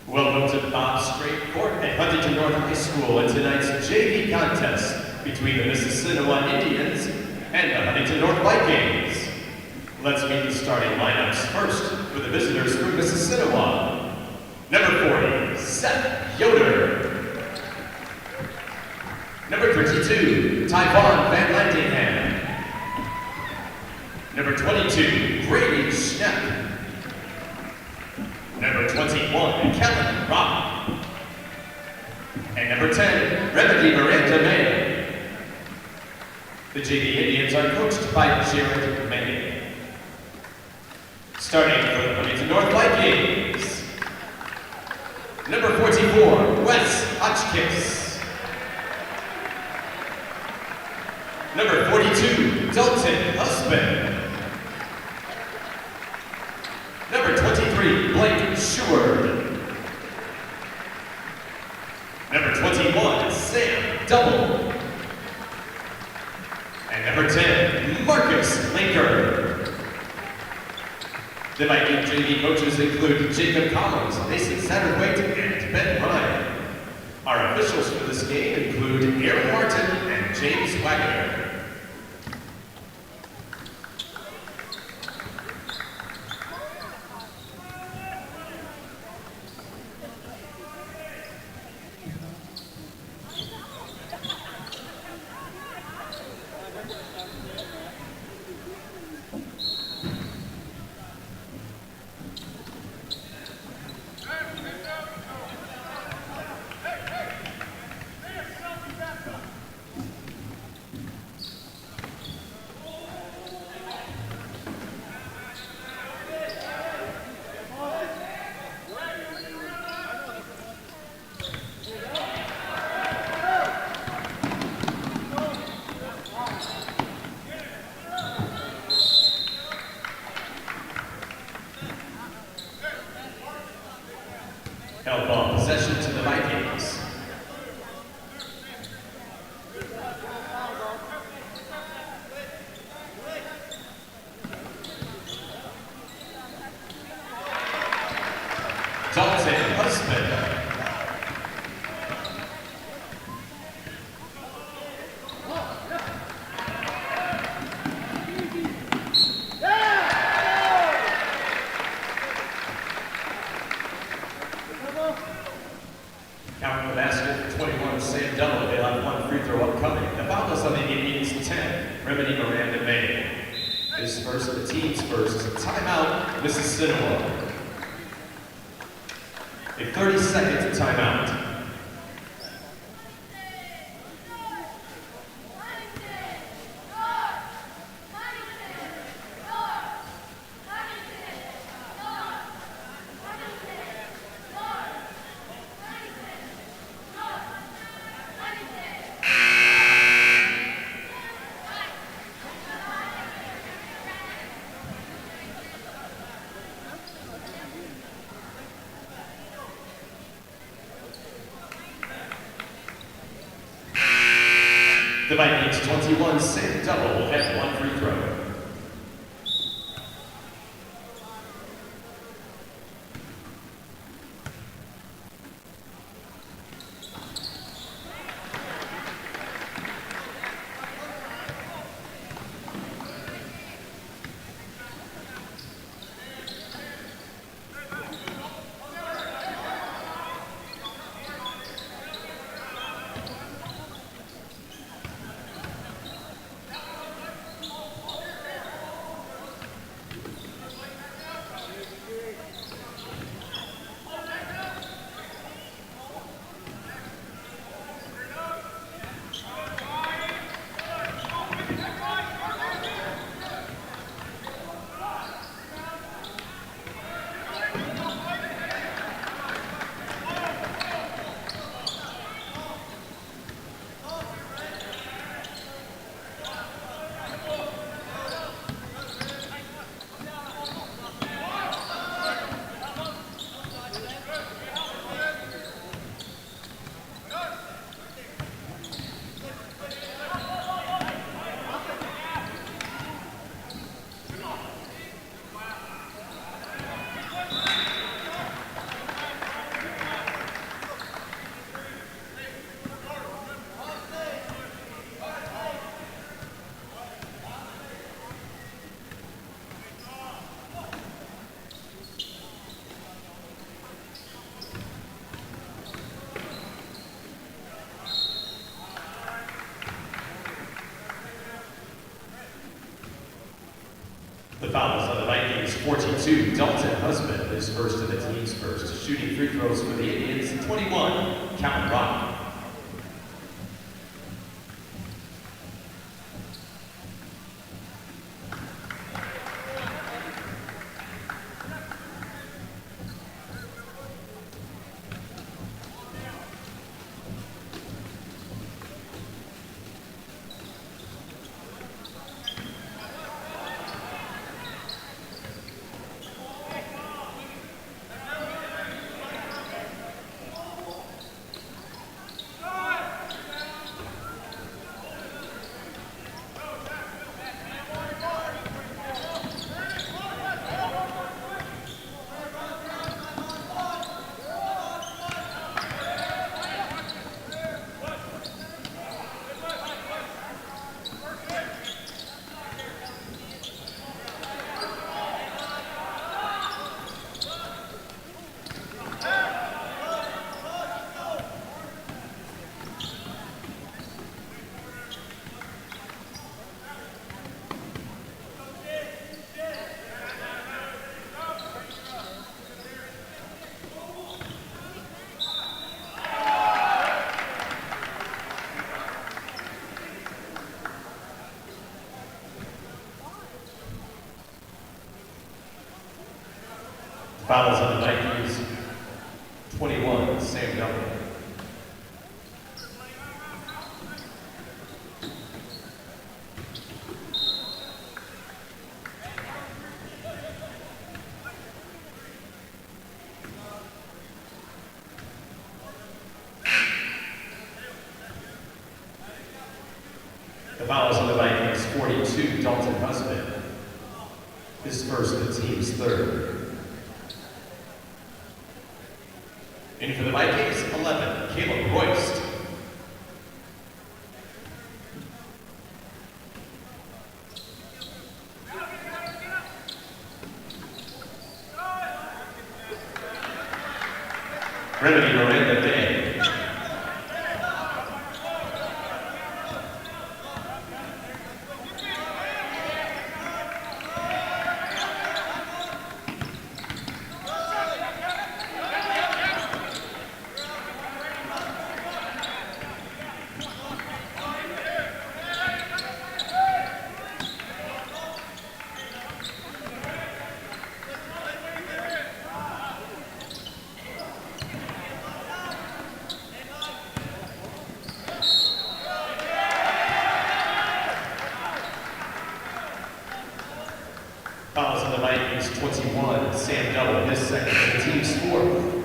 Welcome to Bob Straight Court at HuntingtonNorth High School and tonight's JV contest between the Mississinewa Indians and the HuntingtonNorth Vikings. Let's meet the starting lineups first for the visitors from Mississinewa. Number 40, Seth Yoder. Number 22, Tyvon Van Lantingham. Number 22, Brady Schnepp. Number 21, Kellen Rock. And number 10, Remedy Miranda May. The JV Indians are coached by Jared May. Starting for the HuntingtonNorth Vikings. Number 44, Wes Hotchkiss. Number 42, Dalton Husband. Number 23, Blake Sheward. Number 21, Sam Double. And number 10, Marcus Linker. The Viking JV coaches include Jacob Collins, Mason Satterthwaite, and Ben Ryan. Our officials for this game include Aaron Martin and James Wagner. Held ball possession to the Vikings. Dalton Husband. Counting the basket for 21, Sam Double. They have one free throw upcoming. The foul is on the Indians 10, Remedy Miranda May. His first, the team's first, timeout, Mississinewa. A 30-second timeout. The Vikings 21, Sam Double has one free throw. 42, Dalton Husband is first in the team's first. Shooting free throws for the Indians, 21, Calvin Rock. Fouls on the Vikings, 21, Sam Double. The fouls on the Vikings, 42, Dalton Husband. His first and the team's third. In for the Vikings, 11, Caleb Royst. Remedy Miranda Day. Fouls on the Vikings, 21, Sam Double, his second, the team's fourth.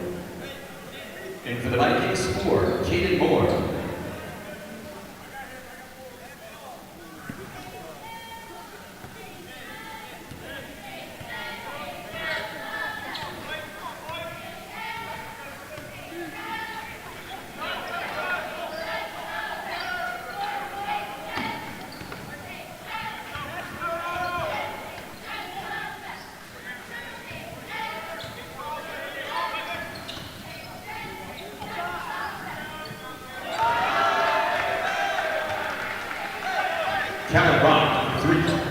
And for the Vikings, 4, Caden Moore. Calvin Rock, 3.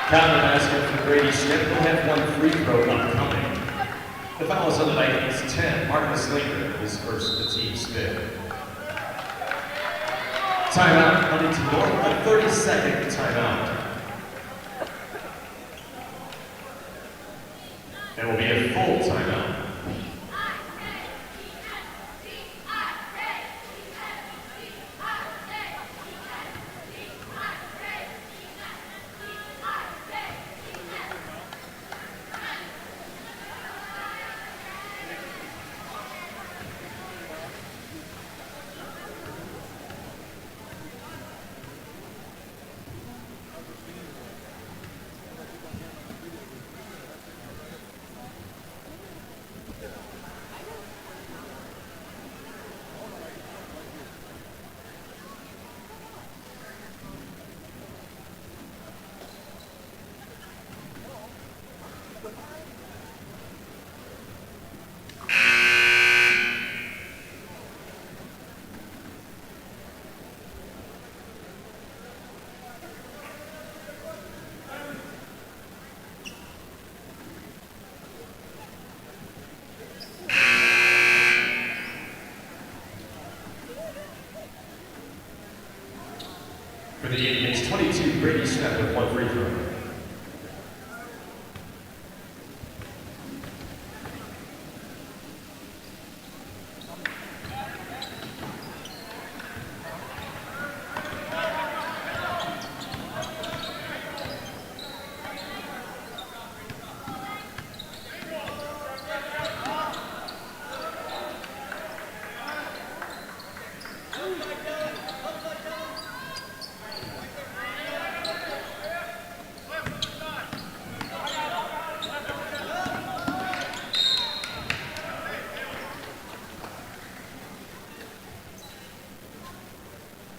Counter basket for Brady Schmidt will have one free throw upcoming. The foul is on the Vikings, 10. Marcus Linker is first, the team's fifth. Timeout, Huntington North, a 30-second timeout. There will be a full timeout. For the Indians, 22, Brady Snap with one free throw.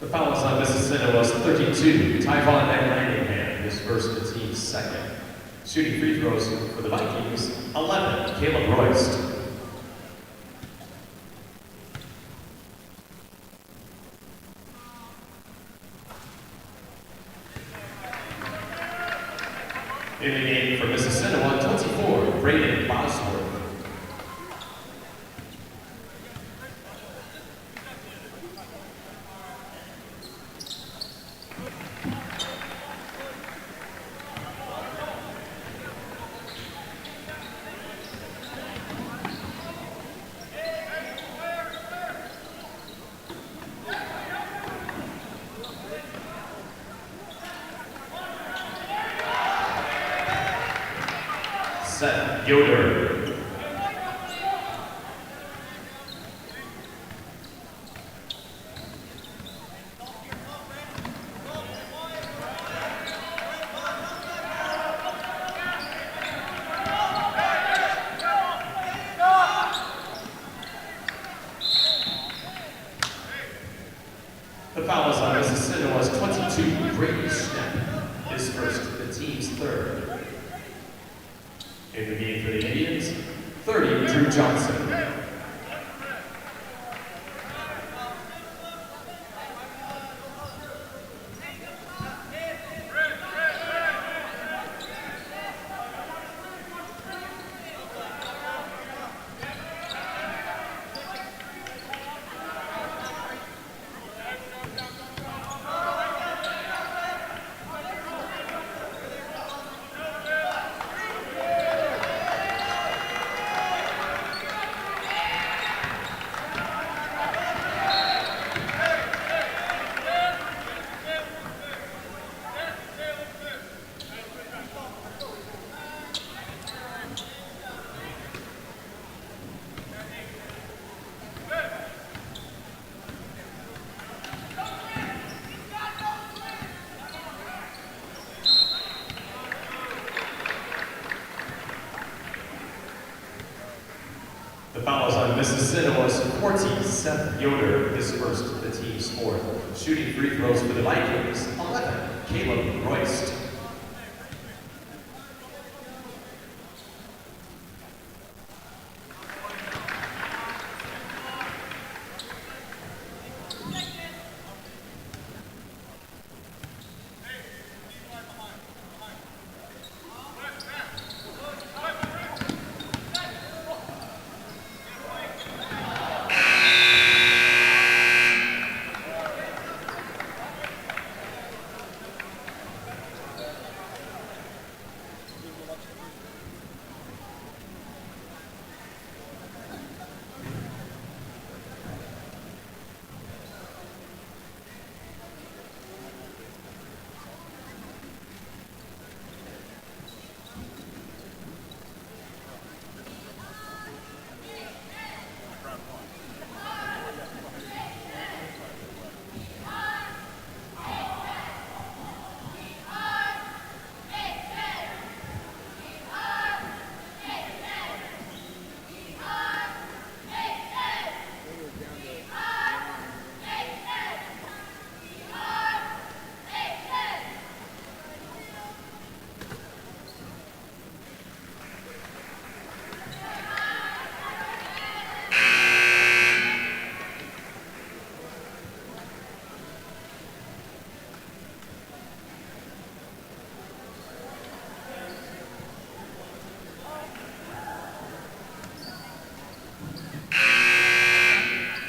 The foul is on Mississinewa's 32, Tyvon Lanningham, his first, the team's second. Shooting free throws for the Vikings, 11, Caleb Royst. In the game for Mississinewa, 24, Braden Bosworth. Seth Yoder. The foul is on Mississinewa's 22, Brady Snap, his first, the team's third. In the game for the Indians, 30, Drew Johnson. The foul is on Mississinewa's 14, Seth Yoder, his first, the team's fourth. Shooting free throws for the Vikings, 11, Caleb Royst.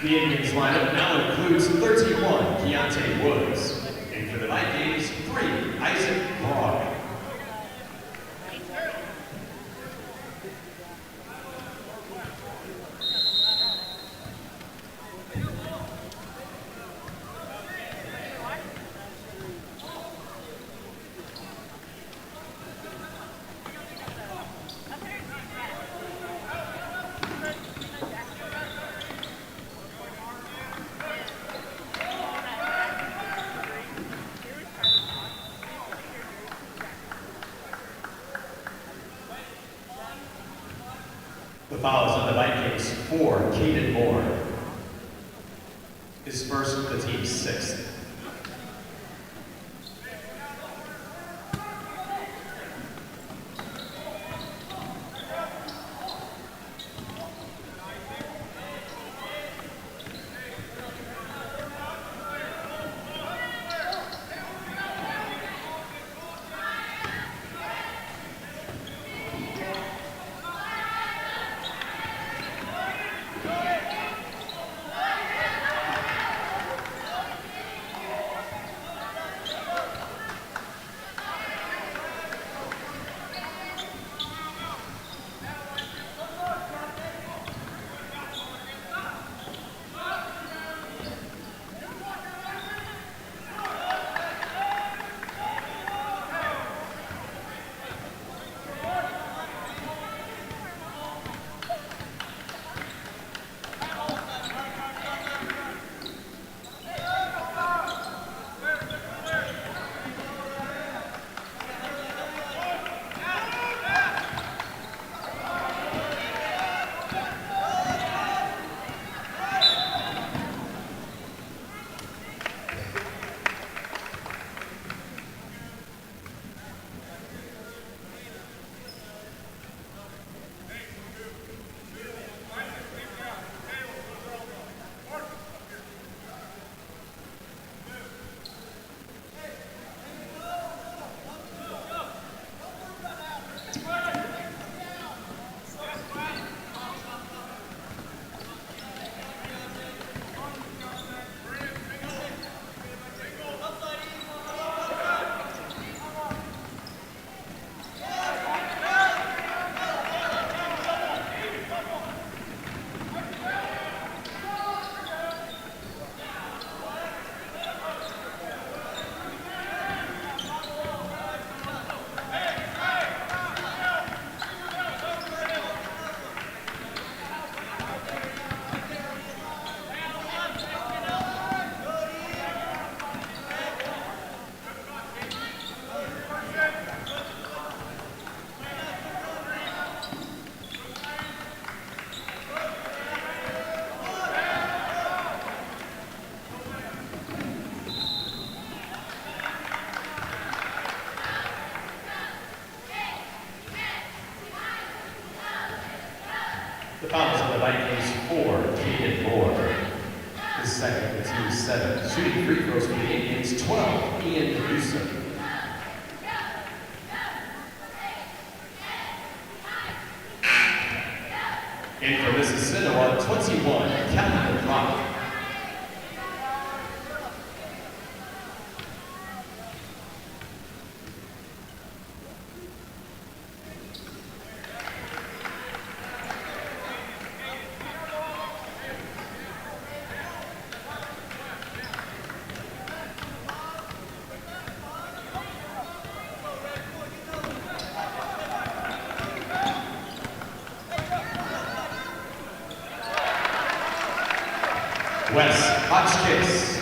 The Indians lineup now includes 31, Keontae Woods. And for the Vikings, 3, Isaac Broad. The fouls on the Vikings, 4, Caden Moore. His first for the team's 6th. The fouls on the Vikings, 4, Caden Moore. His second for the team's 7. Shooting free throws for the Indians, 12, Ian Newsom. In for Mississinewa, 21, Calvin Rock. Wes Hotchkiss.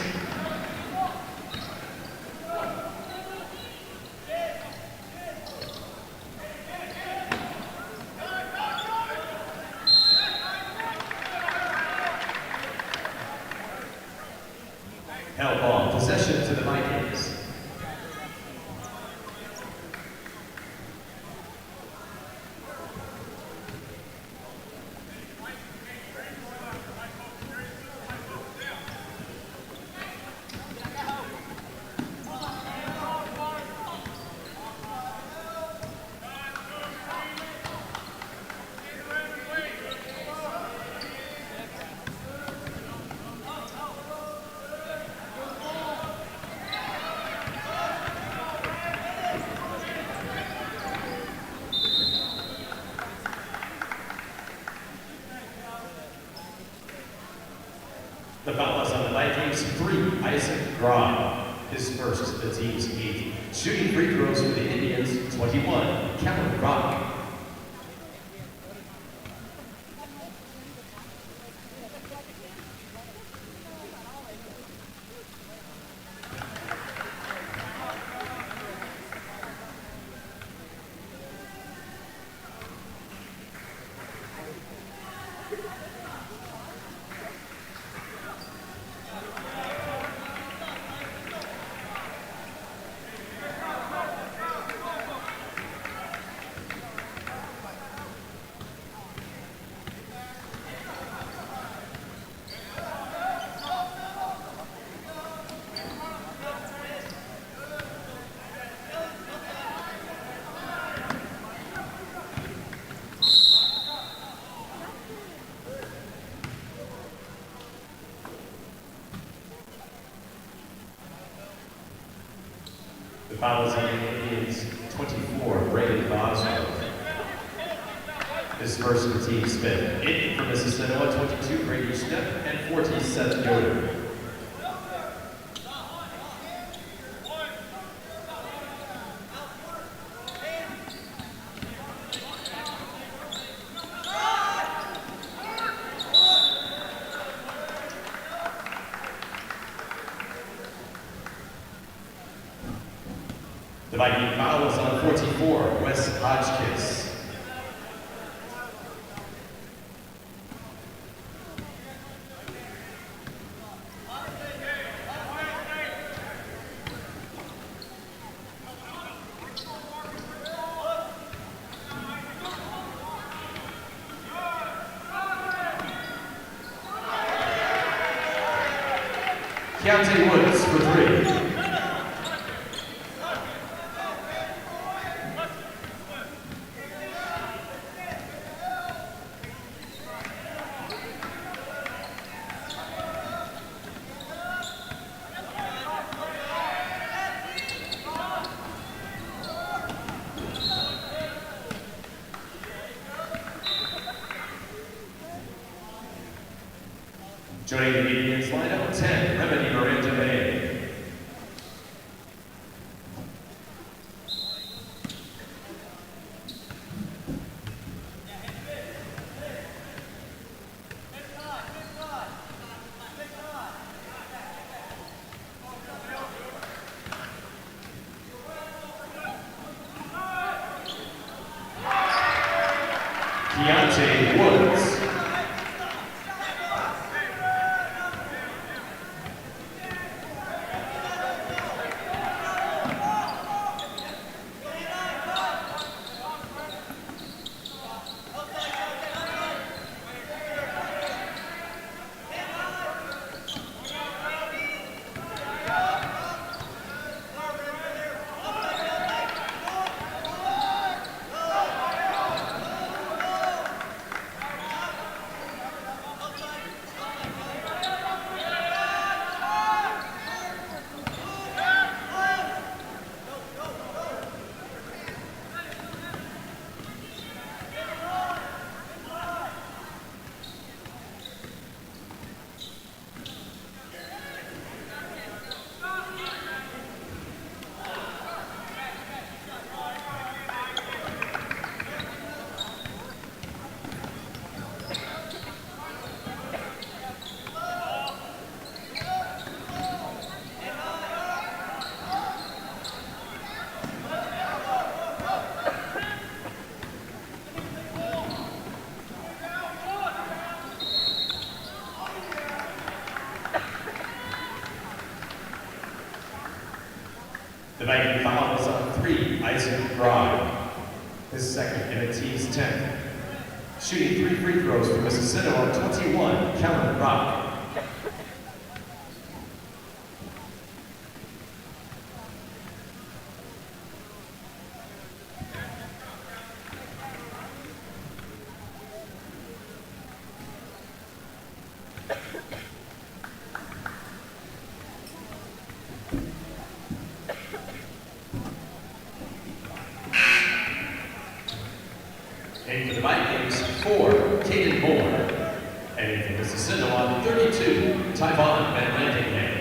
Held ball, possession to the Vikings. The foul is on the Vikings, 3, Isaac Grod. His first, the team's 8th. Shooting free throws for the Indians, 21, Kevin Rock. The foul is on the Indians, 24, Braden Boswell. His first for the team's 5th. 8 for Mississinewa, 22, Brady Schnipp, and 40, Seth Yoder. The Viking foul is on 44, Wes Hodgkiss. Keontae Woods for 3. Joining the Indians lineup, 10, Remedy Miranda May. Keontae Woods. The Viking foul is on 3, Isaac Grod. His second and the team's 10th. Shooting 3 free throws for Mississinewa, 21, Kellen Rock. And for the Vikings, 4, Caden Moore. And for Mississinewa, 32, Tyvon Van Landingham.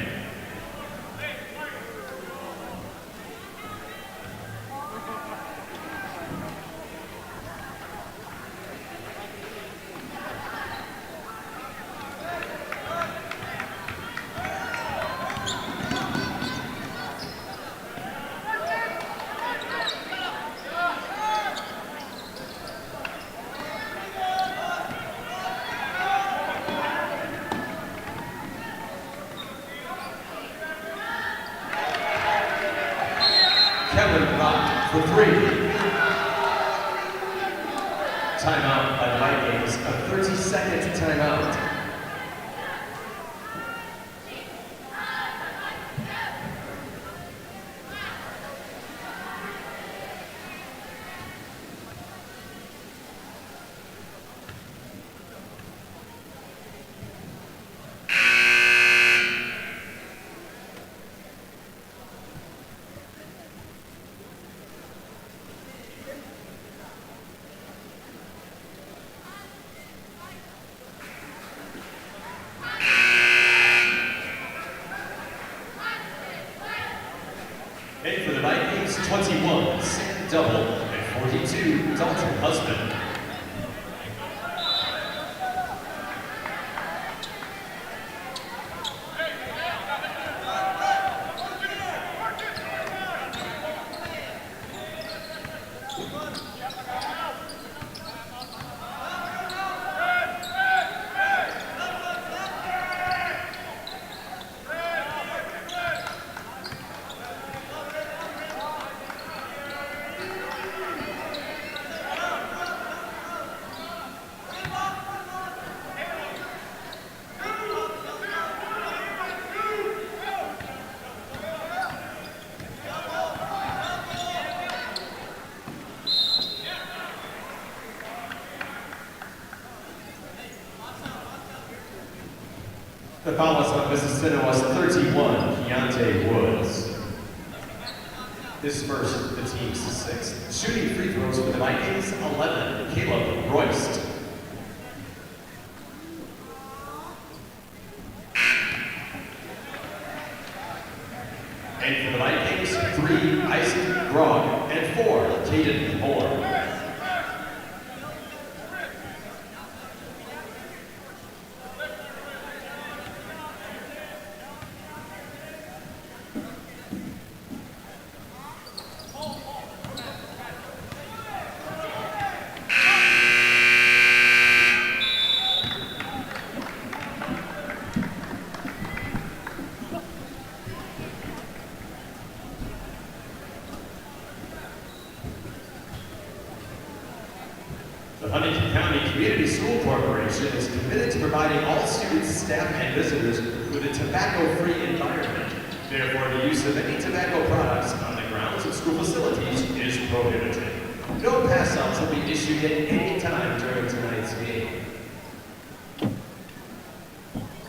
For 3. Timeout by the Vikings, a 30-second timeout. And for the Vikings, 21, Sam Double, and 42, Dalton Husband. The foul is on Mississinewa's 31, Keontae Woods. His first, the team's 6th. Shooting free throws for the Vikings, 11, Caleb Royst. And for the Vikings, 3, Isaac Grog, and 4, Caden Moore. The Huntington County Community School Corporation is committed to providing all students, staff, and visitors with a tobacco-free environment. Therefore, the use of any tobacco products on the grounds of school facilities is prohibited. No pass-outs will be issued at any time during tonight's game.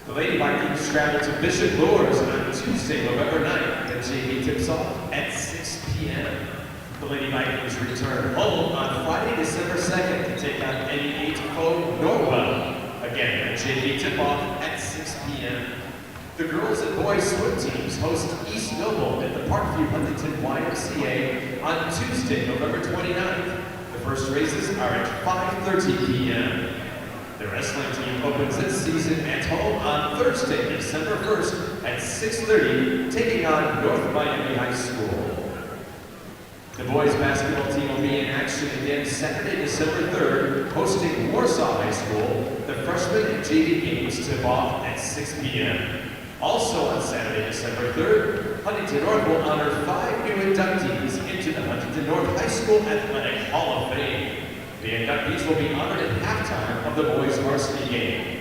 The Lady Vikings travel to Bishop Luers on Tuesday, November 9th. The JV tips off at 6 p.m. The Lady Vikings return home on Friday, December 2nd to take on NE8 foe Norwell. Again, the JV tip-off at 6 p.m. The girls and boys swim teams host East Noble at the Parkview Huntington YMCA on Tuesday, November 29th. The first races are at 5:30 p.m. The wrestling team opens its season at home on Thursday, December 1st at 6:30, taking on North Miami High School. The boys basketball team will be in action again Saturday, December 3rd, hosting Warsaw High School. The freshman and JV games tip off at 6 p.m. Also on Saturday, December 3rd, Huntington North will honor 5 new inductees into the Huntington North High School Athletic Hall of Fame. The inductees will be honored at halftime of the boys' varsity game.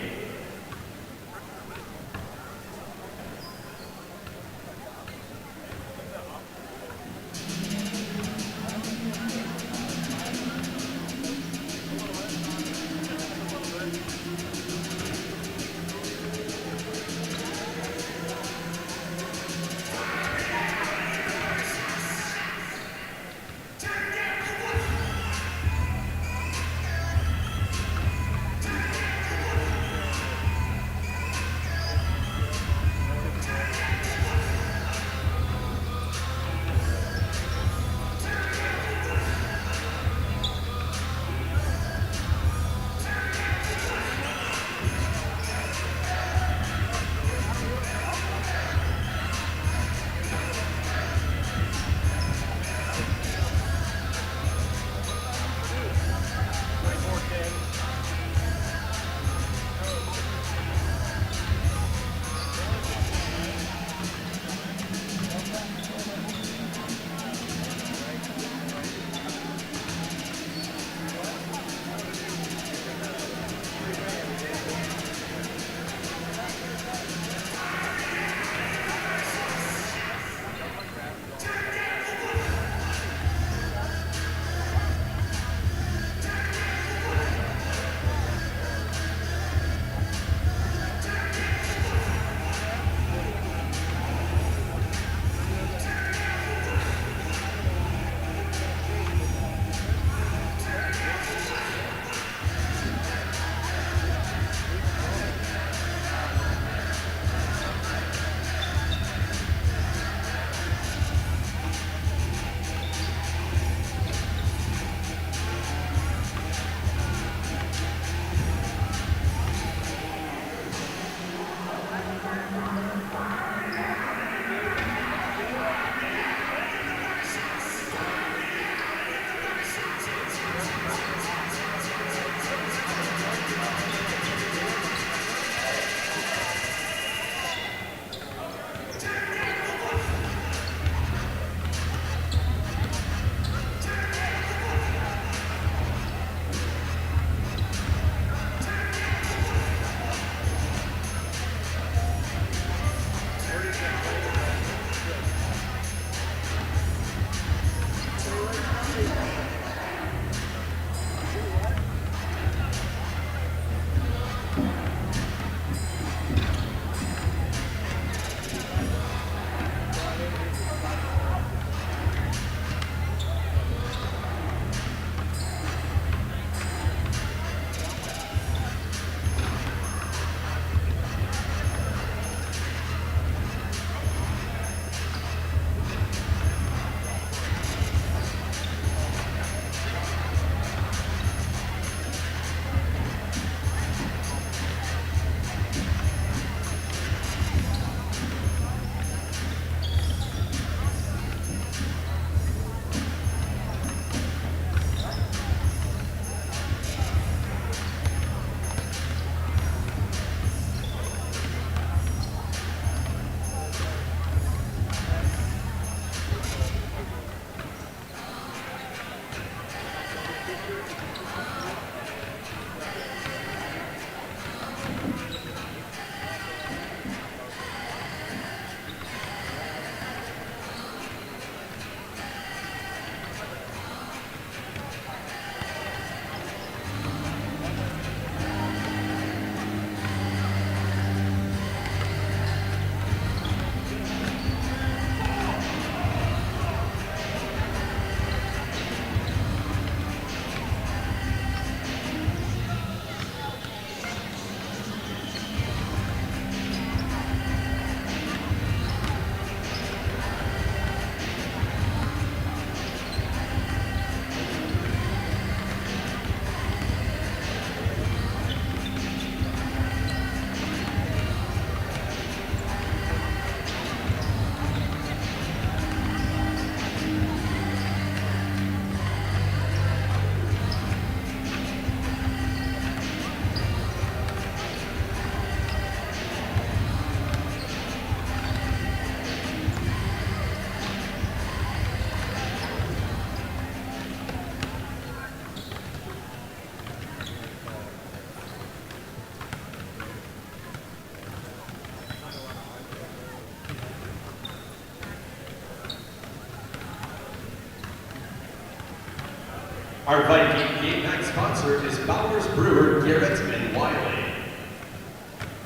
Our Viking game night sponsor is Bowers Brewer, Garrett, and Wiley.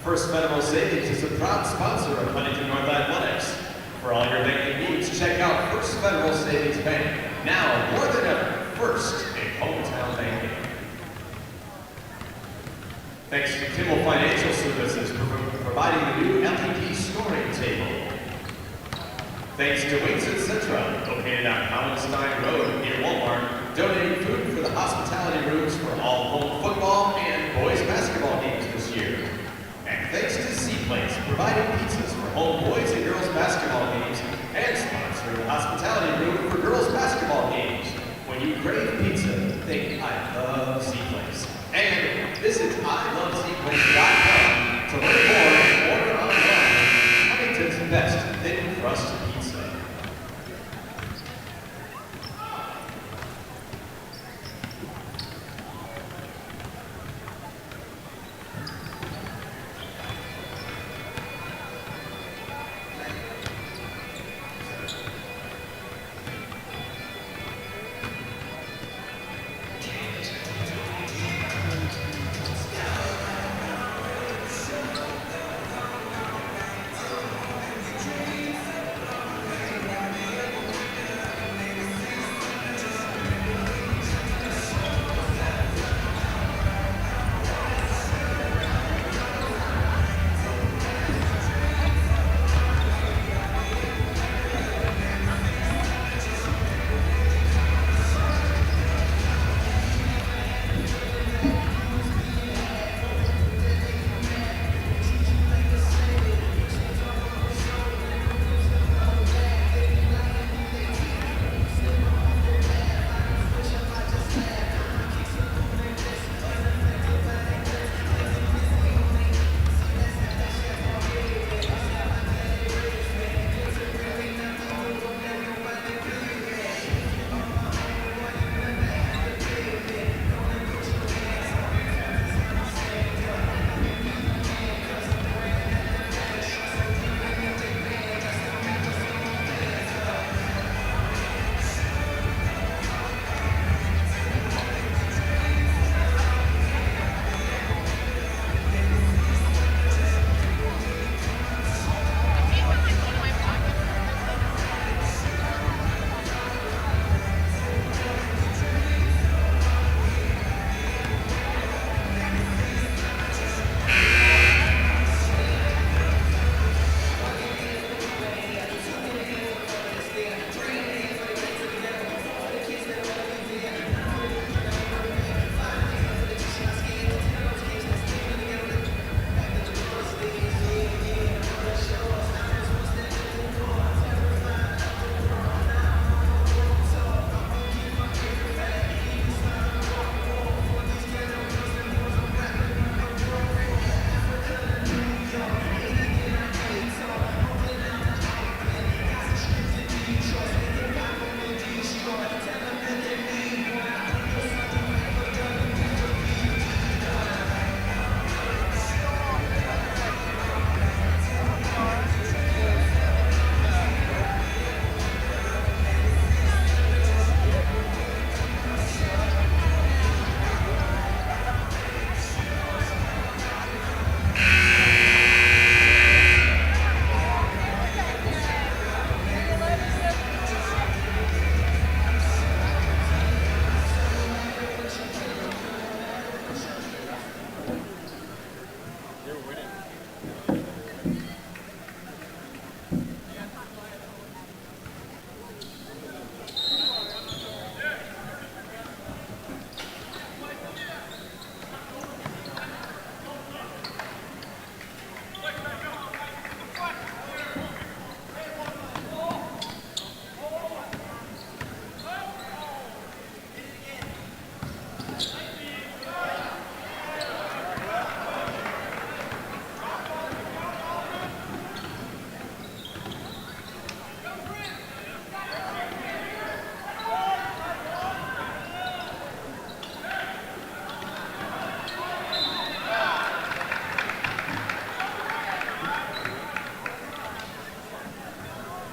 First Federal Savings is a proud sponsor of Huntington North Athletics. For all your banking needs, check out First Federal Savings Bank. Now, more than ever, First in hometown banking. Thanks to Kimmel Financial Services for providing the new LED scoring table. Thanks to Wings Etc., located on Collinstein Road near Walmart, donating food for the hospitality rooms for all home football and boys basketball games this year. And thanks to Seaplanes, providing pizzas for home boys and girls basketball games and sponsoring the hospitality room for girls basketball games. When you crave pizza, think I love Seaplanes. And visit iloveseaplanes.com to learn more and order online. Huntington's best thin crust pizza.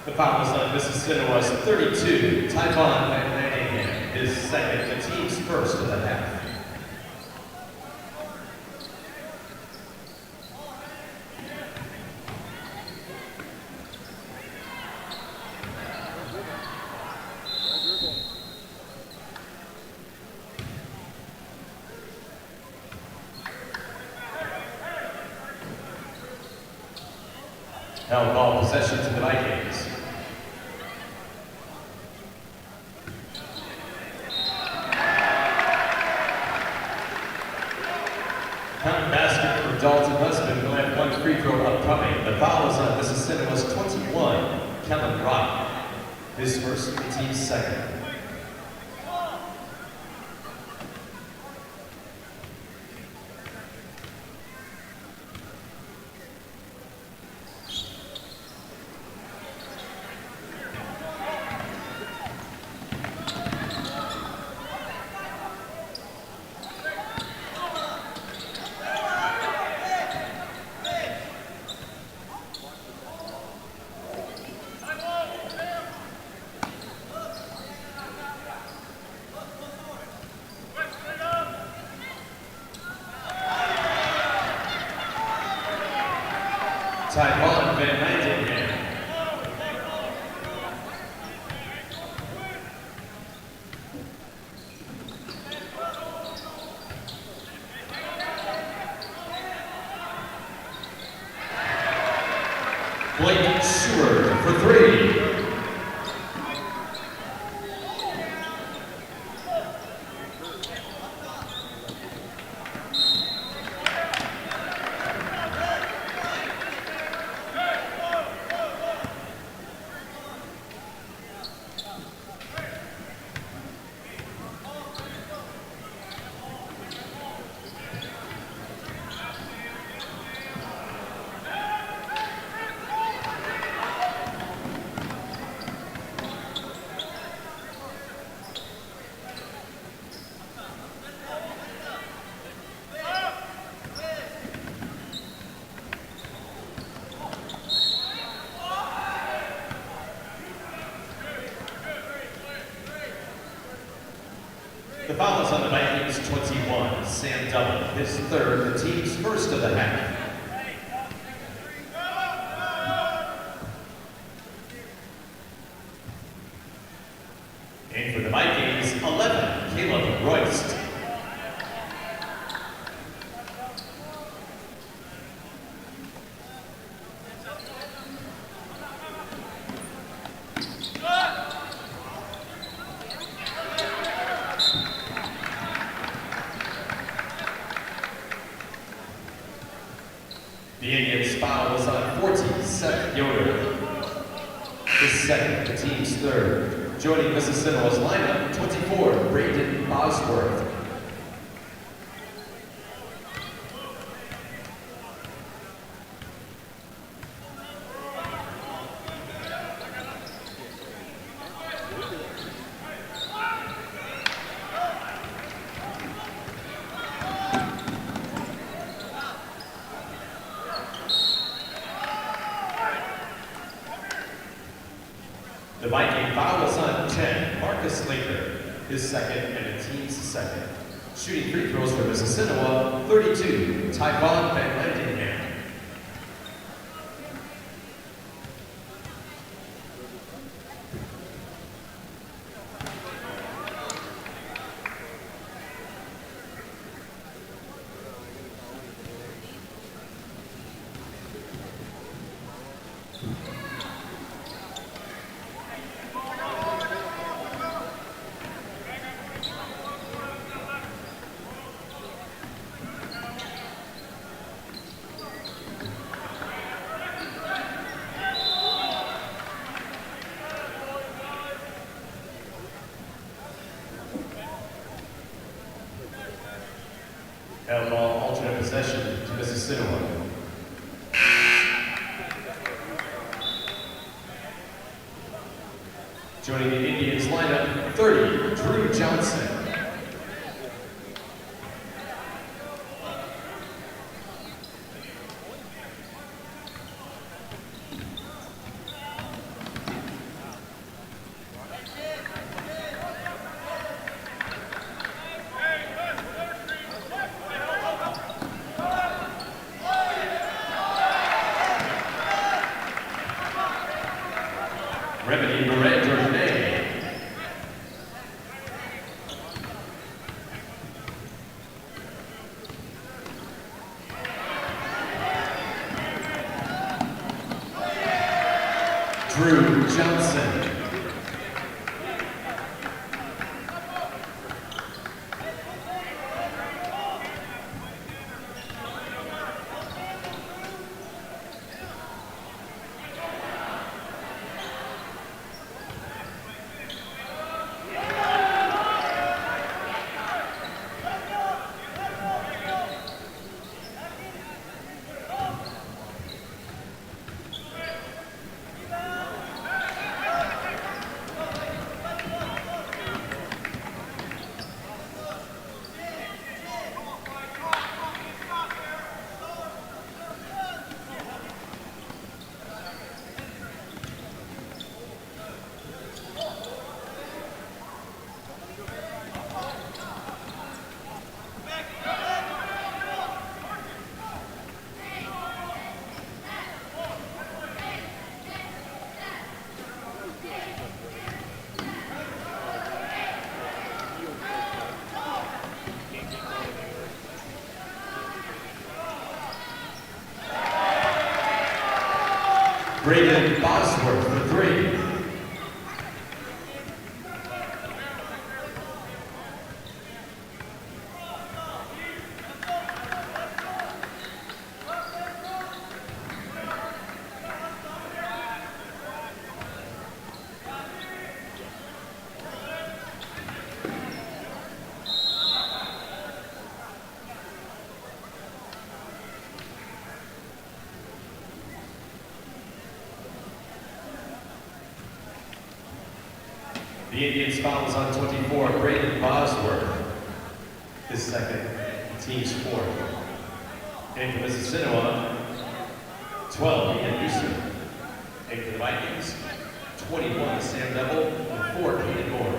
The foul is on Mississinewa's 32, Tyvon Van Lanningham, his second, the team's first of the half. Held ball possession to the Vikings. Count basket for Dalton Husband will have one free throw upcoming. The foul is on Mississinewa's 21, Kellen Rock. His first, the team's second. Tyvon Van Nightingale. Blake Stewart for three. The foul is on the Vikings 21, Sam Double, his third, the team's first of the half. And for the Vikings, 11, Caleb Royst. The Indians' foul was on 14, Seth Yoder. His second, the team's third. Joining Mississinewa's lineup, 24, Braden Bosworth. The Viking foul was on 10, Marcus Laker, his second and the team's second. Shooting free throws for Mississinewa, 32, Tyvon Van Nightingale. Held ball, alternate possession to Mississinewa. Joining the Indians lineup, 30, Drew Johnson. Remedy Miranda May. Drew Johnson. Braden Bosworth for 3. The Indians fouls on 24, Braden Bosworth, his second, team's 4th. And for Mississinewa, 12, Ian Newsom. And for the Vikings, 21, Sam Devil, and 4, Keaton Moore.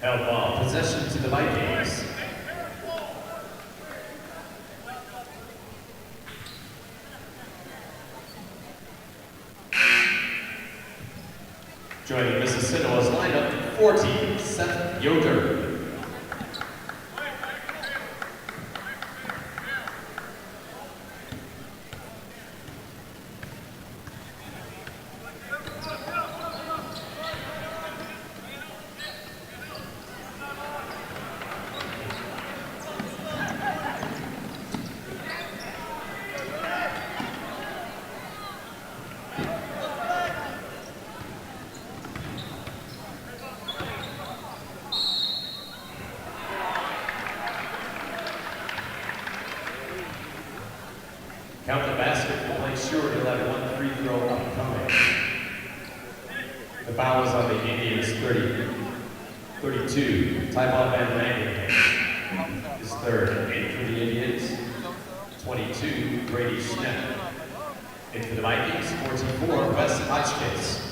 Held ball, possession to the Vikings. Joining Mississinewa's lineup, 14, Seth Yoder. Count the basket, we'll make sure he'll have 1 free throw upcoming. The foul is on the Indians, 32. Typon Van Langen is 3rd. 8 for the Indians, 22, Brady Schnepp. And for the Vikings, 44, Wes Hotchkiss.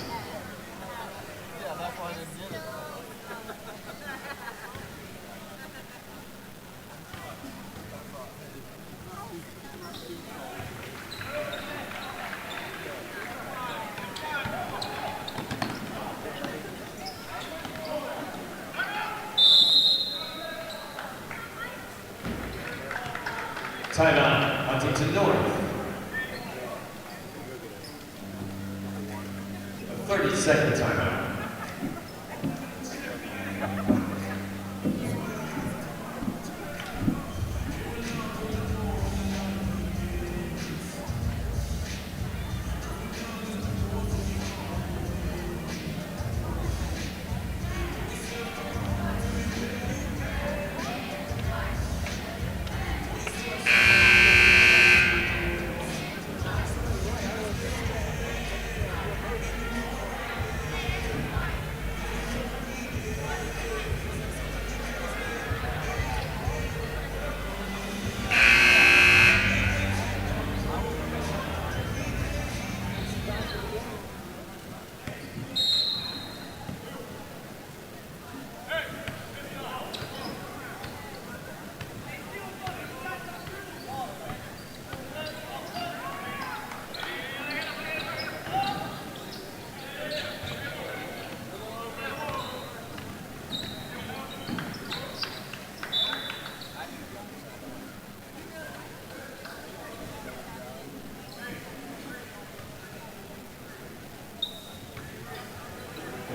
Timeout, Huntington North. A 30-second timeout.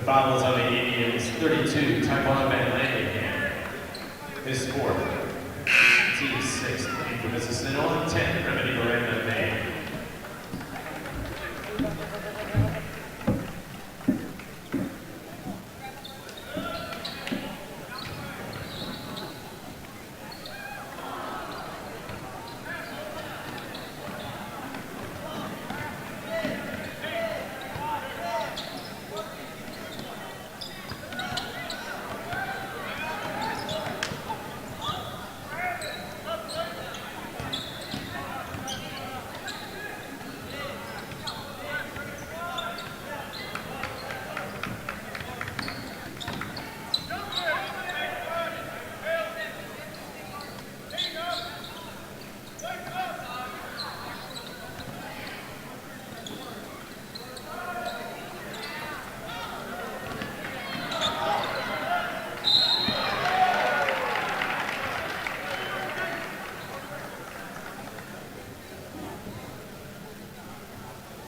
foul is on the Indians, 32, Taiwan Van Langenham. His fourth. Team sixth, for Mississinewa, 10, Remedy Miranda May.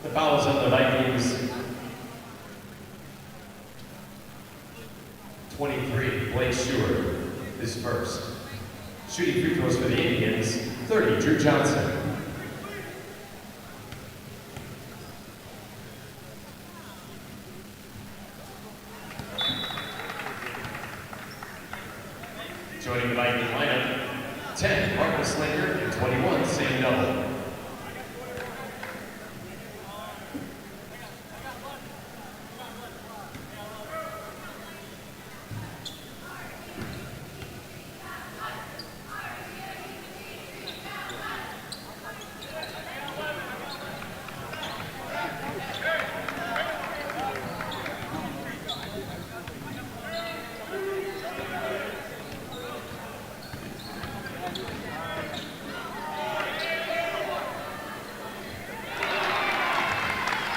The fouls on the Vikings. 23, Blake Stewart, his first. Shooting free throws for the Indians, 30, Drew Johnson. Joining the Viking lineup, 10, Marcus Slinger, and 21, Sam Noble.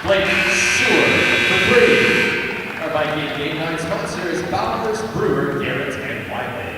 Blake Stewart for three. Our Viking Game 9 sponsor is Bowers, Brewer, Garrett, and Wiley.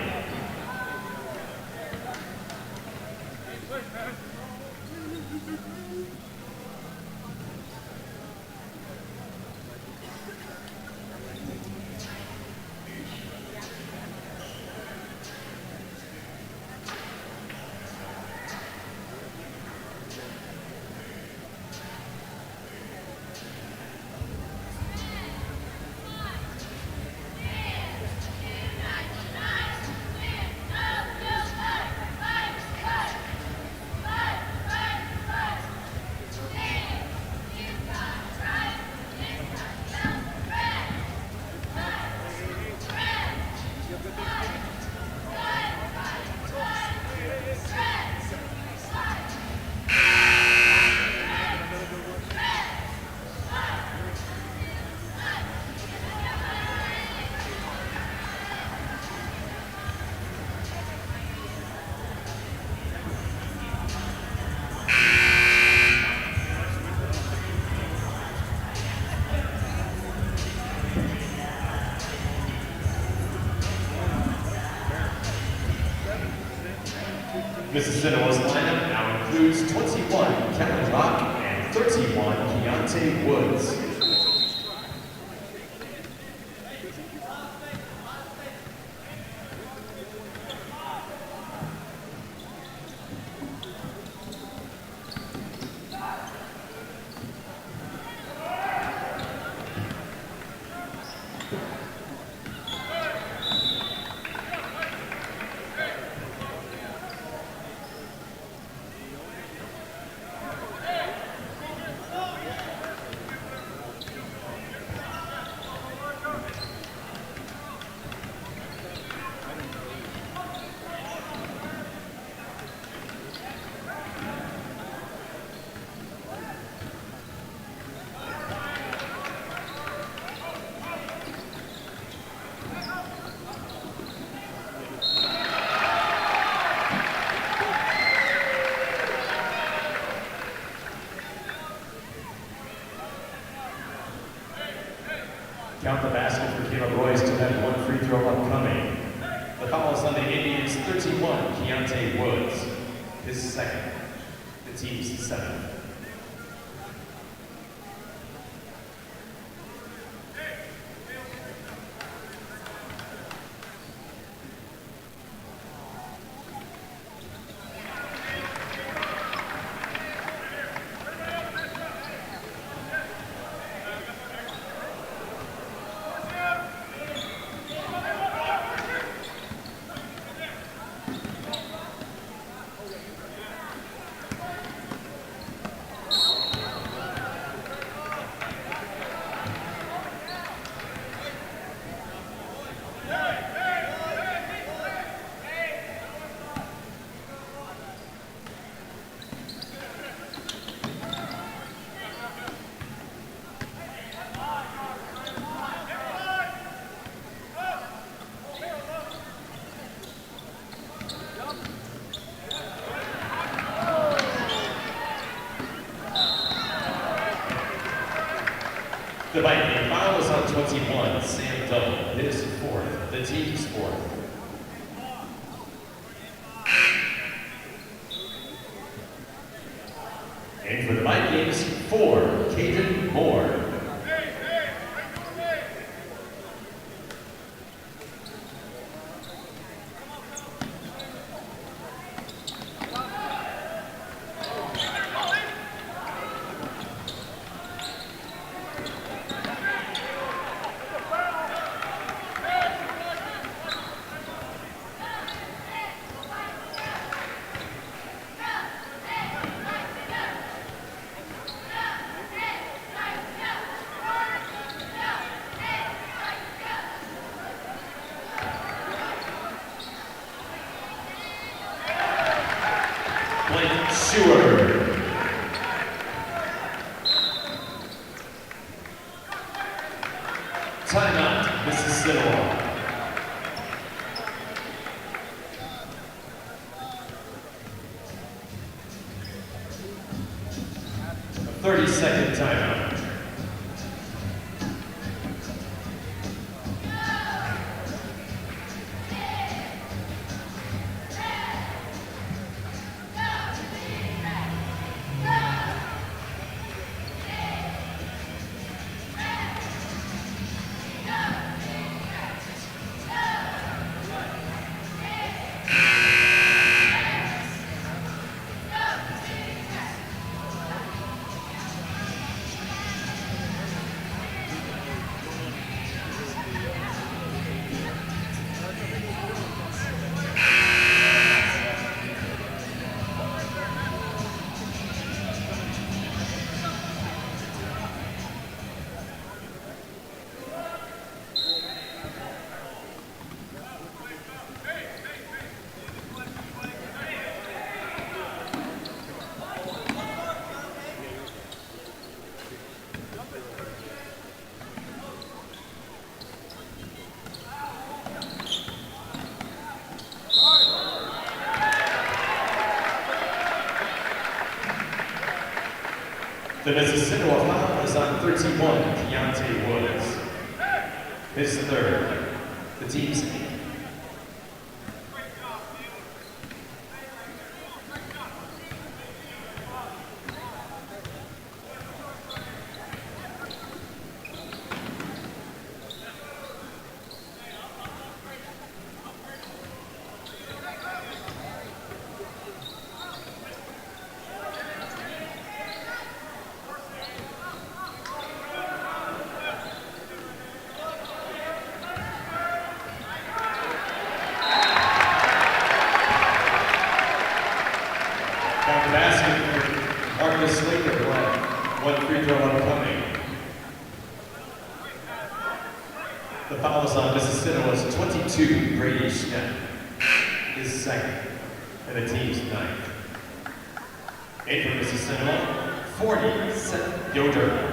Mississinewa's lineup now includes 21, Kevin Rock, and 31, Keontae Woods. Count the basket for Caleb Royce to have one free throw upcoming. The foul is on the Indians, 31, Keontae Woods. His second. The team's seventh. The Viking foul is on 21, Sam Double, his fourth, the team's fourth. And for the Vikings, 4, Caden Moore. Sure. Timeout, Mississinewa. 30-second timeout. The Mississinewa foul is on 31, Keontae Woods. His third, the team's eighth. One free throw upcoming. The foul is on Mississinewa's 22, Brady Schnepp, his second, and the team's ninth. And for Mississinewa, 40, Seth Yoder.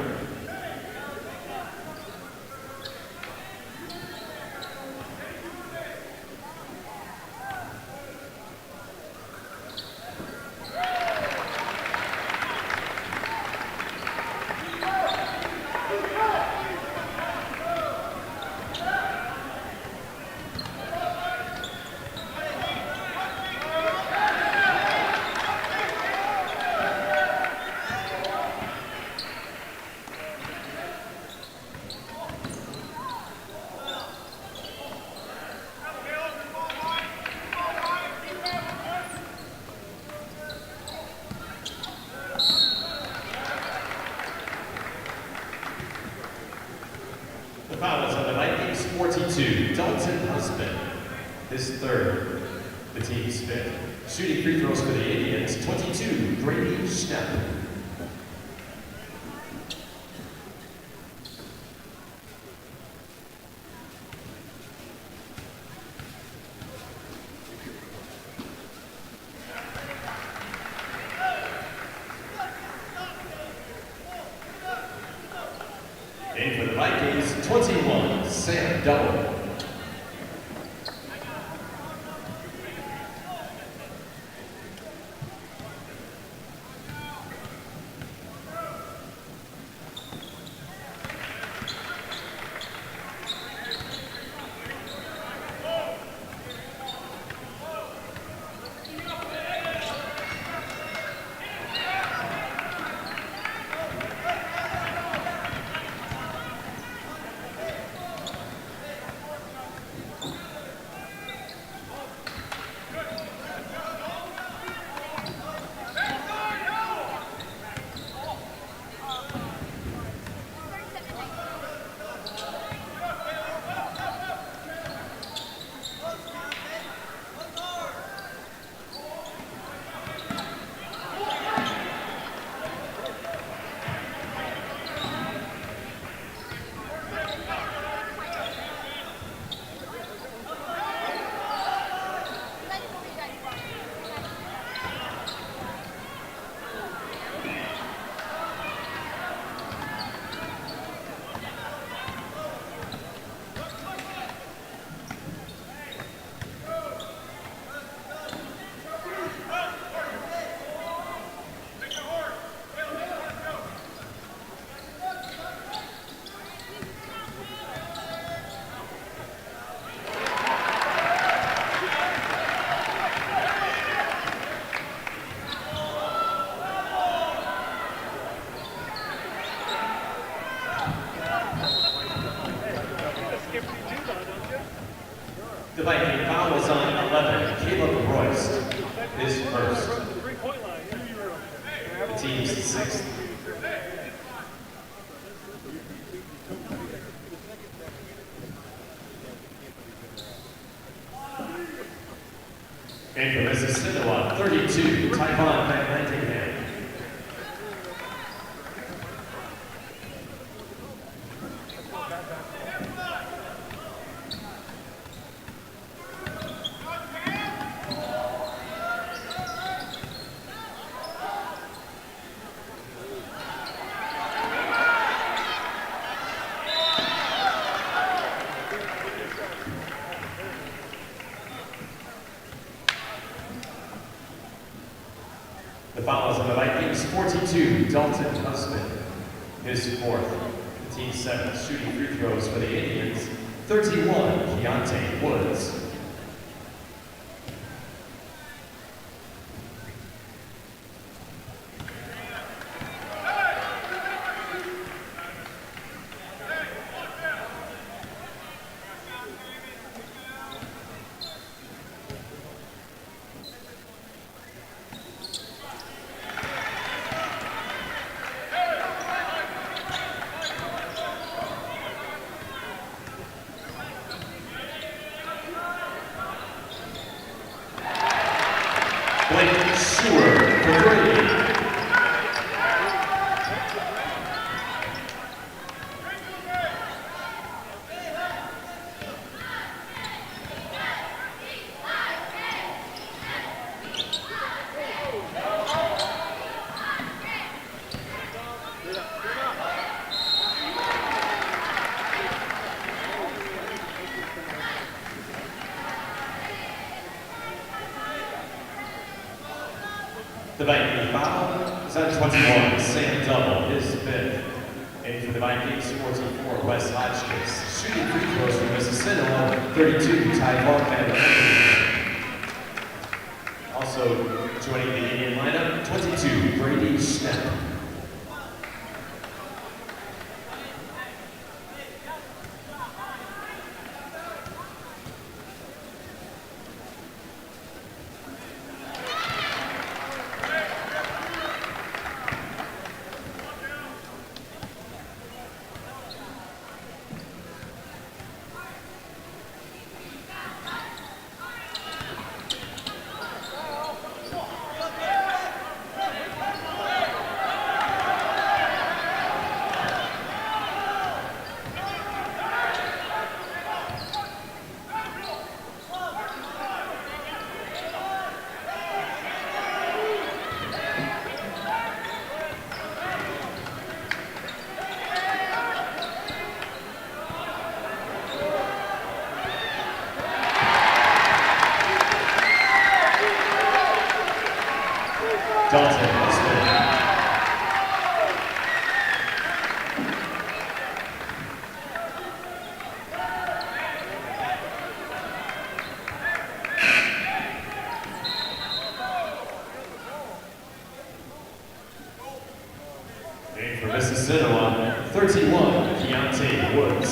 The foul is on the Vikings 42, Dalton Husband, his third, the team's fifth. Shooting free throws for the Indians, 22, Brady Schnepp. And for the Vikings, 21, Sam Double. is first. The team's sixth. And for Mississinewa, 32, Tyvon Van Lantingham. The fouls on the Vikings, 42, Dalton Husband, his fourth. The team's seventh, shooting free throws for the Indians, 31, Keontae Woods. The Viking foul is on 21, Sam Double, his fifth. And for the Vikings, 44, Wes Hodgkins. Shooting free throws for Mississinewa, 32, Tyvon Van Lantingham. Also joining the Indian lineup, 22, Brady Schnepp. Dalton Husband. And for Mississinewa, 31, Keontae Woods.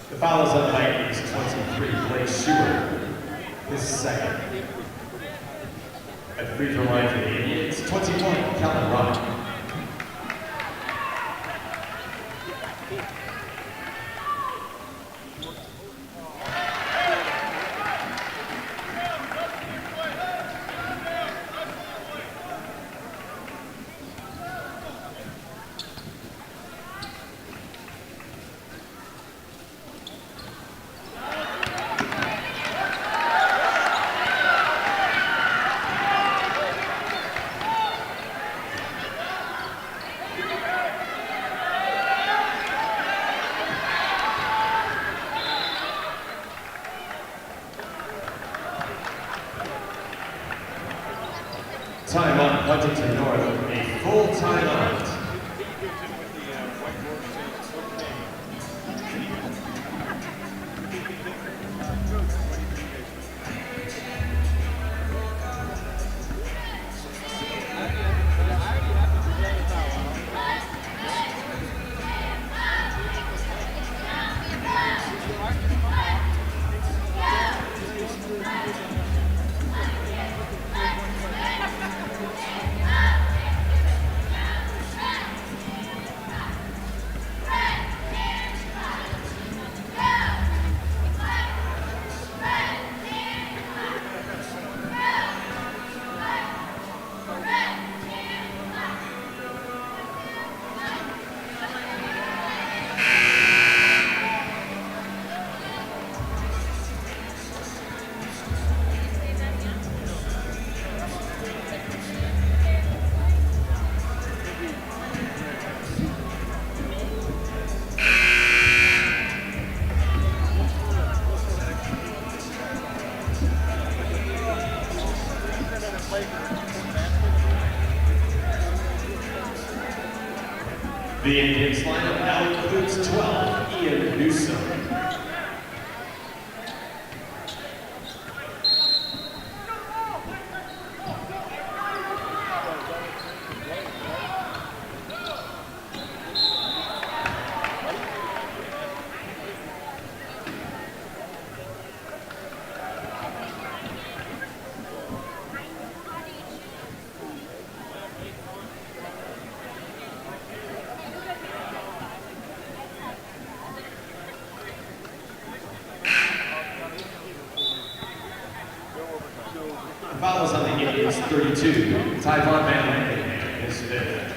The foul is on the Vikings, 23, Blake Stewart, his second. At the free throw line for the Indians, 21, Kellen Ryan. Time on Huntington North, a full timeout. The Indians lineup now includes 12, Ian Newsom. Fouls on the Indians, 32. Tyvon Van Langen is fifth.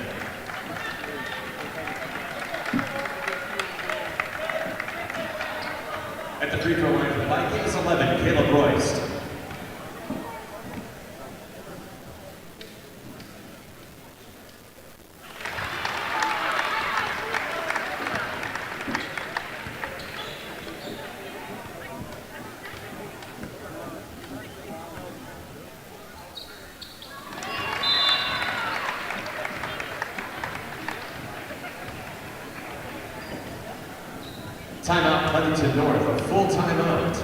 At the free throw line for the Vikings, 11, Caleb Royce. Timeout, Huntington North, a full timeout.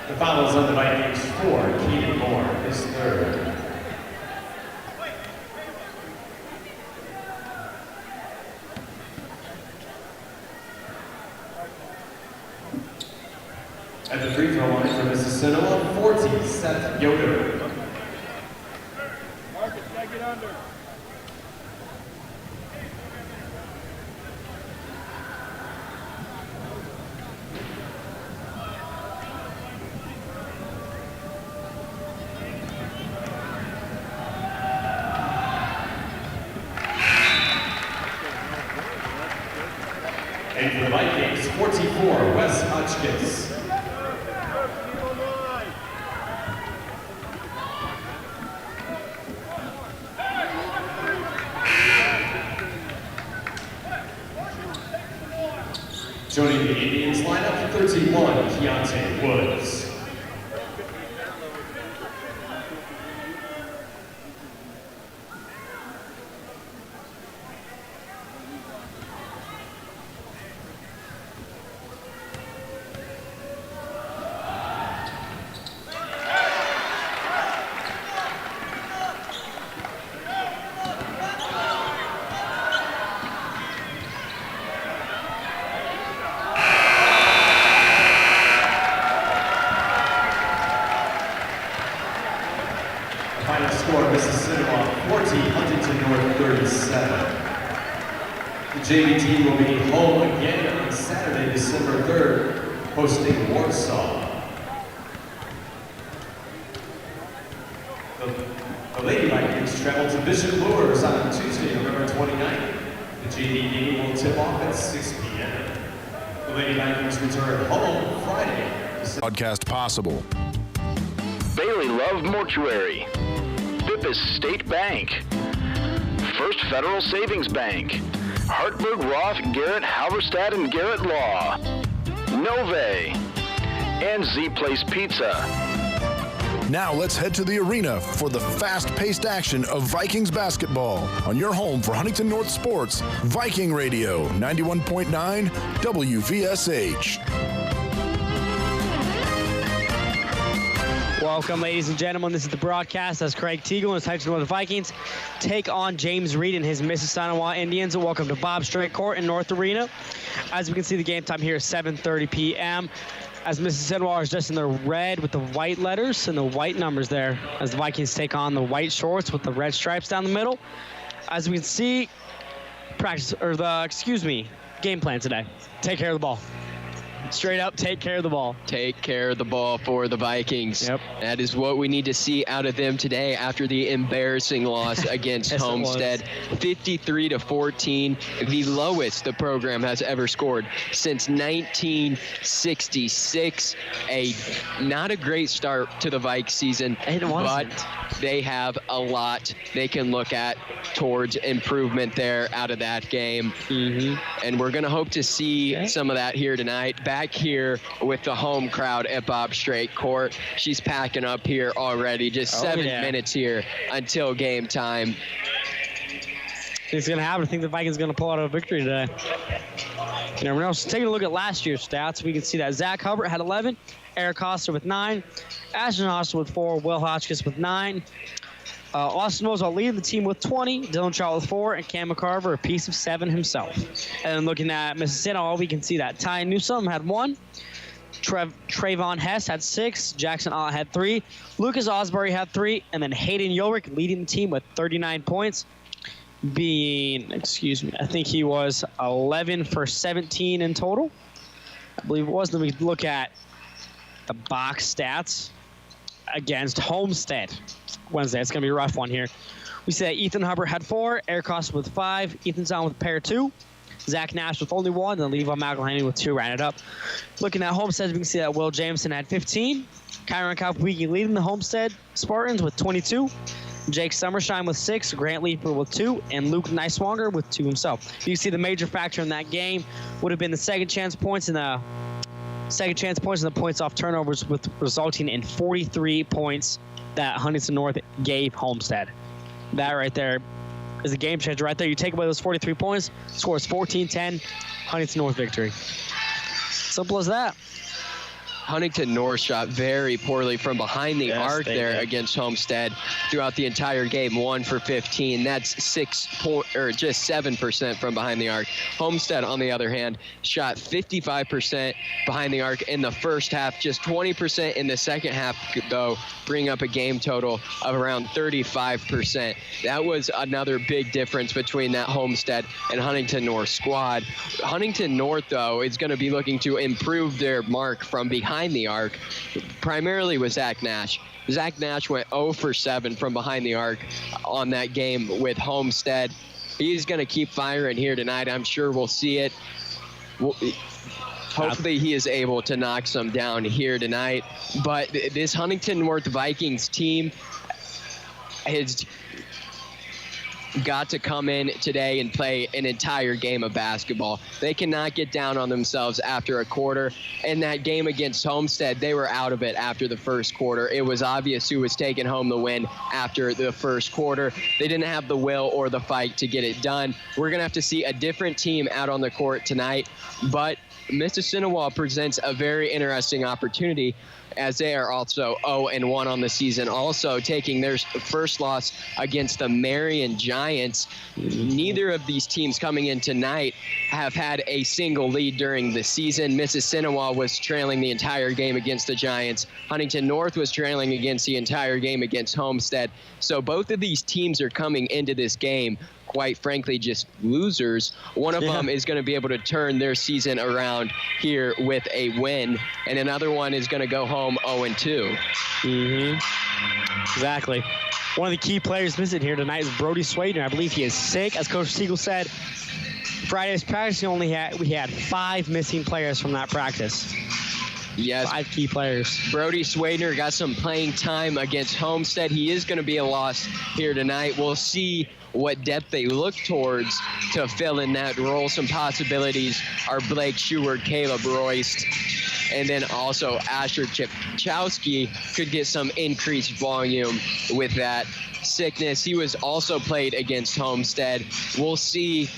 The fouls on the Vikings, 4, Keaton Moore is third. At the free throw line for Mississinewa, 40, Seth Yoder. Marcus, take it under. And for the Vikings, 44, Wes Hotchkiss. Joining the Indians lineup, 31, Keontae Woods. Final score, Mississinewa 40, HuntingtonNorth 37. The JV team will be home again on Saturday, December 3rd, hosting Warsaw. The Lady Vikings travel to Bishop Moores on Tuesday, November 29th. The JV game will tip off at 6 p.m. The Lady Vikings return home Friday. Broadcast possible. Bailey Love Mortuary, Bippus State Bank, First Federal Savings Bank, Hartberg, Roth, Garrett, Halverstad, and Garrett Law, Nove, and Z-Place Pizza. Now let's head to the arena for the fast-paced action of Vikings basketball on your home for Huntington North Sports, Viking Radio, 91.9 WVSH. Welcome, ladies and gentlemen. This is the broadcast as Craig Teagle and his Huntington North Vikings take on James Reed and his Mississinewa Indians. Welcome to Bob Strait Court in North Arena. As we can see, the game time here is 7:30 p.m. as Mississinewa is just in the red with the white letters and the white numbers there as the Vikings take on the white shorts with the red stripes down the middle. As we can see, game plan today. Take care of the ball. Straight up, take care of the ball. Take care of the ball for the Vikings. Yep. That is what we need to see out of them today after the embarrassing loss against Yes, Homestead. 53-14, the lowest the program has ever scored since 1966. Not a great start to the Vikes season, but they have a lot they can look at towards improvement there out of that game. And we're going to hope to see some of that here tonight. Back here with the home crowd at Bob Strait Court. She's packing up here already. Just 7 minutes here until game time. It's going to happen. I think the Vikings are going to pull out a victory today. You never know. So taking a look at last year's stats, we can see that Zach Hubbard had 11, Eric Coster with 9, Ashton Austin with 4, Will Hotchkiss with 9, Austin Mosel leading the team with 20, Dylan Shaw with 4, and Cam McCarver a piece of 7 himself. And then looking at Mississinewa, we can see that Ty Newsome had 1, Trayvon Hess had 6, Jackson Ott had 3, Lucas Osbury had 3, and then Hayden Yulrich leading the team with 39 points, I think he was 11 for 17 in total. I believe it was. Then we look at the box stats against Homestead Wednesday. It's going to be a rough one here. We see that Ethan Hubbard had 4, Eric Costa with 5, Ethan Zahn with a pair of 2, Zach Nash with only 1, and Levi McElhaney with 2 rounded up. Looking at Homestead, we can see that Will Jameson had 15, Kyron Kapwiki leading the Homestead Spartans with 22, Jake Summershine with 6, Grant Leeper with 2, and Luke Niswanger with 2 himself. You can see the major factor in that game would have been the second chance points and the points off turnovers, with resulting in 43 points that Huntington North gave Homestead. That right there is a game changer right there. You take away those 43 points, scores 14-10, Huntington North victory. Simple as that. Huntington North shot very poorly from behind the arc there against Homestead throughout the entire game. 1 for 15. That's just 7% from behind the arc. Homestead, on the other hand, shot 55% behind the arc in the first half, just 20% in the second half, though, bring up a game total of around 35%. That was another big difference between that Homestead and Huntington North squad. Huntington North, though, is going to be looking to improve their mark from behind the arc, primarily with Zach Nash. Zach Nash went 0 for 7 from behind the arc on that game with Homestead. He's going to keep firing here tonight. I'm sure we'll see it. Hopefully he is able to knock some down here tonight. But this Huntington North Vikings team got to come in today and play an entire game of basketball. They cannot get down on themselves after a quarter. In that game against Homestead, they were out of it after the first quarter. It was obvious who was taking home the win after the first quarter. They didn't have the will or the fight to get it done. We're going to have to see a different team out on the court tonight, but Mississinewa presents a very interesting opportunity, as they are also 0-1 on the season, also taking their first loss against the Marion Giants. Neither of these teams coming in tonight have had a single lead during the season. Mississinewa was trailing the entire game against the Giants. Huntington North was trailing against the entire game against Homestead. So both of these teams are coming into this game, quite frankly, just losers. One of them is going to be able to turn their season around here with a win, and another one is going to go home 0-2. Exactly. One of the key players missing here tonight is Brody Swadener. I believe he is sick. As Coach Siegel said, Friday's practice we had 5 missing players from that practice. Yes. 5 key players. Brody Swadener got some playing time against Homestead. He is going to be a loss here tonight. We'll see what depth they look towards to fill in that role. Some possibilities are Blake Sheward, Caleb Royce, and then also Asher Chipchowski could get some increased volume with that sickness. He was also played against Homestead. We'll see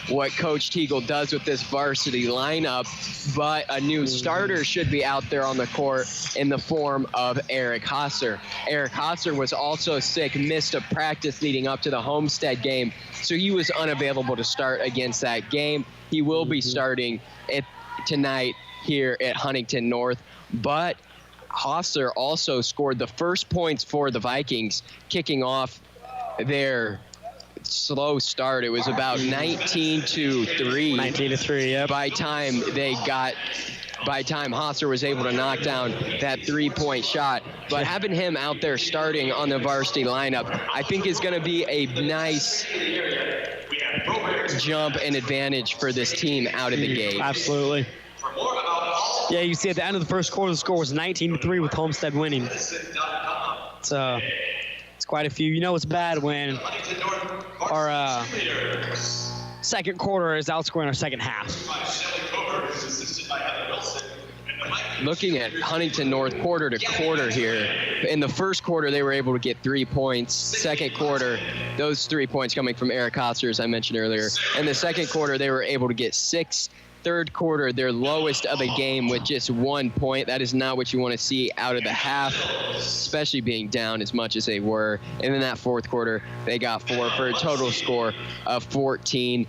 what Coach Teagle does with this varsity lineup, but a new starter should be out there on the court in the form of Eric Hosser. Eric Hosser was also sick, missed a practice leading up to the Homestead game, so he was unavailable to start against that game. He will be starting tonight here at Huntington North, but Hosser also scored the first points for the Vikings, kicking off their slow start. It was about 19-3. 19-3, yeah. By time Hosser was able to knock down that 3-point shot. But having him out there starting on the varsity lineup, I think is going to be a nice jump and advantage for this team out of the gate. Absolutely. Yeah, you see at the end of the first quarter, the score was 19-3 with Homestead winning. It's quite a few. You know it's bad when our second quarter is outscoring our second half. Looking at Huntington North quarter to quarter here, in the first quarter they were able to get 3 points. Second quarter, those 3 points coming from Eric Hosser, as I mentioned earlier. In the second quarter, they were able to get 6. Third quarter, their lowest of the game with just 1 point. That is not what you want to see out of the half, especially being down as much as they were. And in that fourth quarter, they got 4 for a total score of 14.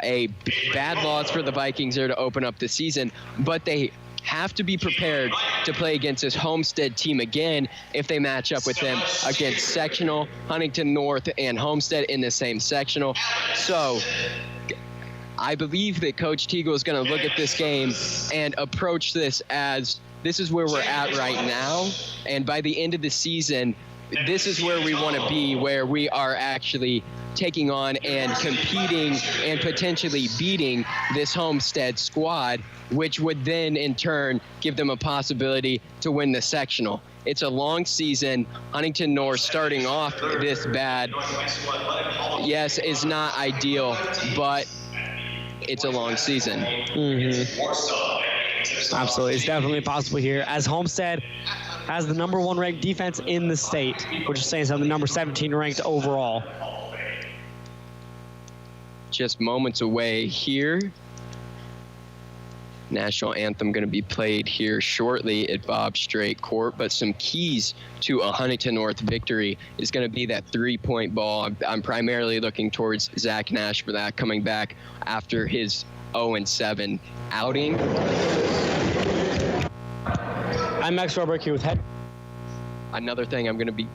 A bad loss for the Vikings there to open up the season, but they have to be prepared to play against this Homestead team again if they match up with them against sectional, Huntington North and Homestead in the same sectional. So I believe that Coach Teagle is going to look at this game and approach this as this is where we're at right now, and by the end of the season, this is where we want to be, where we are actually taking on and competing and potentially beating this Homestead squad, which would then in turn give them a possibility to win the sectional. It's a long season. Huntington North starting off this bad, yes, is not ideal, but it's a long season. Absolutely. It's definitely possible here, as Homestead has the number 1 ranked defense in the state, which is saying something, number 17 ranked overall. Just moments away here. National anthem going to be played here shortly at Bob Strait Court, but some keys to a Huntington North victory is going to be that 3-point ball. I'm primarily looking towards Zach Nash for that, coming back after his 0-7 outing. I'm Max Roberg here with Head. Another thing I'm going to be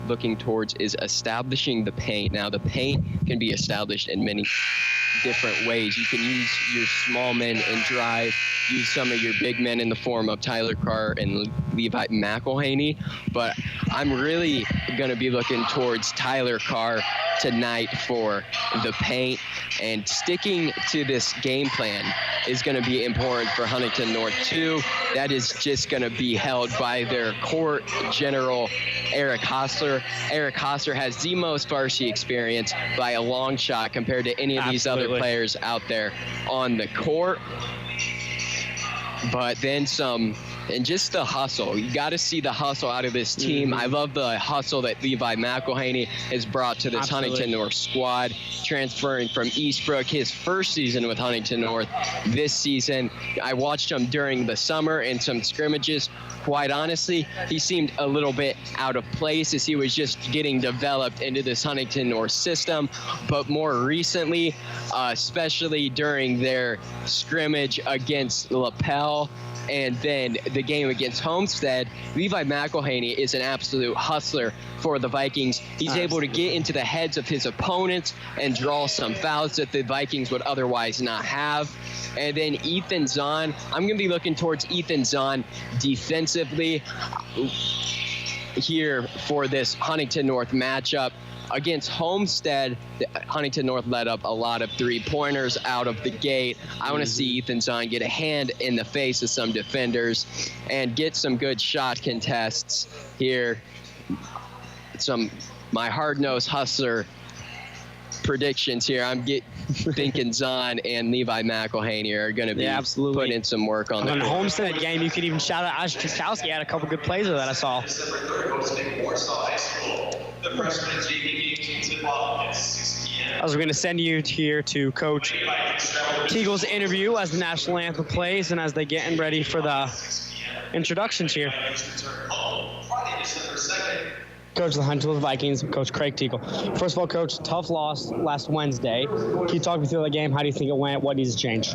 looking towards is establishing the paint. Now, the paint can be established in many different ways. You can use your small men and drive, use some of your big men in the form of Tyler Carr and Levi McElhaney, but I'm really going to be looking towards Tyler Carr tonight for the paint, and sticking to this game plan is going to be important for Huntington North too. That is just going to be held by their court general, Eric Hostler. Eric Hostler has the most varsity experience by a long shot compared to any of these other players out there on the court. But then some, and just the hustle. You got to see the hustle out of this team. I love the hustle that Levi McElhaney has brought to this Huntington North squad, transferring from Eastbrook, his first season with Huntington North this season. I watched him during the summer in some scrimmages. Quite honestly, he seemed a little bit out of place as he was just getting developed into this Huntington North system. But more recently, especially during their scrimmage against LaPel, and then the game against Homestead, Levi McElhaney is an absolute hustler for the Vikings. He's able to get into the heads of his opponents and draw some fouls that the Vikings would otherwise not have. And then Ethan Zahn, I'm going to be looking towards Ethan Zahn defensively here for this Huntington North matchup. Against Homestead, Huntington North let up a lot of three-pointers out of the gate. I want to see Ethan Zahn get a hand in the face of some defenders and get some good shot contests here. My hard-nosed hustler predictions here. I'm thinking Zahn and Levi McElhaney are going to be putting in some work on the Homestead game. You could even shout out Ash Trzaskowski. Had a couple good plays that I saw. I was going to send you here to Coach Teagle's interview as the national anthem plays and as they getting ready for the introductions here. Coach of the Huntington North Vikings, Coach Craig Teagle. First of all, Coach, tough loss last Wednesday. Can you talk me through the game? How do you think it went? What needs to change?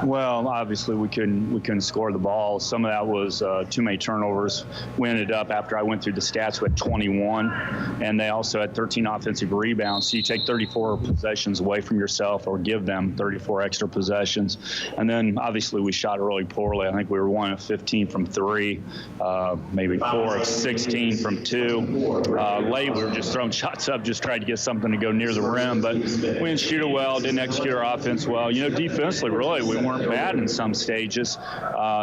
Well, obviously we couldn't score the ball. Some of that was too many turnovers. We ended up, after I went through the stats, with 21, and they also had 13 offensive rebounds. So you take 34 possessions away from yourself, or give them 34 extra possessions. And then obviously we shot really poorly. I think we were 1 of 15 from 3, maybe 4 of 16 from 2. Late, we were just throwing shots up, just trying to get something to go near the rim, but we didn't shoot it well, didn't execute our offense well. You know, defensively, really, we weren't bad in some stages.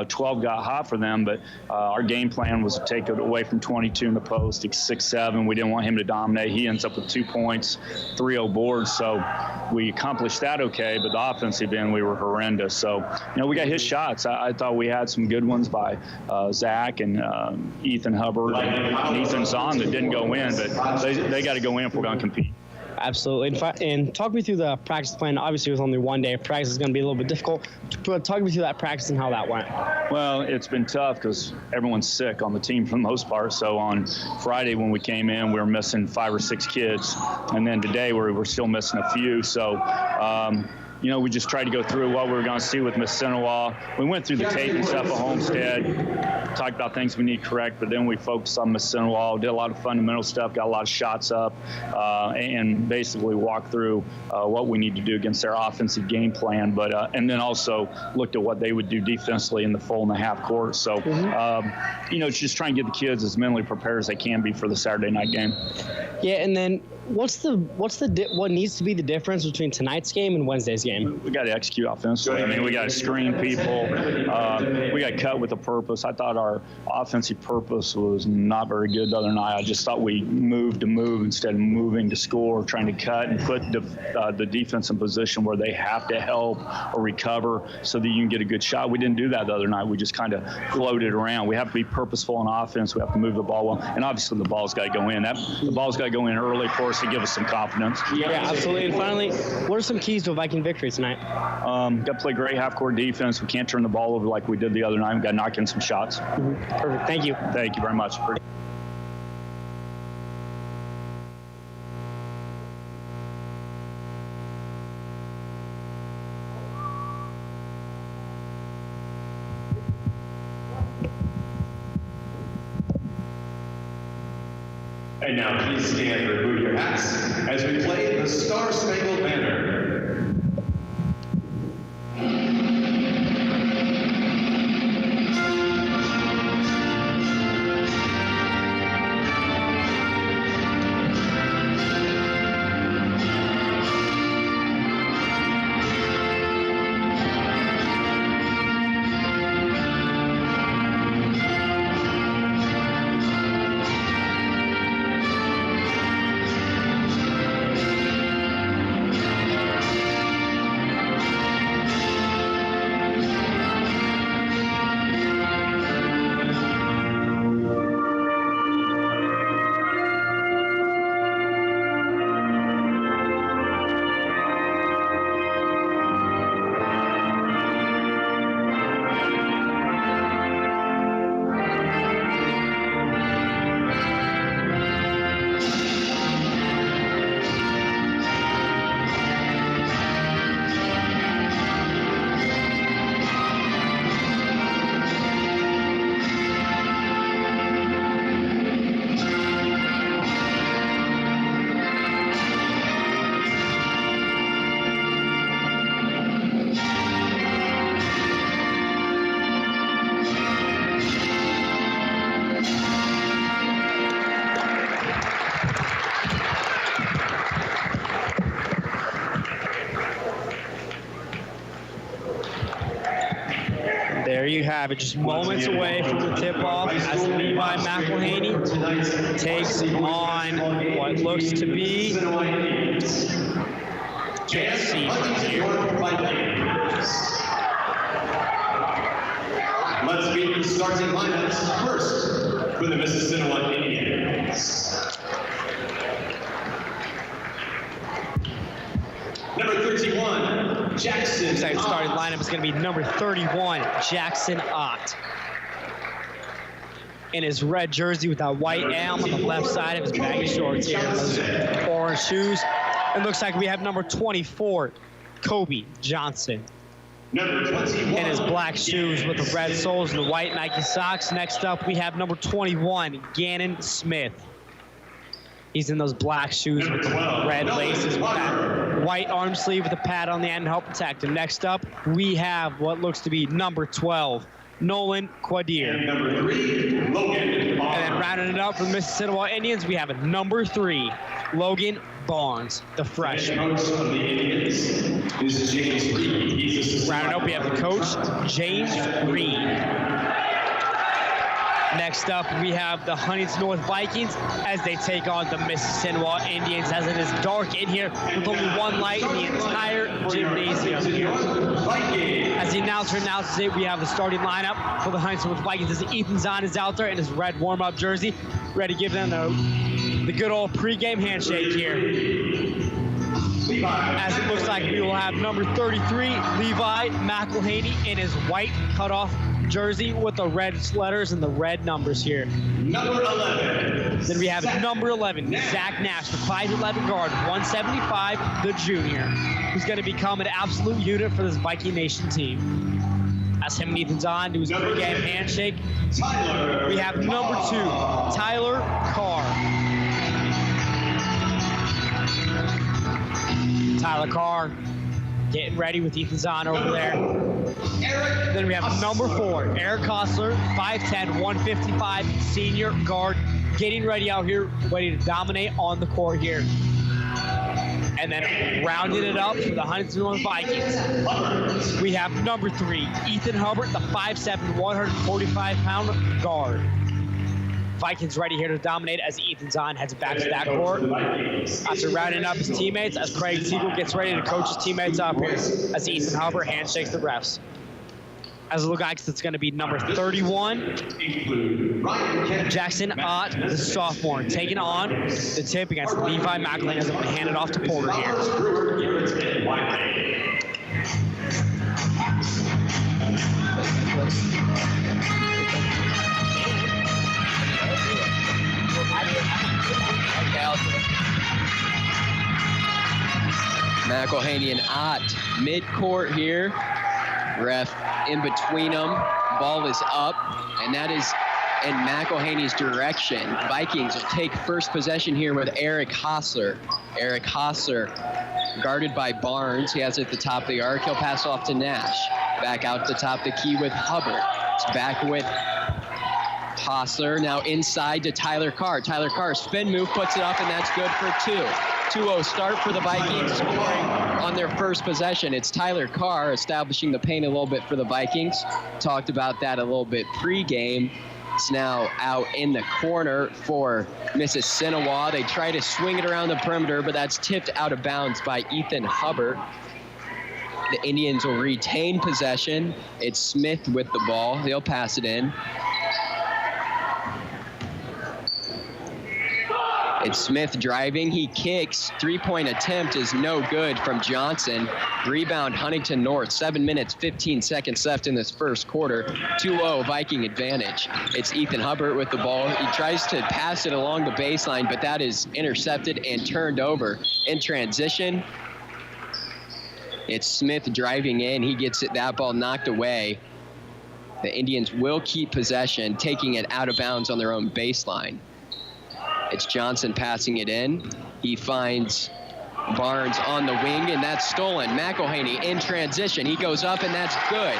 12 got hot for them, but our game plan was to take it away from 22 in the post, 6-7. We didn't want him to dominate. He ends up with 2 points, 3-0 boards, so we accomplished that okay, but the offensive end, we were horrendous. So, you know, we got his shots. I thought we had some good ones by Zach and Ethan Hubbard and Ethan Zahn that didn't go in, but they got to go in if we're going to compete. Absolutely. And talk me through the practice plan. Obviously, it was only one day of practice. It's going to be a little bit difficult. But talk me through that practice and how that went. Well, it's been tough because everyone's sick on the team for the most part. So on Friday when we came in, we were missing 5 or 6 kids. And then today we're still missing a few. So, you know, we just tried to go through what we were going to see with Mississinewa. We went through the tape and stuff at Homestead, talked about things we need correct, but then we focused on Mississinewa, did a lot of fundamental stuff, got a lot of shots up, and basically walked through what we need to do against their offensive game plan. But and then also looked at what they would do defensively in the full and the half court. So, you know, it's just trying to get the kids as mentally prepared as they can be for the Saturday night game. Yeah, and then what needs to be the difference between tonight's game and Wednesday's game? We got to execute offensively. I mean, we got to screen people. We got cut with a purpose. I thought our offensive purpose was not very good the other night. I just thought we moved to move instead of moving to score, trying to cut and put the defense in position where they have to help or recover so that you can get a good shot. We didn't do that the other night. We just kind of floated around. We have to be purposeful on offense. We have to move the ball well. And obviously the ball's got to go in. The ball's got to go in early for us to give us some confidence. Yeah, absolutely. And finally, what are some keys to a Viking victory tonight? Got to play great half-court defense. We can't turn the ball over like we did the other night. We've got to knock in some shots. Perfect. Thank you. Thank you very much. And now please stand and remove your hats as we play the Star-Spangled Banner. There you have it, just moments away from the tip-off as Levi McElhaney takes on what looks to be, can't see from here. Let's meet the starting lineups first for the Mississinewa Indians. Number 31, Jackson. Looks like the starting lineup is going to be number 31, Jackson Ott. In his red jersey with that white M on the left side of his baggy shorts here. Those orange shoes. It looks like we have number 24, Kobe Johnson. Number 21. In his black shoes with the red soles and the white Nike socks. Next up, we have number 21, Gannon Smith. He's in those black shoes with the red laces with that white arm sleeve with a pad on the end to help protect him. Next up, we have what looks to be number 12, Nolan Quadir. And number 3, Logan. And then rounding it up for the Mississinewa Indians, we have a number 3, Logan Barnes, the freshman. Coach of the Indians is James Reed. He's Rounding up, we have the coach, James Reed. Next up, we have the HuntingtonNorth Vikings as they take on the Mississinewa Indians, as it is dark in here with only one light in the entire gymnasium here. As the announcer announces it, we have the starting lineup for the HuntingtonNorth Vikings as Ethan Zahn is out there in his red warm-up jersey, ready to give them the good old pregame handshake here. As it looks like we will have number 33, Levi McElhaney, in his white cutoff jersey with the red letters and the red numbers here. Number 11. Then we have number 11, Zach Nash, the 5'11 guard, 175, the junior, who's going to become an absolute unit for this Viking Nation team. As him and Ethan Zahn do his pregame handshake. We have number 2, Tyler Carr. Tyler Carr getting ready with Ethan Zahn over there. Then we have number 4, Eric Kostler, 5'10", 155, senior guard, getting ready out here, ready to dominate on the court here. And then rounding it up for the HuntingtonNorth Vikings, we have number 3, Ethan Hubbard, the 5'7", 145-pound guard. Vikings ready here to dominate as Ethan Zahn heads back to that court. After rounding up his teammates, as Craig Siegel gets ready to coach his teammates up here, as Ethan Hubbard handshakes the refs. As it looks like it's going to be number 31, Jackson Ott, the sophomore, taking on the tip against Levi McElhaney as I'm going to hand it off to Porter here. McElhaney and Ott mid-court here. Ref in between them. Ball is up, and that is in McElhaney's direction. Vikings will take first possession here with Eric Hostler. Eric Hostler guarded by Barnes. He has it at the top of the arc. He'll pass off to Nash. Back out the top of the key with Hubbard. It's back with Hostler. Now inside to Tyler Carr. Tyler Carr, spin move, puts it up, and that's good for 2. 2-0 start for the Vikings, scoring on their first possession. It's Tyler Carr establishing the paint a little bit for the Vikings. Talked about that a little bit pre-game. It's now out in the corner for Mississinewa. They try to swing it around the perimeter, but that's tipped out of bounds by Ethan Hubbard. The Indians will retain possession. It's Smith with the ball. He'll pass it in. It's Smith driving. He kicks. Three-point attempt is no good from Johnson. Rebound HuntingtonNorth. 7 minutes, 15 seconds left in this first quarter. 2-0 Viking advantage. It's Ethan Hubbard with the ball. He tries to pass it along the baseline, but that is intercepted and turned over. In transition, it's Smith driving in. He gets that ball knocked away. The Indians will keep possession, taking it out of bounds on their own baseline. It's Johnson passing it in. He finds Barnes on the wing, and that's stolen. McElhaney in transition. He goes up, and that's good.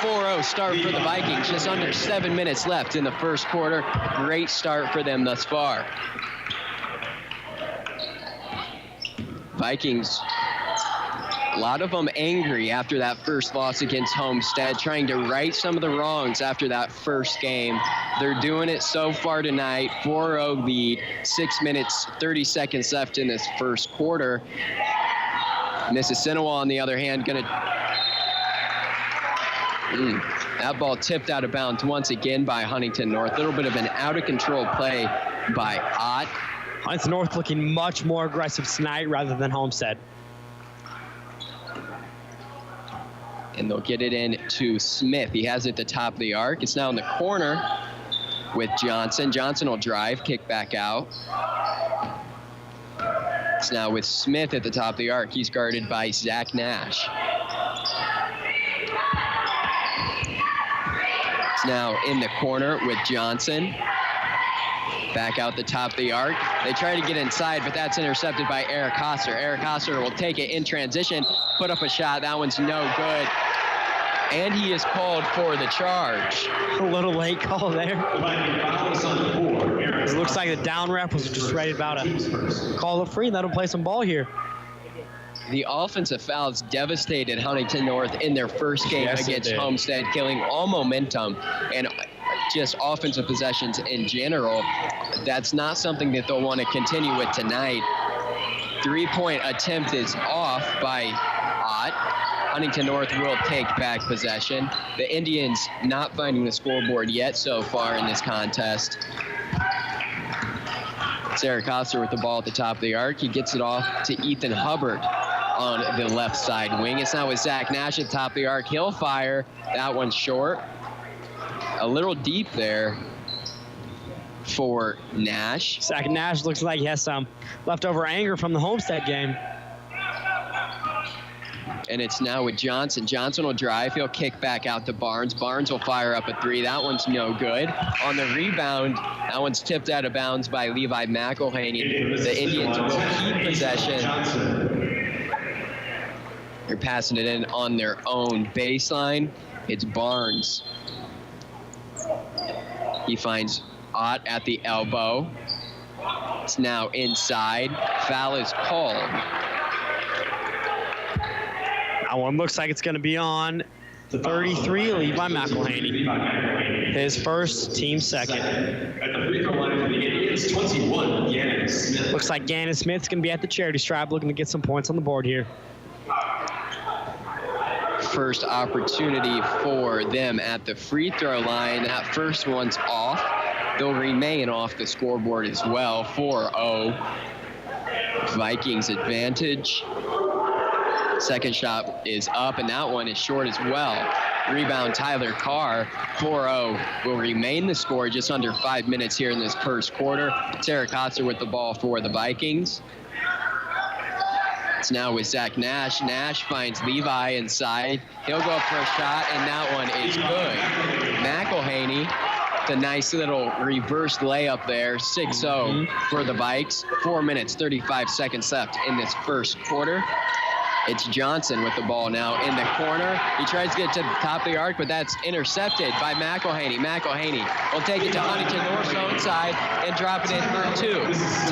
4-0 start for the Vikings. Just under 7 minutes left in the first quarter. Great start for them thus far. Vikings A lot of them angry after that first loss against Homestead, trying to right some of the wrongs after that first game. They're doing it so far tonight. 4-0 lead, 6 minutes, 30 seconds left in this first quarter. Mississinewa, on the other hand, that ball tipped out of bounds once again by Huntington North. A little bit of an out-of-control play by Ott. Huntington North looking much more aggressive tonight rather than Homestead. And they'll get it in to Smith. He has it at the top of the arc. It's now in the corner with Johnson. Johnson will drive, kick back out. It's now with Smith at the top of the arc. He's guarded by Zach Nash. It's now in the corner with Johnson. Back out the top of the arc. They try to get inside, but that's intercepted by Eric Hosser. Eric Hosser will take it in transition, put up a shot. That one's no good. And he is called for the charge. A little late call there. It looks like the down rep was just right about to call it free. Let him play some ball here. The offensive fouls devastated Huntington North in their first game against Homestead, killing all momentum and just offensive possessions in general. That's not something that they'll want to continue with tonight. 3-point attempt is off by Ott. Huntington North will take back possession. The Indians not finding the scoreboard yet so far in this contest. It's Eric Hosser with the ball at the top of the arc. He gets it off to Ethan Hubbard on the left side wing. It's now with Zach Nash at the top of the arc. He'll fire. That one's short. A little deep there for Nash. Zach Nash looks like he has some leftover anger from the Homestead game. And it's now with Johnson. Johnson will drive. He'll kick back out to Barnes. Barnes will fire up a three. That one's no good. On the rebound, that one's tipped out of bounds by Levi McElhaney. The Indians will keep possession. They're passing it in on their own baseline. It's Barnes. He finds Ott at the elbow. It's now inside. Foul is called. That one looks like it's going to be on 33, Levi McElhaney. His first, team second. At the free throw line for the Indians, 21, Gannon Smith. Looks like Gannon Smith's going to be at the charity stripe looking to get some points on the board here. First opportunity for them at the free throw line. That first one's off. They'll remain off the scoreboard as well. 4-0. Vikings advantage. Second shot is up, and that one is short as well. Rebound, Tyler Carr. 4-0 will remain the score. Just under 5 minutes here in this first quarter. Eric Hosser with the ball for the Vikings. It's now with Zach Nash. Nash finds Levi inside. He'll go up for a shot, and that one is good. McElhaney, the nice little reverse layup there. 6-0 for the Vikes. 4 minutes, 35 seconds left in this first quarter. It's Johnson with the ball now in the corner. He tries to get to the top of the arc, but that's intercepted by McElhaney. McElhaney will take it to Huntington North's own side and drop it in for two.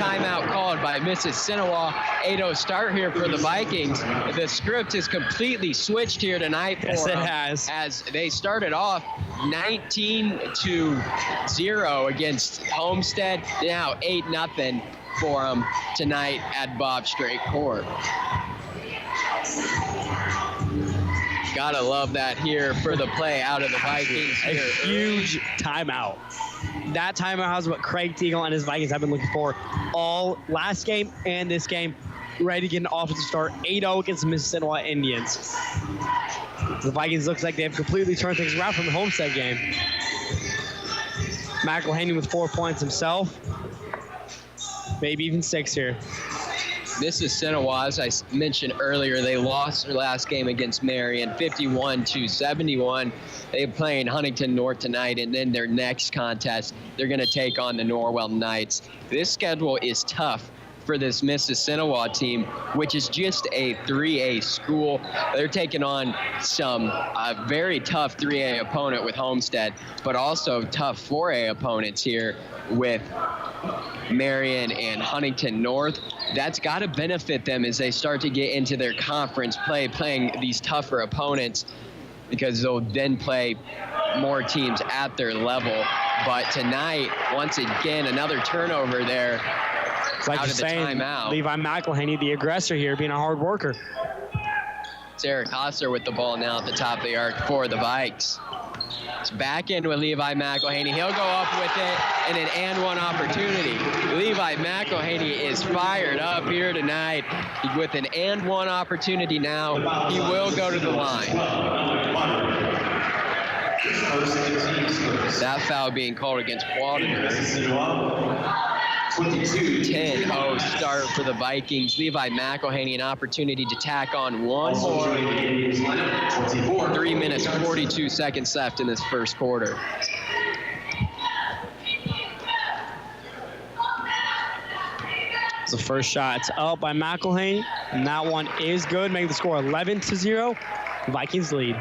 Timeout called by Mississinewa. 8-0 start here for the Vikings. The script has completely switched here tonight for yes, it has. As they started off 19-0 against Homestead. Now 8-0 for them tonight at Bob Strait Court. Gotta love that here for the play out of the Vikings here. A huge timeout. That timeout is what Craig Teagle and his Vikings have been looking for all last game and this game. Ready to get an offensive start. 8-0 against the Mississinewa Indians. The Vikings looks like they have completely turned things around from the Homestead game. McElhaney with 4 points himself. Maybe even 6 here. Mississinewa, as I mentioned earlier, they lost their last game against Marion, 51-71. They're playing Huntington North tonight, and then their next contest, they're going to take on the Norwell Knights. This schedule is tough for this Mississinewa team, which is just a 3A school. They're taking on a very tough 3A opponent with Homestead, but also tough 4A opponents here with Marion and Huntington North. That's got to benefit them as they start to get into their conference play, playing these tougher opponents, because they'll then play more teams at their level. But tonight, once again, another turnover there. Like out you're of the saying, timeout. Levi McElhaney, the aggressor here, being a hard worker. It's Eric Hosser with the ball now at the top of the arc for the Vikes. It's back in with Levi McElhaney. He'll go up with it and an and one opportunity. Levi McElhaney is fired up here tonight with an and one opportunity now. He will go to the line. That foul being called against Qualdener. 10-0 start for the Vikings. Levi McElhaney an opportunity to tack on one more. 3 minutes, 42 seconds left in this first quarter. The first shot's up by McElhaney, and that one is good, making the score 11-0. Vikings lead.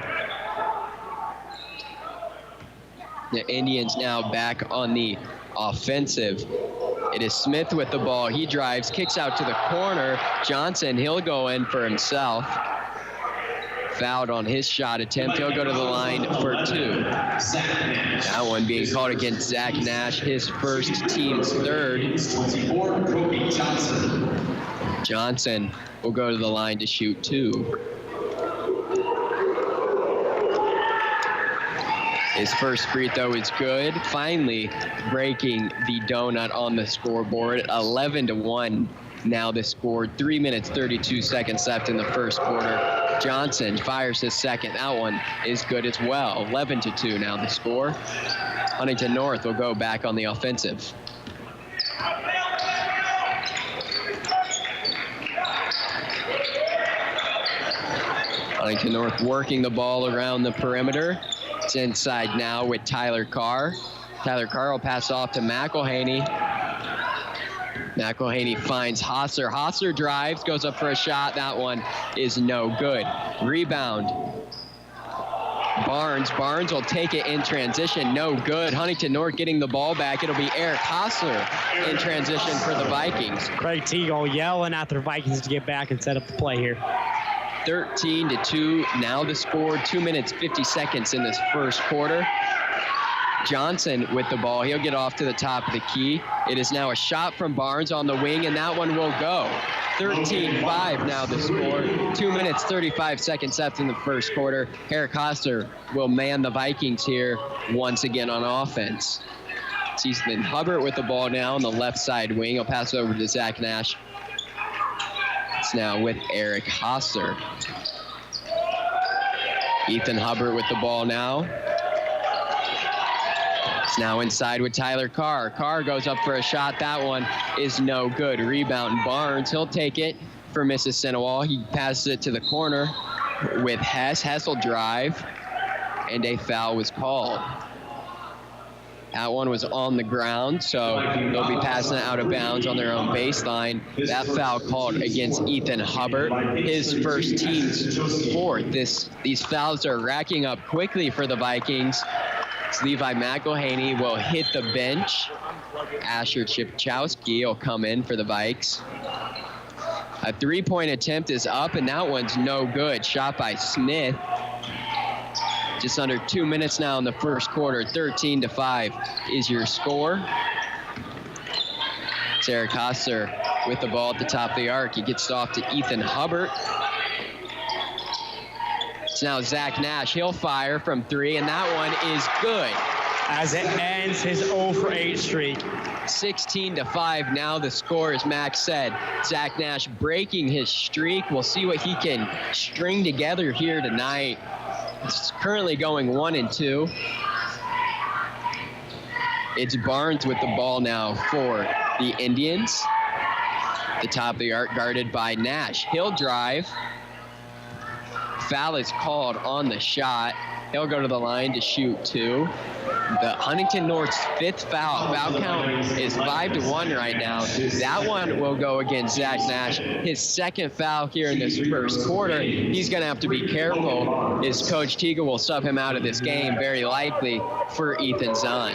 The Indians now back on the offensive. It is Smith with the ball. He drives, kicks out to the corner. Johnson, he'll go in for himself. Fouled on his shot attempt. He'll go to the line for two. That one being called against Zach Nash, his first, team's third. Johnson will go to the line to shoot two. His first free throw is good, finally breaking the donut on the scoreboard. 11-1 now the score. 3 minutes, 32 seconds left in the first quarter. Johnson fires his second. That one is good as well. 11-2 now the score. Huntington North will go back on the offensive. Huntington North working the ball around the perimeter. It's inside now with Tyler Carr. Tyler Carr will pass off to McElhaney. McElhaney finds Hosser. Hosser drives, goes up for a shot. That one is no good. Rebound. Barnes will take it in transition. No good. Huntington North getting the ball back. It'll be Eric Hosser in transition for the Vikings. Craig Teagle yelling at the Vikings to get back and set up the play here. 13-2 now the score. 2 minutes, 50 seconds in this first quarter. Johnson with the ball. He'll get off to the top of the key. It is now a shot from Barnes on the wing, and that one will go. 13-5 now the score. 2 minutes, 35 seconds left in the first quarter. Eric Hosser will man the Vikings here once again on offense. It's Ethan Hubbard with the ball now on the left side wing. He'll pass it over to Zach Nash. It's now with Eric Hosser. Ethan Hubbard with the ball now. It's now inside with Tyler Carr. Carr goes up for a shot. That one is no good. Rebound Barnes. He'll take it for Mississinewa. He passes it to the corner with Hess. Hess will drive, and a foul was called. That one was on the ground, so they'll be passing it out of bounds on their own baseline. That foul called against Ethan Hubbard, his first, team's fourth. These fouls are racking up quickly for the Vikings. Levi McElhaney will hit the bench. Asher Chipchowski will come in for the Vikes. A three-point attempt is up, and that one's no good. Shot by Smith. Just under 2 minutes now in the first quarter. 13-5 is your score. It's Eric Hosser with the ball at the top of the arc. He gets off to Ethan Hubbard. It's now Zach Nash. He'll fire from three, and that one is good. As it ends his 0-for-8 streak. 16-5 now the score, as Max said. Zach Nash breaking his streak. We'll see what he can string together here tonight. It's currently going 1-2. It's Barnes with the ball now for the Indians. The top of the arc guarded by Nash. He'll drive. Foul is called on the shot. He'll go to the line to shoot 2. The Huntington North's 5th foul. Foul count is 5-1 right now. That one will go against Zach Nash. His 2nd foul here in this first quarter. He's going to have to be careful. His coach Tiga will sub him out of this game, very likely, for Ethan Zahn.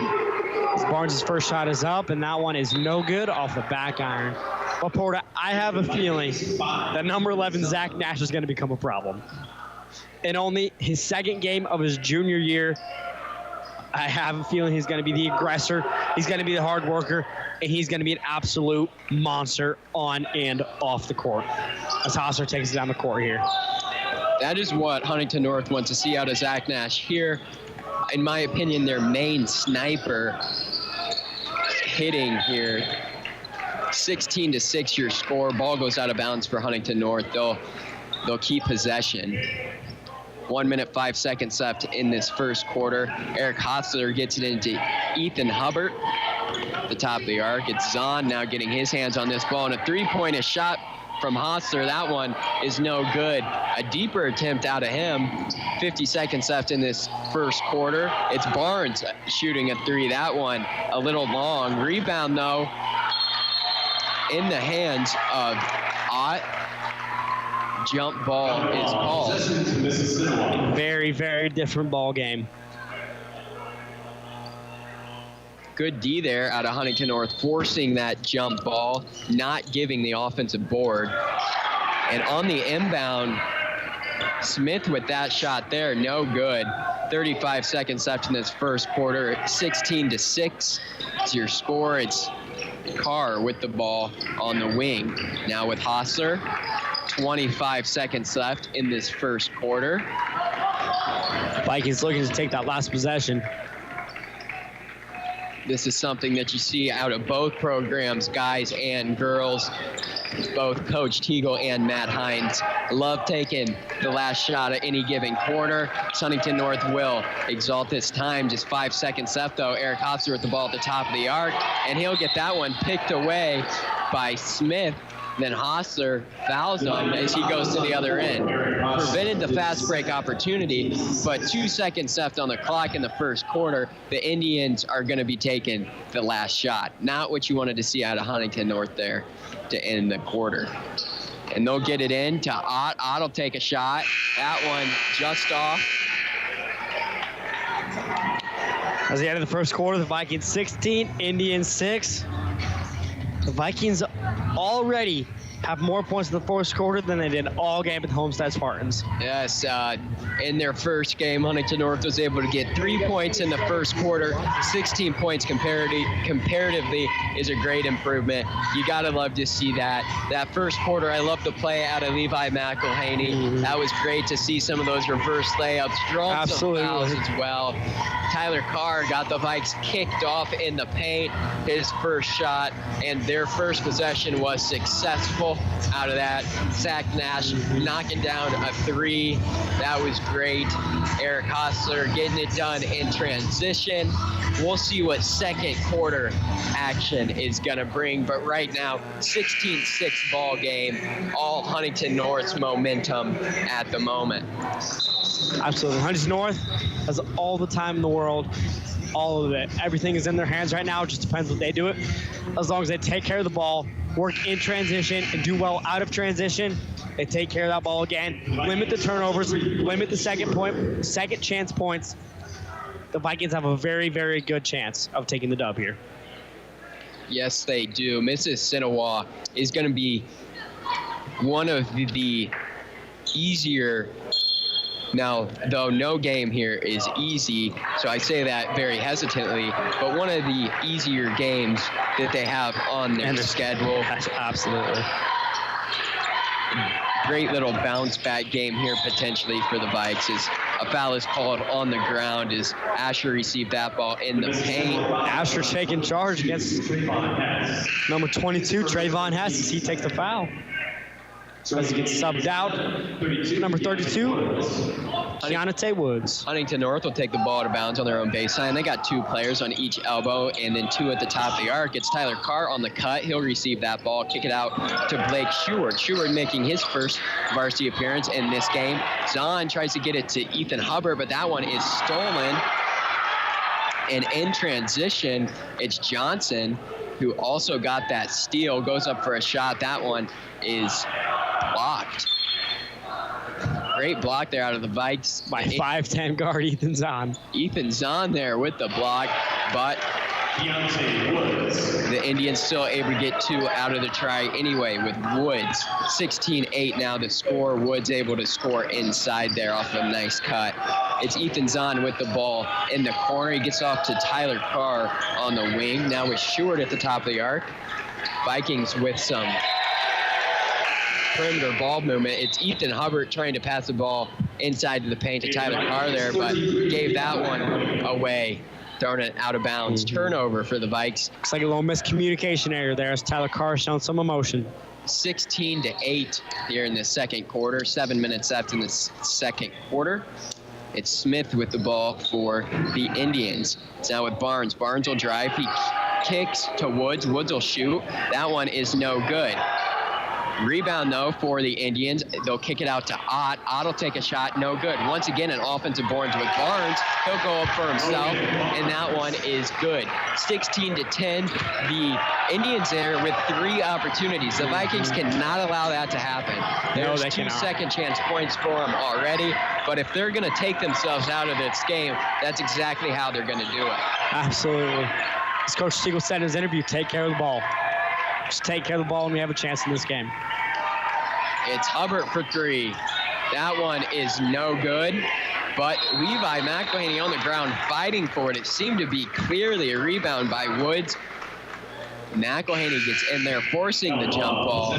Barnes' first shot is up, and that one is no good off the back iron. But Porta, I have a feeling that number 11, Zach Nash, is going to become a problem. In only his 2nd game of his junior year, I have a feeling he's going to be the aggressor, he's going to be the hard worker, and he's going to be an absolute monster on and off the court as Hosser takes it down the court here. That is what Huntington North wants to see out of Zach Nash here. In my opinion, their main sniper hitting here. 16-6 your score. Ball goes out of bounds for Huntington North. They'll keep possession. 1 minute, 5 seconds left in this first quarter. Eric Hostler gets it into Ethan Hubbard at the top of the arc. It's Zahn now getting his hands on this ball, and a 3-point shot from Hostler. That one is no good. A deeper attempt out of him. 50 seconds left in this first quarter. It's Barnes shooting a 3. That one a little long. Rebound, though, in the hands of Ott. Jump ball is called. Very, very different ball game. Good D there out of Huntington North, forcing that jump ball, not giving the offensive board. And on the inbound, Smith with that shot there, no good. 35 seconds left in this first quarter. 16-6 is your score. It's Carr with the ball on the wing. Now with Hostler. 25 seconds left in this first quarter. Vikings looking to take that last possession. This is something that you see out of both programs, guys and girls. Both Coach Teagle and Matt Hines love taking the last shot at any given quarter. Huntington North will exalt this time. Just 5 seconds left, though. Eric Hofstra with the ball at the top of the arc, and he'll get that one picked away by Smith. Then Hostler fouls him as he goes to the other end. Prevented the fast break opportunity, but 2 seconds left on the clock in the first quarter. The Indians are going to be taking the last shot. Not what you wanted to see out of Huntington North there to end the quarter. And they'll get it in to Ott. Ott will take a shot. That one just off. As the end of the first quarter, the Vikings 16, Indians 6. The Vikings already have more points in the first quarter than they did all game at the Homestead Spartans. Yes, in their first game, Huntington North was able to get 3 points in the first quarter. 16 points comparatively is a great improvement. You gotta love to see that. That first quarter, I love the play out of Levi McElhaney. That was great to see some of those reverse layups, drawn some fouls as well. Tyler Carr got the Vikes kicked off in the paint, his first shot, and their first possession was successful. Out of that, Zach Nash knocking down a 3. That was great. Eric Hostler getting it done in transition. We'll see what second quarter action is going to bring, but right now, 16-6 ball game, all Huntington North's momentum at the moment. Absolutely. Huntington North has all the time in the world. All of it. Everything is in their hands right now. It just depends what they do it. As long as they take care of the ball, work in transition, and do well out of transition, they take care of that ball again. Limit the turnovers, limit the second chance points. The Vikings have a very, very good chance of taking the dub here. Yes, they do. Mississinewa is going to be one of the easier. Now, though no game here is easy, so I say that very hesitantly, but one of the easier games that they have on their schedule. Absolutely. Great little bounce back game here potentially for the Vikes as a foul is called on the ground as Asher received that ball in the paint. Asher taking charge against number 22, Trayvon Hess, as he takes the foul. as he gets subbed out. Number 32, Keontae Woods. Huntington North will take the ball out of bounds on their own baseline. They got 2 players on each elbow and then 2 at the top of the arc. It's Tyler Carr on the cut. He'll receive that ball, kick it out to Blake Sheward. Sheward making his first varsity appearance in this game. Zahn tries to get it to Ethan Hubbard, but that one is stolen. And in transition, it's Johnson, who also got that steal, goes up for a shot. That one is blocked. Great block there out of the Vikes. By 5'10" guard Ethan Zahn. Ethan Zahn there with the block, but the Indians still able to get 2 out of the try anyway with Woods. 16-8 now the score. Woods able to score inside there off a nice cut. It's Ethan Zahn with the ball in the corner. He gets off to Tyler Carr on the wing. Now with Sheward at the top of the arc. Vikings with some perimeter ball movement. It's Ethan Hubbard trying to pass the ball inside to the paint to Tyler Carr there, but gave that one away, throwing it out of bounds. Turnover for the Vikes. Looks like a little miscommunication error there as Tyler Carr showing some emotion. 16-8 here in the second quarter. 7 minutes left in the second quarter. It's Smith with the ball for the Indians. It's now with Barnes. Barnes will drive. He kicks to Woods. Woods will shoot. That one is no good. Rebound, though, for the Indians. They'll kick it out to Ott. Ott will take a shot. No good. Once again, an offensive board with Barnes. He'll go up for himself, and that one is good. 16-10. The Indians there with 3 opportunities. The Vikings cannot allow that to happen. There's 2 second chance points for them already, but if they're going to take themselves out of this game, that's exactly how they're going to do it. Absolutely. As Coach Siegel said in his interview, take care of the ball. Just take care of the ball and we have a chance in this game. It's Hubbard for 3. That one is no good, but Levi McElhaney on the ground fighting for it. It seemed to be clearly a rebound by Woods. McElhaney gets in there forcing the jump ball.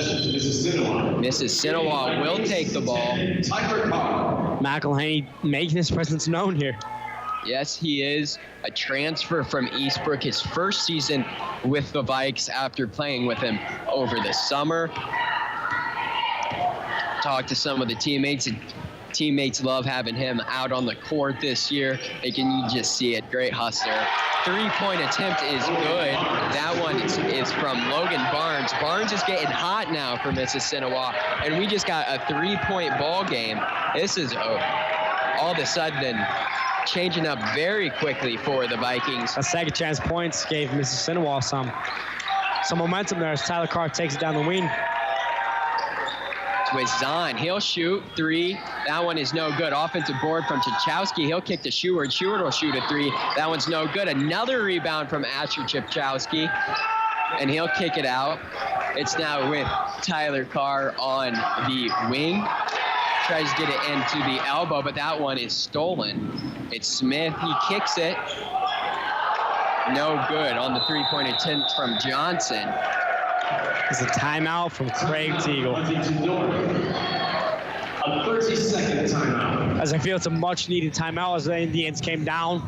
Mississinewa will take the ball. McElhaney making his presence known here. Yes, he is a transfer from Eastbrook, his first season with the Vikes after playing with him over the summer. Talked to some of the teammates, and teammates love having him out on the court this year. You just see it. Great hustler. 3-point attempt is good. That one is from Logan Barnes. Barnes is getting hot now for Mississinewa, and we just got a 3-point ball game. This is all of a sudden changing up very quickly for the Vikings. A second chance points gave Mississinewa some momentum there as Tyler Carr takes it down the wing. With Zahn, he'll shoot 3. That one is no good. Offensive board from Chachowski. He'll kick to Sheward. Sheward will shoot a 3. That one's no good. Another rebound from Asher Chachowski, and he'll kick it out. It's now with Tyler Carr on the wing. Tries to get it into the elbow, but that one is stolen. It's Smith. He kicks it. No good on the 3-point attempt from Johnson. It's a timeout from Craig Teagle. A 30-second timeout. As I feel it's a much-needed timeout as the Indians came down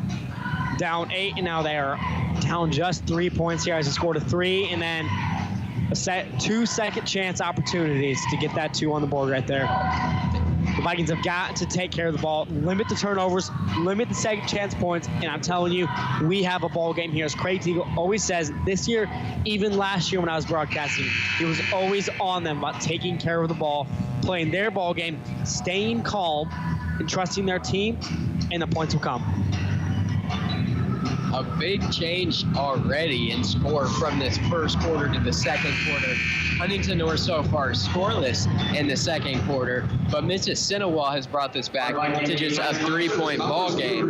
8, and now they are down just 3 points here as they scored a 3, and then 2 second chance opportunities to get that 2 on the board right there. The Vikings have got to take care of the ball, limit the turnovers, limit the second chance points, and I'm telling you, we have a ball game here. As Craig Teagle always says, this year, even last year when I was broadcasting, he was always on them about taking care of the ball, playing their ball game, staying calm, and trusting their team, and the points will come. A big change already in score from this first quarter to the second quarter. Huntington North so far scoreless in the second quarter, but Mississinewa has brought this back to just a 3-point ball game.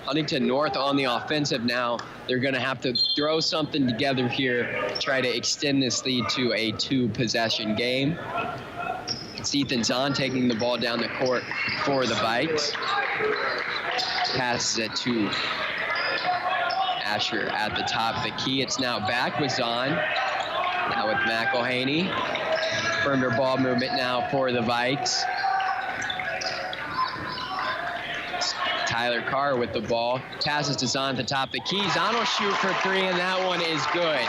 Huntington North on the offensive now. They're going to have to throw something together here, try to extend this lead to a 2-possession game. It's Ethan Zahn taking the ball down the court for the Vikes. Passes it to Asher at the top of the key. It's now back with Zahn. Now with McElhaney. Perimeter ball movement now for the Vikes. Tyler Carr with the ball. Passes to Zahn at the top of the key. Zahn will shoot for three, and that one is good.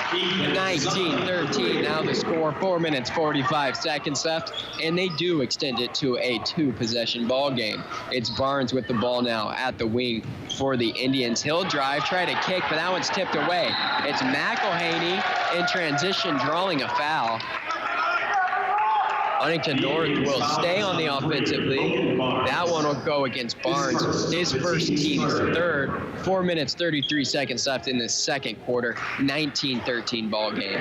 19-13. Now the score, 4 minutes, 45 seconds left, and they do extend it to a 2-possession ball game. It's Barnes with the ball now at the wing for the Indians. He'll drive, try to kick, but that one's tipped away. It's McElhaney in transition, drawing a foul. Huntington North will stay on the offensive lead. That one will go against Barnes. His first, team's third. 4 minutes, 33 seconds left in the second quarter. 19-13 ball game.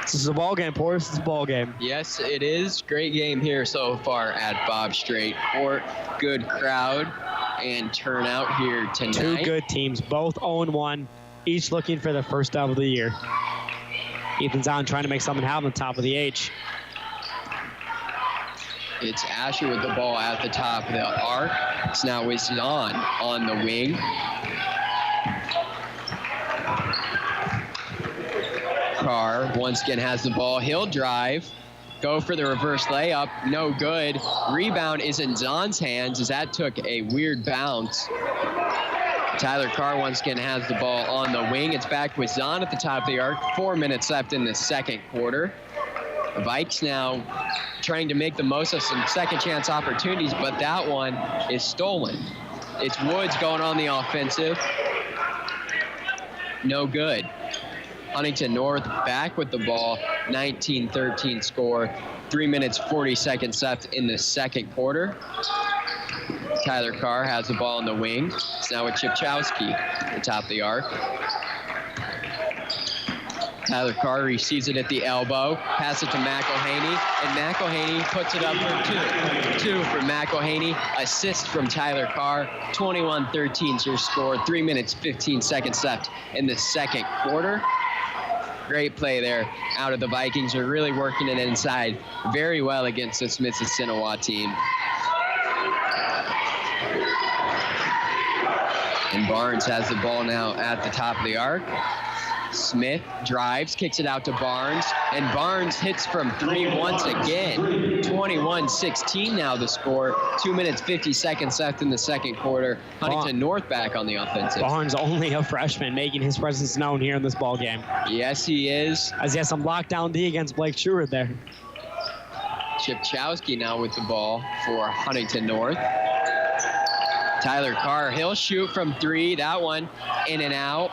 This is a ball game, Portis. This is a ball game. Yes, it is. Great game here so far at Bob Strait Court. Good crowd and turnout here tonight. Two good teams, both 0-1, each looking for their first dub of the year. Ethan Zahn trying to make something happen on the top of the H. It's Asher with the ball at the top of the arc. It's now with Zahn on the wing. Carr once again has the ball. He'll drive, go for the reverse layup. No good. Rebound is in Zahn's hands as that took a weird bounce. Tyler Carr once again has the ball on the wing. It's back with Zahn at the top of the arc. 4 minutes left in the second quarter. The Vikes now trying to make the most of some second chance opportunities, but that one is stolen. It's Woods going on the offensive. No good. Huntington North back with the ball. 19-13 score. 3 minutes, 40 seconds left in the second quarter. Tyler Carr has the ball on the wing. It's now with Chipchowski at the top of the arc. Tyler Carr receives it at the elbow. Pass it to McElhaney, and McElhaney puts it up for two for McElhaney. Assist from Tyler Carr. 21-13 is your score. 3 minutes, 15 seconds left in the second quarter. Great play there out of the Vikings. Are really working it inside very well against this Mississinewa team. And Barnes has the ball now at the top of the arc. Smith drives, kicks it out to Barnes, and Barnes hits from three once again. 21-16 now the score. 2 minutes, 50 seconds left in the second quarter. Huntington North back on the offensive. Barnes only a freshman, making his presence known here in this ball game. Yes, he is. As he has some lockdown D against Blake Stewart there. Chipchowski now with the ball for Huntington North. Tyler Carr, he'll shoot from three. That one in and out.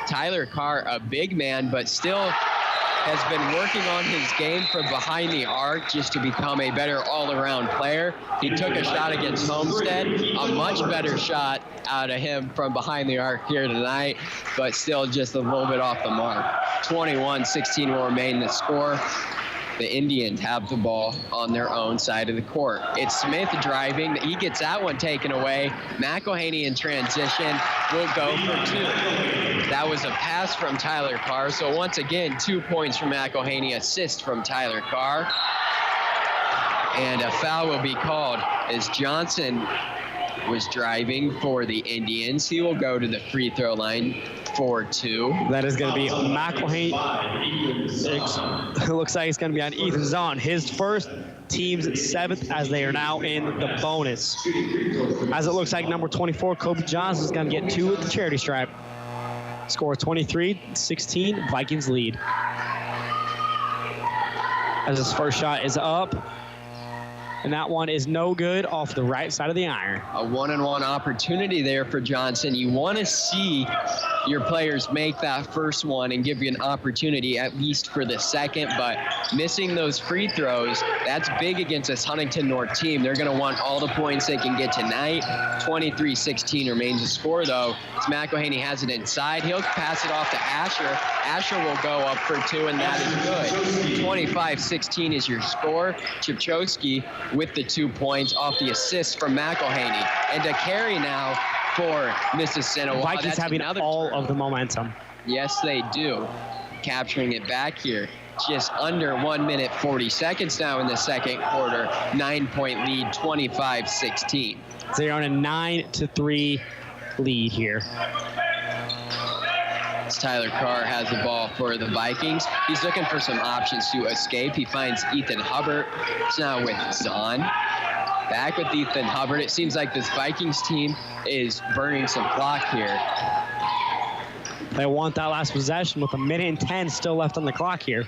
Tyler Carr, a big man, but still has been working on his game from behind the arc just to become a better all-around player. He took a shot against Homestead, a much better shot out of him from behind the arc here tonight, but still just a little bit off the mark. 21-16 will remain the score. The Indians have the ball on their own side of the court. It's Smith driving. He gets that one taken away. McElhaney in transition will go for two. That was a pass from Tyler Carr. So once again, 2 points from McElhaney, assist from Tyler Carr. And a foul will be called as Johnson was driving for the Indians. He will go to the free throw line for two. That is going to be McElhaney. It looks like it's going to be on Ethan Zahn. His first, team's seventh, as they are now in the bonus. As it looks like number 24, Kobe Johnson, is going to get two at the charity stripe. Score 23-16, Vikings lead. As his first shot is up. And that one is no good off the right side of the iron. A one-on-one opportunity there for Johnson. You want to see your players make that first one and give you an opportunity at least for the second, but missing those free throws, that's big against this Huntington North team. They're going to want all the points they can get tonight. 23-16 remains the score, though. As McElhaney has it inside, he'll pass it off to Asher. Asher will go up for two, and that is good. 25-16 is your score. Chipchowski with the 2 points off the assist from McElhaney. And a carry now for Mississinewa. Vikings having all of the momentum. Yes, they do. Capturing it back here. Just under 1 minute, 40 seconds now in the second quarter. 9-point lead, 25-16. So you're on a 9-3 lead here. As Tyler Carr has the ball for the Vikings. He's looking for some options to escape. He finds Ethan Hubbard. It's now with Zahn. back with Ethan Hubbard. It seems like this Vikings team is burning some clock here. They want that last possession with 1:10 still left on the clock here.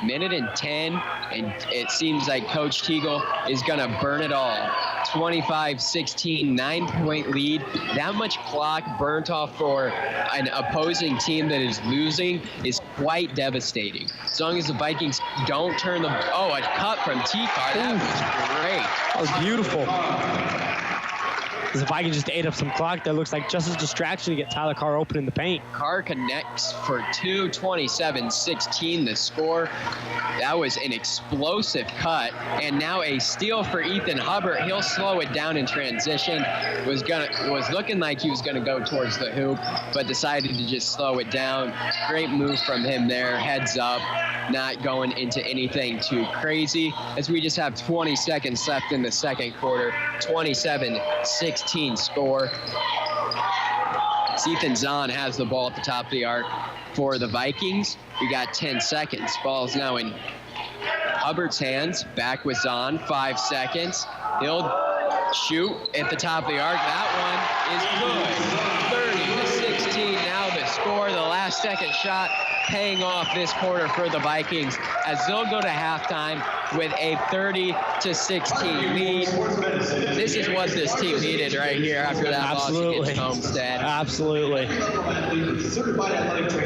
1:10, and it seems like Coach Teagle is going to burn it all. 25-16, 9-point lead. That much clock burnt off for an opposing team that is losing is quite devastating. As long as the Vikings don't turn the... Oh, a cut from T-Car. That was great. That was beautiful. As the Vikings just ate up some clock, that looks like just as distraction to get Tyler Carr open in the paint. Carr connects for 2, 27-16 the score. That was an explosive cut, and now a steal for Ethan Hubbard. He'll slow it down in transition. Was looking like he was gonna go towards the hoop, but decided to just slow it down. Great move from him there, heads up, not going into anything too crazy. As we just have 20 seconds left in the second quarter, 27-16 score. Ethan Zahn has the ball at the top of the arc for the Vikings. We got 10 seconds. Ball's now in Hubbard's hands. Back with Zahn, 5 seconds. He'll shoot at the top of the arc. That one is good. 30-16 now the score. The last second shot paying off this quarter for the Vikings as they'll go to halftime with a 30-16 lead. This is what this team needed right here after that loss against Homestead. Absolutely.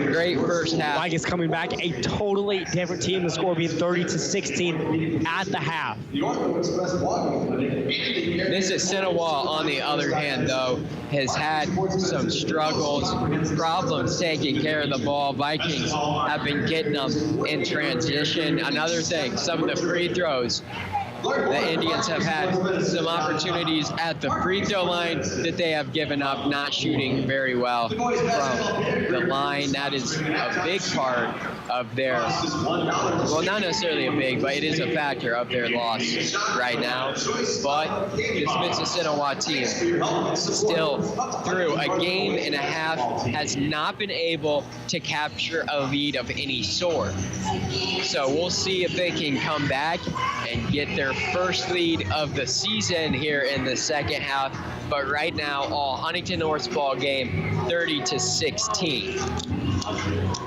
Great first half. Vikings coming back, a totally different team. The score being 30-16 at the half. Mississinewa, on the other hand, though, has had some struggles, problems taking care of the ball. Vikings have been getting them in transition. Another thing, some of the free throws. The Indians have had some opportunities at the free throw line that they have given up, not shooting very well from the line. That is a big part of their, well, not necessarily a big, but it is a factor of their loss right now. But this Mississinewa team, still through a game and a half, has not been able to capture a lead of any sort. So we'll see if they can come back and get their first lead of the season here in the second half. But right now, all Huntington North's ball game, 30-16.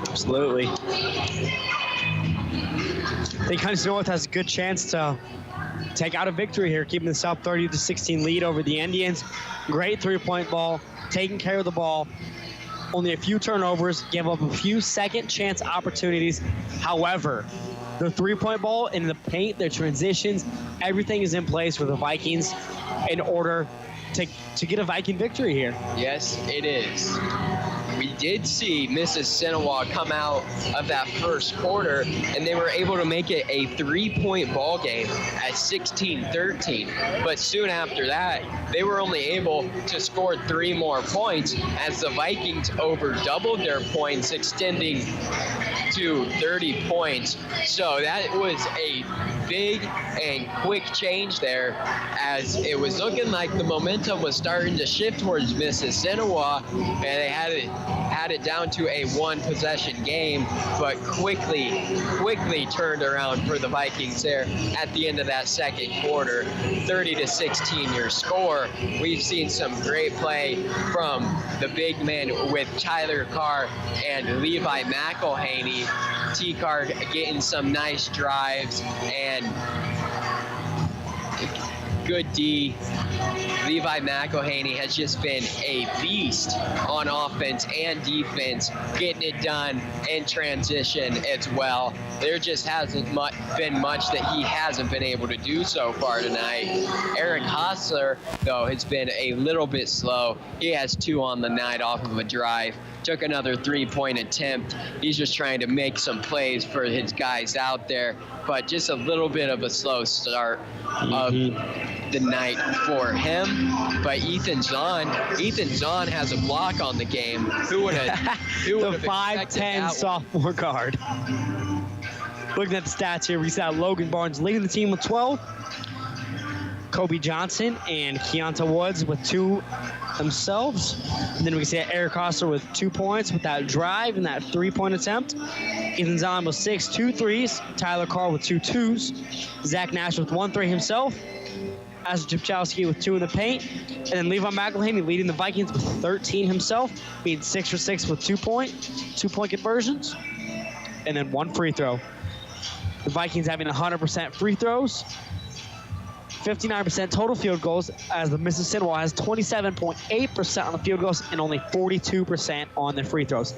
Absolutely. I think Huntington North has a good chance to take out a victory here, keeping this up 30-16 lead over the Indians. Great three-point ball, taking care of the ball. Only a few turnovers, give up a few second chance opportunities. However, the three-point ball in the paint, their transitions, everything is in place for the Vikings in order to get a Viking victory here. Yes, it is. We did see Mississinewa come out of that first quarter, and they were able to make it a three-point ball game at 16-13. But soon after that, they were only able to score 3 more points as the Vikings over doubled their points, extending to 30 points. So that was a big and quick change there, as it was looking like the momentum was starting to shift towards Mississinewa, and they had it down to a 1-possession game, but quickly turned around for the Vikings there at the end of that second quarter. 30-16 your score. We've seen some great play from the big men with Tyler Carr and Levi McElhaney. T-Carr getting some nice drives and good D. Levi McElhaney has just been a beast on offense and defense, getting it done in transition as well. There just hasn't been much that he hasn't been able to do so far tonight. Eric Hostler, though, has been a little bit slow. He has 2 on the night off of a drive. Took another 3-point attempt. He's just trying to make some plays for his guys out there, but just a little bit of a slow start of the night for him. But Ethan Zahn has a block on the game. Who would have the 5'10" sophomore guard. Looking at the stats here, we saw Logan Barnes leading the team with 12. Kobe Johnson and Keonta Woods with 2 themselves. And then we can see Eric Coster with 2 points with that drive and that 3-point attempt. Ethan Zahn with 2 threes. Tyler Carr with 2 twos. Zach Nash with 1 3 himself. As Jepchowski with 2 in the paint. And then Levi McElhaney leading the Vikings with 13 himself, being 6 for 6 with 2-point conversions. And then 1 free throw. The Vikings having 100% free throws, 59% total field goals, as the Mississinewa has 27.8% on the field goals and only 42% on their free throws.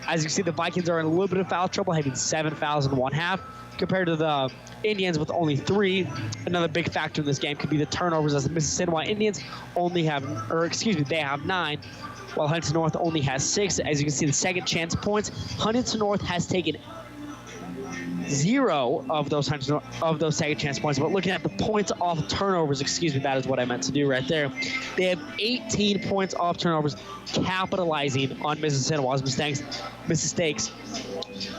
As you see, the Vikings are in a little bit of foul trouble, having 7 fouls in 1/2, compared to the Indians with only 3. Another big factor in this game could be the turnovers, as the Mississinewa Indians they have 9, while Huntington North only has 6. As you can see, the second chance points, Huntington North has taken 0 of those second chance points. But looking at the points off turnovers, that is what I meant to do right there. They have 18 points off turnovers, capitalizing on Mississinewa's mistakes,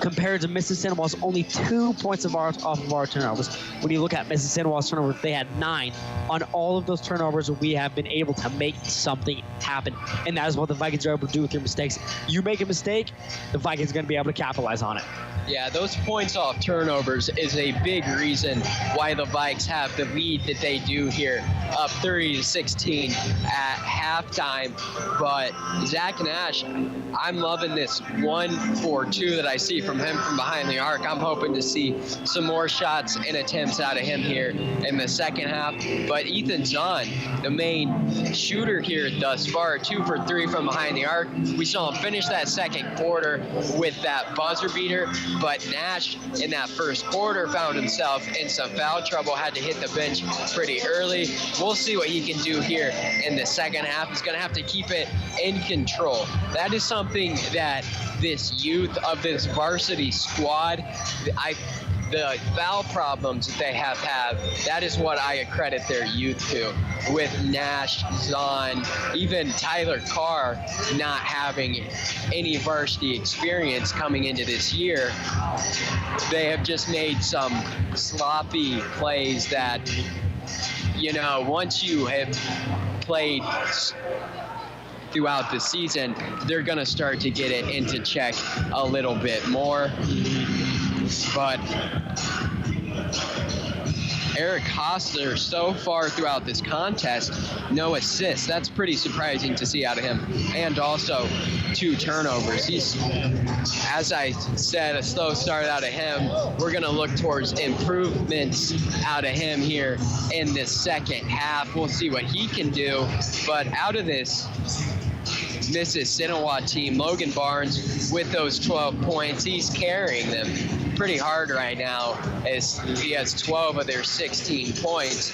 compared to Mississinewa's only 2 points off of our turnovers. When you look at Mississinewa's turnovers, they had 9. On all of those turnovers, we have been able to make something happen, and that is what the Vikings are able to do with their mistakes. You make a mistake, the Vikings are going to be able to capitalize on it. Yeah, those points off turnovers is a big reason why the Vikes have the lead that they do here, up 30-16 at halftime. But Zach Nash, I'm loving this 1-for-2 that I see from him from behind the arc. I'm hoping to see some more shots and attempts out of him here in the second half. But Ethan Zahn, the main shooter here thus far, 2 for 3 from behind the arc. We saw him finish that second quarter with that buzzer beater. But Nash, in that first quarter, found himself in some foul trouble, had to hit the bench pretty early. We'll see what he can do here in the second half. He's going to have to keep it in control. That is something that this youth of this varsity squad, the foul problems that they have had, that is what I accredit their youth to. With Nash, Zahn, even Tyler Carr not having any varsity experience coming into this year, they have just made some sloppy plays that, once you have played throughout the season, they're going to start to get it into check a little bit more. But Eric Hostler, so far throughout this contest, no assists. That's pretty surprising to see out of him. And also 2 turnovers. He's, as I said, a slow start out of him. We're going to look towards improvements out of him here in this second half. We'll see what he can do. But out of this Mississinewa team, Logan Barnes with those 12 points, he's carrying them pretty hard right now, as he has 12 of their 16 points.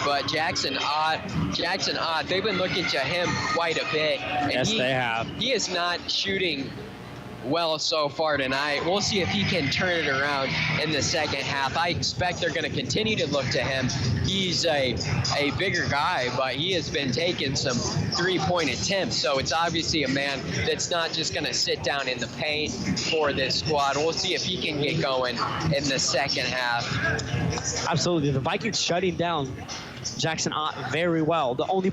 But Jackson Ott, they've been looking to him quite a bit. And yes, they have. He is not shooting well so far tonight. We'll see if he can turn it around in the second half. I expect they're going to continue to look to him. He's a bigger guy, but he has been taking some 3-point attempts, so it's obviously a man that's not just going to sit down in the paint for this squad. We'll see if he can get going in the second half. Absolutely. The Vikings shutting down Jackson Ott very well. The only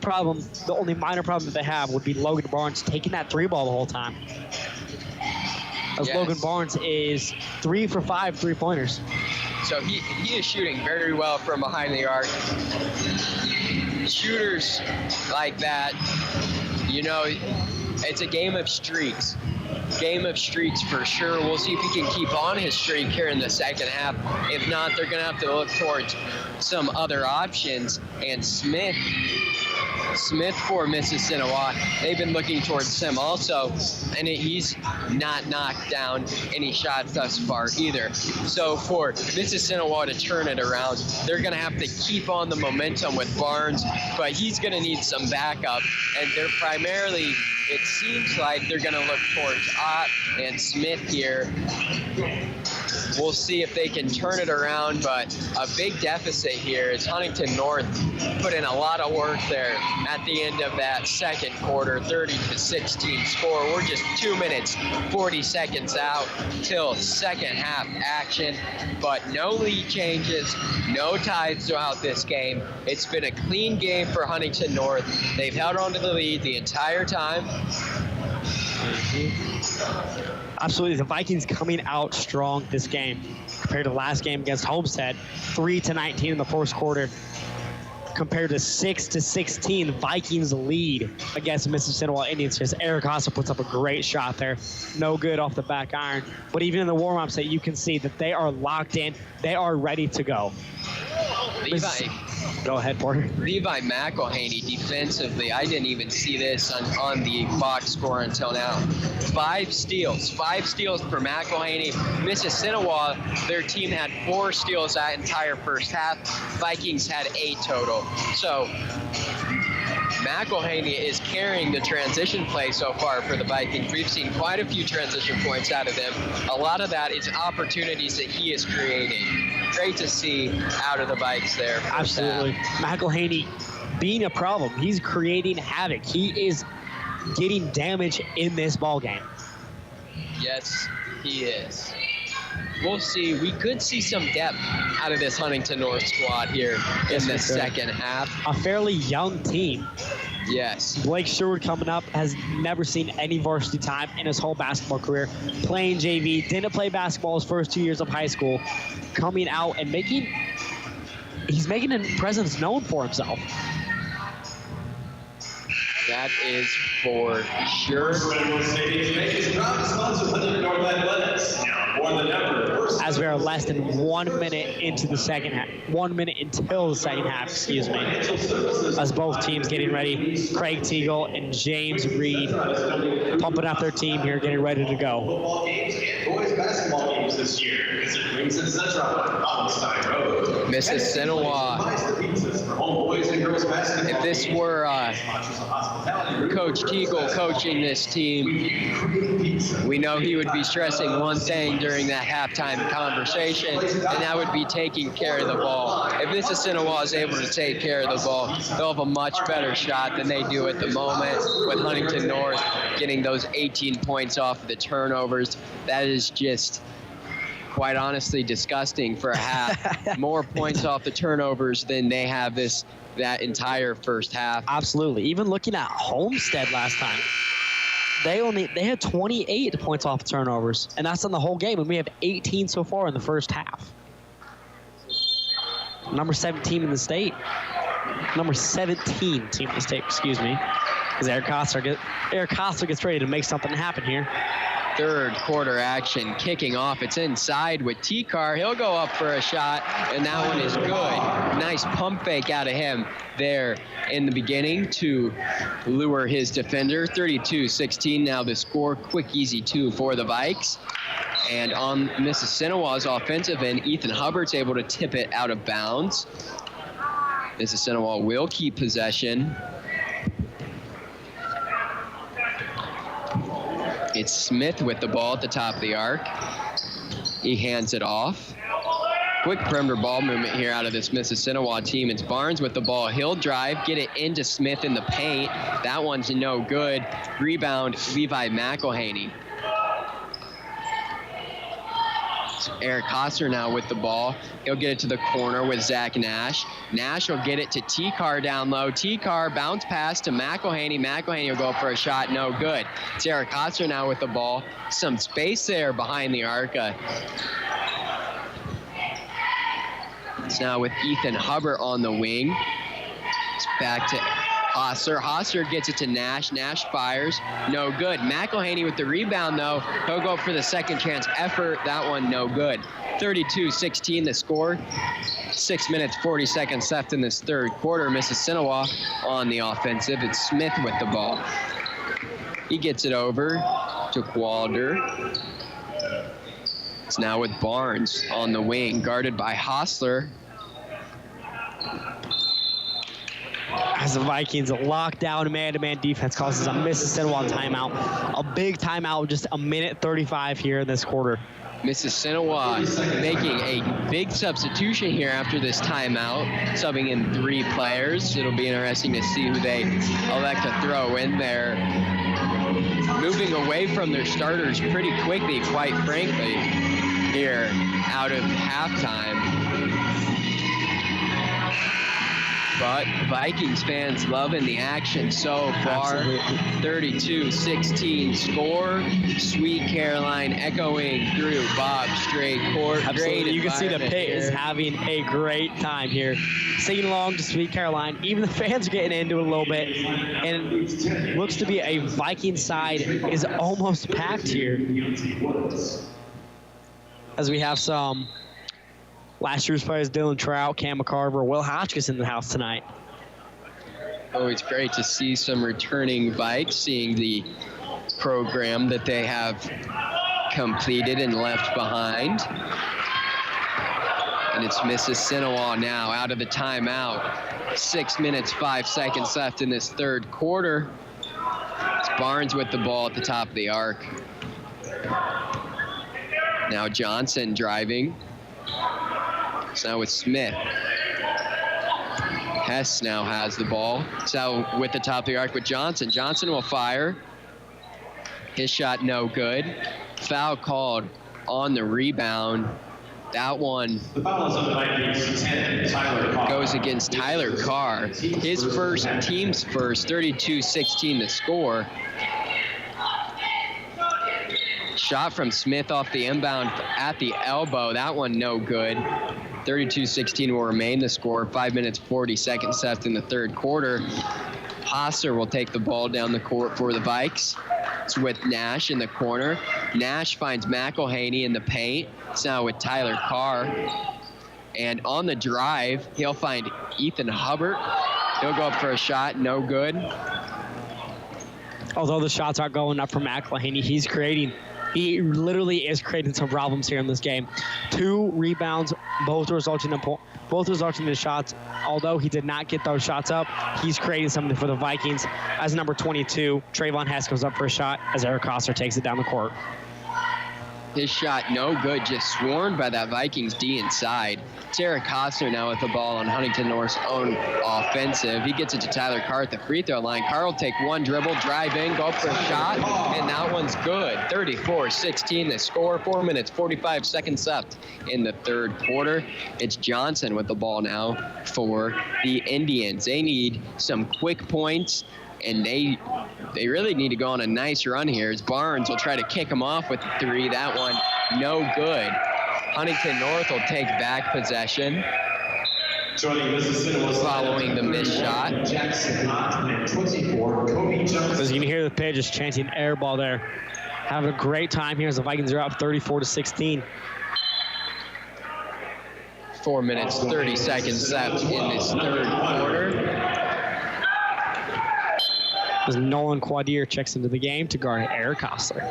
minor problem that they have would be Logan Barnes taking that 3-ball the whole time. As yes. Logan Barnes is 3 for 5 3-pointers. So he is shooting very well from behind the arc. Shooters like that, it's a game of streaks. Game of streaks for sure. We'll see if he can keep on his streak here in the second half. If not, they're going to have to look towards some other options. And Smith for Mississinewa, they've been looking towards him also, and he's not knocked down any shots thus far either. So for Mississinewa to turn it around, they're going to have to keep on the momentum with Barnes, but he's going to need some backup, and they're primarily, it seems like they're going to look towards Ott and Smith here. We'll see if they can turn it around, but a big deficit here is Huntington North put in a lot of work there at the end of that second quarter, 30-16 score. We're just 2 minutes, 40 seconds out till second half action, but no lead changes, no ties throughout this game. It's been a clean game for Huntington North. They've held on to the lead the entire time. Absolutely. The Vikings coming out strong this game compared to the last game against Homestead. 3-19 in the first quarter. Compared to 6-16, Vikings lead against Mississinewa Indians. Just Eric Hossa puts up a great shot there. No good off the back iron. But even in the warm-ups, that you can see that they are locked in. They are ready to go. Go ahead, Porter. Levi McElhaney defensively, I didn't even see this on the box score until now. 5 steals for McElhaney. Mississinewa, their team had 4 steals that entire first half. Vikings had 8 total. So McElhaney is carrying the transition play so far for the Vikings. We've seen quite a few transition points out of them. A lot of that is opportunities that he is creating. Great to see out of the Vikes there. Absolutely. McElhaney being a problem. He's creating havoc. He is getting damage in this ball game. Yes, he is. We'll see. We could see some depth out of this Huntington North squad here in the second half. A fairly young team. Yes. Blake Stewart coming up has never seen any varsity time in his whole basketball career. Playing JV, didn't play basketball his first 2 years of high school. Coming out and he's making a presence known for himself. That is for sure. As we are less than 1 minute into the second half, 1 minute until the second half, excuse me. As both teams getting ready, Craig Teagle and James Reed pumping up their team here, getting ready to go. Football games and boys basketball games this year. Visit Crimson Central on Palestine Road. Mississinewa. If this were Coach Teagle coaching this team, we know he would be stressing one thing during that halftime conversation, and that would be taking care of the ball. If Mississinewa is able to take care of the ball, they'll have a much better shot than they do at the moment with Huntington North getting those 18 points off of the turnovers. That is just, quite honestly, disgusting for a half. More points off the turnovers than they have that entire first half. Absolutely. Even looking at Homestead last time, they had 28 points off the turnovers, and that's in the whole game, and we have 18 so far in the first half. Number 17 in the state. Number 17 team in the state, excuse me. Because Eric Coster gets ready to make something happen here. Third quarter action kicking off. It's inside with T-Car. He'll go up for a shot, and that one is good. Nice pump fake out of him there in the beginning to lure his defender. 32-16 now the score. Quick, easy 2 for the Vikes. And on Mississinewa's offensive end, Ethan Hubbard's able to tip it out of bounds. Mississinewa will keep possession. It's Smith with the ball at the top of the arc. He hands it off. Quick perimeter ball movement here out of this Mississinewa team. It's Barnes with the ball. He'll drive, get it into Smith in the paint. That one's no good. Rebound, Levi McElhaney. Eric Hosser now with the ball. He'll get it to the corner with Zach Nash. Nash will get it to T-Car down low. T-Car bounce pass to McElhaney. McElhaney will go for a shot. No good. It's Eric Hosser now with the ball. Some space there behind the arc. It's now with Ethan Hubbard on the wing. It's back to Hosser. Hosser gets it to Nash. Nash fires. No good. McElhaney with the rebound, though. He'll go for the second chance effort. That one no good. 32-16 the score. 6 minutes, 40 seconds left in this third quarter. Mississinewa on the offensive. It's Smith with the ball. He gets it over to Qualder. It's now with Barnes on the wing, guarded by Hostler. As the Vikings lock down man-to-man defense causes a Mississinewa timeout. A big timeout, just a minute 35 here in this quarter. Mississinewa making a big substitution here after this timeout, subbing in 3 players. It'll be interesting to see who they elect to throw in there. Moving away from their starters pretty quickly, quite frankly, here out of halftime. But Vikings fans loving the action so far. 32-16 score. Sweet Caroline echoing through Bob Strait Court. Absolutely. You can see the pit is having a great time here. Singing along to Sweet Caroline. Even the fans are getting into it a little bit. And it looks to be a Viking side is almost packed here. As we have some last year's players, Dylan Trout, Cam McCarver, Will Hotchkiss in the house tonight. Always great to see some returning Vikes, seeing the program that they have completed and left behind. And it's Mississinewa now out of the timeout. 6 minutes, 5 seconds left in this third quarter. It's Barnes with the ball at the top of the arc. Now Johnson driving. So with Smith. Hess now has the ball. So with the top of the arc with Johnson. Johnson will fire. His shot no good. Foul called on the rebound. That one goes against Tyler Carr. His first, team's first, 32-16 the score. Shot from Smith off the inbound at the elbow. That one no good. 32-16 will remain the score. 5 minutes, 40 seconds left in the third quarter. Hosser will take the ball down the court for the Vikes. It's with Nash in the corner. Nash finds McElhaney in the paint. It's now with Tyler Carr. And on the drive, he'll find Ethan Hubbard. He'll go up for a shot, no good. Although the shots aren't going up for McElhaney, he literally is creating some problems here in this game. 2 rebounds, both resulting in shots. Although he did not get those shots up, he's creating something for the Vikings. As number 22, Trayvon Hess goes up for a shot as Eric Coster takes it down the court. His shot no good, just swarmed by that Vikings D inside. It's Eric Costner now with the ball on Huntington North's own offensive. He gets it to Tyler Carr at the free throw line. Carr will take one dribble, drive in, go up for a shot, and that one's good. 34-16 the score, 4 minutes, 45 seconds left in the third quarter. It's Johnson with the ball now for the Indians. They need some quick points, and they really need to go on a nice run here as Barnes will try to kick him off with the 3. That one, no good. Huntington North will take back possession. Following the missed shot. As you can hear the pit just chanting air ball there. Having a great time here as the Vikings are up 34-16. 4 minutes, 30 seconds left in this third quarter. As Nolan Quadier checks into the game to guard Eric Hostler.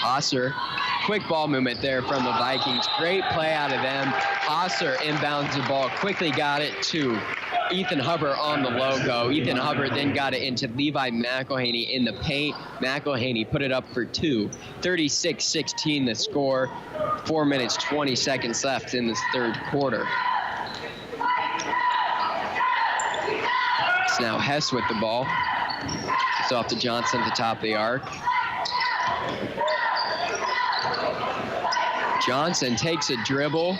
Hosser, quick ball movement there from the Vikings. Great play out of them. Hosser inbounds the ball, quickly got it to Ethan Hubbard on the logo. Ethan Hubbard then got it into Levi McElhaney in the paint. McElhaney put it up for 2. 36-16 the score. 4 minutes, 20 seconds left in this third quarter. It's now Hess with the ball. It's off to Johnson at the top of the arc. Johnson takes a dribble,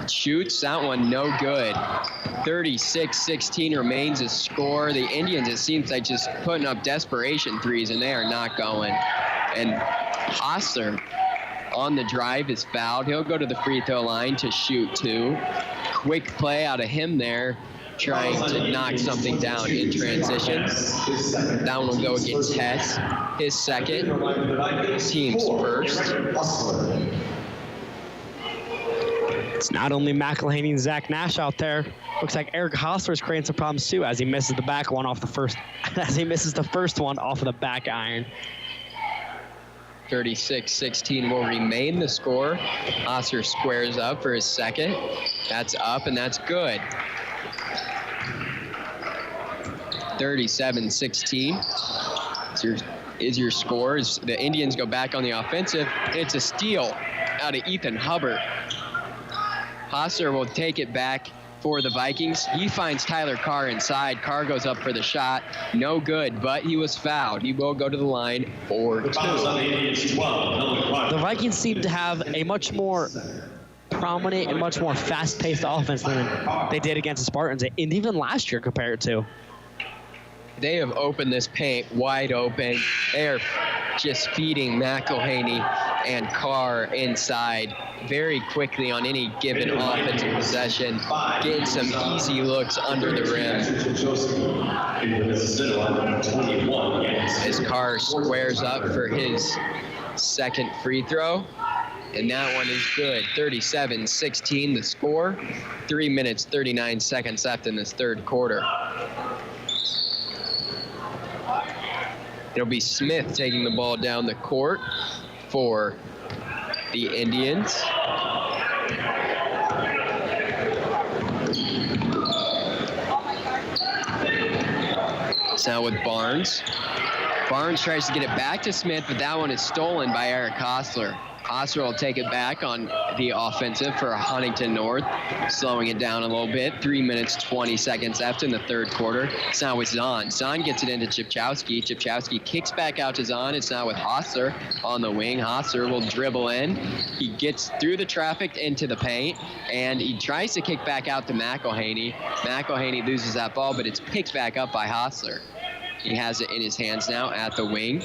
shoots, that one no good. 36-16 remains a score. The Indians, it seems like just putting up desperation threes, and they are not going. And Hostler on the drive is fouled. He'll go to the free throw line to shoot 2. Quick play out of him there, trying to knock something down in transition. That one will go against Hess. His second, team's first. It's not only McElhaney and Zach Nash out there. Looks like Eric Hostler is creating some problems too as he misses the back one off the first, first one off of the back iron. 36-16 will remain the score. Hostler squares up for his second. That's up and that's good. 37-16 is your score. As the Indians go back on the offensive, and it's a steal out of Ethan Hubbard. Hosser will take it back for the Vikings. He finds Tyler Carr inside. Carr goes up for the shot. No good, but he was fouled. He will go to the line for 2. The Vikings seem to have a much more prominent and much more fast-paced offense than they did against the Spartans, and even last year compared to. They have opened this paint wide open. They are just feeding McElhaney and Carr inside very quickly on any given offensive possession, getting some easy looks under the rim. As Carr squares up for his second free throw, and that one is good. 37-16 the score. 3 minutes, 39 seconds left in this third quarter. It'll be Smith taking the ball down the court for the Indians. It's now with Barnes. Barnes tries to get it back to Smith, but that one is stolen by Eric Hostler. Hostler will take it back on the offensive for Huntington North, slowing it down a little bit. 3 minutes, 20 seconds left in the third quarter. It's now with Zahn. Zahn gets it into Chipchowski. Chipchowski kicks back out to Zahn. It's now with Hostler on the wing. Hostler will dribble in. He gets through the traffic into the paint, and he tries to kick back out to McElhaney. McElhaney loses that ball, but it's picked back up by Hostler. He has it in his hands now at the wing.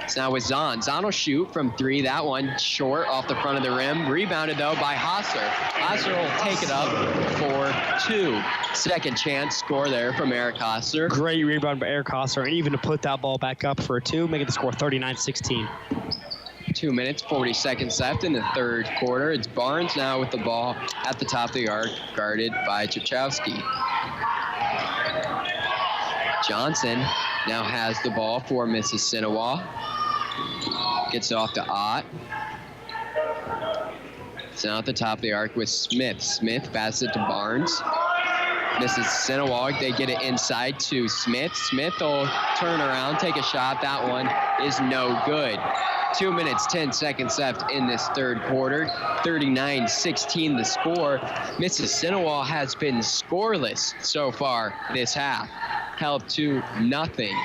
It's now with Zahn. Zahn will shoot from three. That one short off the front of the rim. Rebounded, though, by Hostler. Hostler will take it up for two. Second chance score there from Eric Hostler. Great rebound by Eric Hostler, and even to put that ball back up for a two, making the score 39-16. 2 minutes, 40 seconds left in the third quarter. It's Barnes now with the ball at the top of the arc, guarded by Chipchowski. Johnson now has the ball for Mississinewa. Gets it off to Ott. It's now at the top of the arc with Smith. Smith passes it to Barnes. Mississinewa, they get it inside to Smith. Smith will turn around, take a shot. That one is no good. 2 minutes, 10 seconds left in this third quarter. 39-16 the score. Mississinewa has been scoreless so far this half. Held to nothing.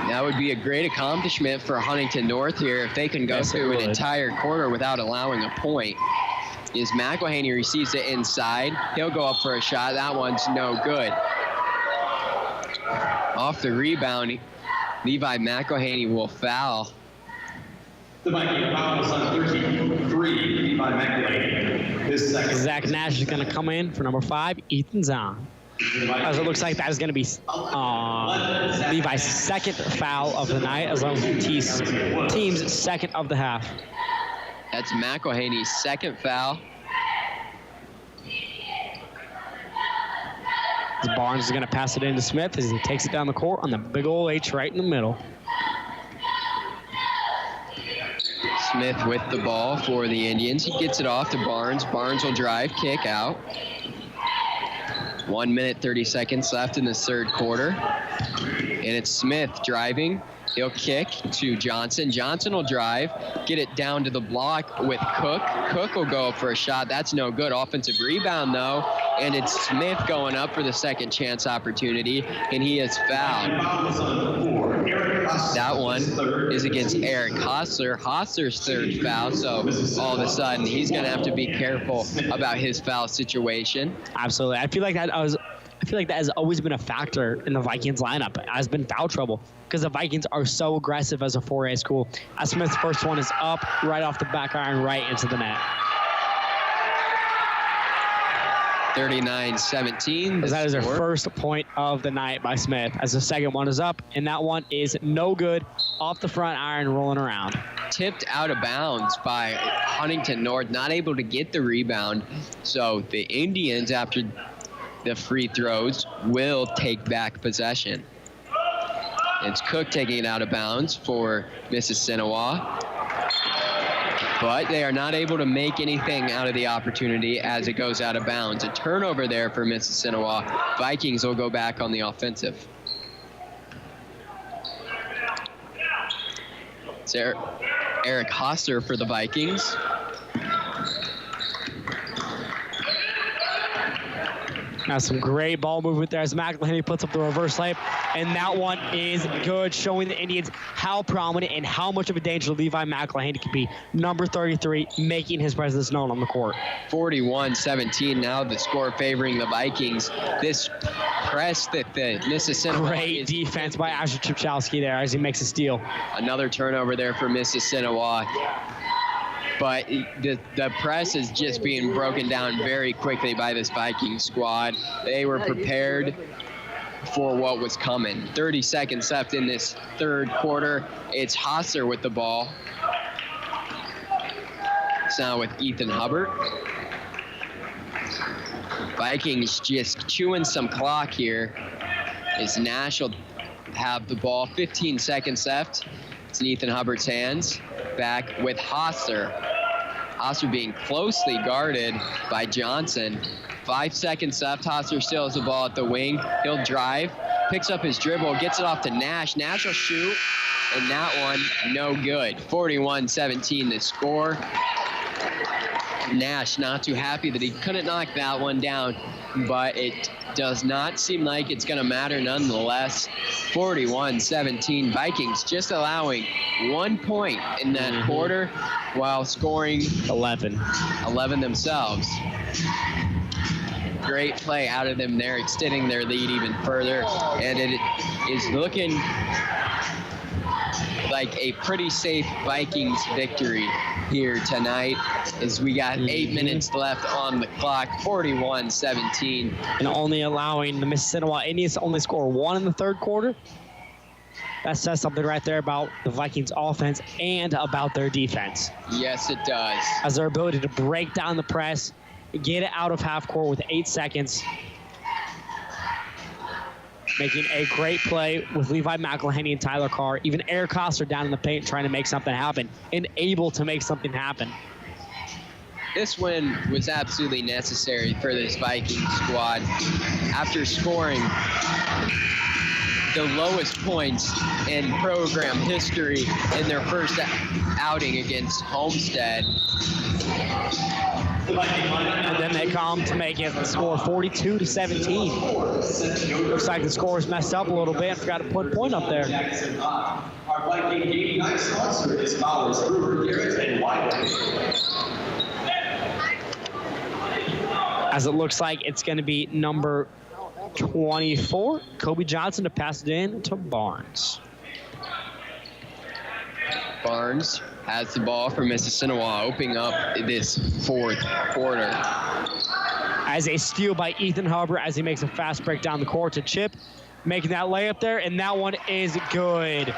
That would be a great accomplishment for Huntington North here if they can go through an entire quarter without allowing a point. As McElhaney receives it inside, he'll go up for a shot. That one's no good. Off the rebound, Levi McElhaney will foul. The Viking foul is on 33 by McElhaney. His second. Zach Nash is going to come in for number 5, Ethan Zahn. As it looks like that is going to be Levi's second foul of the night, as well as the team's second of the half. That's McElhaney's second foul. Barnes is going to pass it into Smith as he takes it down the court on the big old H right in the middle. Smith with the ball for the Indians. He gets it off to Barnes. Barnes will drive, kick out. 1 minute, 30 seconds left in the third quarter. And it's Smith driving. He'll kick to Johnson. Johnson will drive, get it down to the block with Cook. Cook will go up for a shot. That's no good. Offensive rebound, though. And it's Smith going up for the second chance opportunity, and he is fouled. That one is against Eric Hostler. Hostler's third foul, so all of a sudden he's going to have to be careful about his foul situation. Absolutely. I feel like that has always been a factor in the Vikings lineup. It has been foul trouble because the Vikings are so aggressive as a 4A school. Smith's first one is up right off the back iron, right into the net. 39-17. That is their first point of the night by Smith, as the second one is up, and that one is no good, off the front iron, rolling around. Tipped out of bounds by Huntington North, not able to get the rebound. So the Indians, after the free throws, will take back possession. It's Cook taking it out of bounds for Mississinewa. But they are not able to make anything out of the opportunity as it goes out of bounds. A turnover there for Mississinewa. Vikings will go back on the offensive. It's Eric Hostler for the Vikings. Now some great ball movement there as McElhaney puts up the reverse layup, and that one is good, showing the Indians how prominent and how much of a danger Levi McElhaney can be. Number 33, making his presence known on the court. 41-17 now the score favoring the Vikings. This press that the Mississinewa Great defense by Asher Chipchowski there as he makes a steal. Another turnover there for Mississinewa. But the press is just being broken down very quickly by this Viking squad. They were prepared for what was coming. 30 seconds left in this third quarter. It's Hosser with the ball. It's now with Ethan Hubbard. Vikings just chewing some clock here as Nash will have the ball. 15 seconds left. It's in Ethan Hubbard's hands. Back with Hosser. Hosser being closely guarded by Johnson. 5 seconds left. Hosser still has the ball at the wing. He'll drive, picks up his dribble, gets it off to Nash. Nash will shoot, and that one, no good. 41-17 the score. Nash not too happy that he couldn't knock that one down, but it does not seem like it's going to matter nonetheless. 41-17. Vikings just allowing 1 point in that quarter while scoring 11 themselves. Great play out of them there, extending their lead even further, and it is looking like a pretty safe Vikings victory here tonight as we got 8 minutes left on the clock. 41-17. And only allowing the Mississinewa Indians to only score 1 in the third quarter. That says something right there about the Vikings offense and about their defense. Yes, it does. As their ability to break down the press, get it out of half court with 8 seconds. Making a great play with Levi McElhaney and Tyler Carr. Even Eric Koster down in the paint trying to make something happen and able to make something happen. This win was absolutely necessary for this Vikings squad. After scoring the lowest points in program history in their first outing against Homestead. And then they come to make it the score 42-17. Looks like the score was messed up a little bit. Forgot to put a point up there. Our Viking game night sponsor is Bowers, Brewer, Garrett, and Wiley. As it looks like it's going to be number 24, Kobe Johnson, to pass it in to Barnes. Barnes has the ball for Mississinewa, opening up this fourth quarter. As a steal by Ethan Hubbard as he makes a fast break down the court to Chip, making that layup there, and that one is good.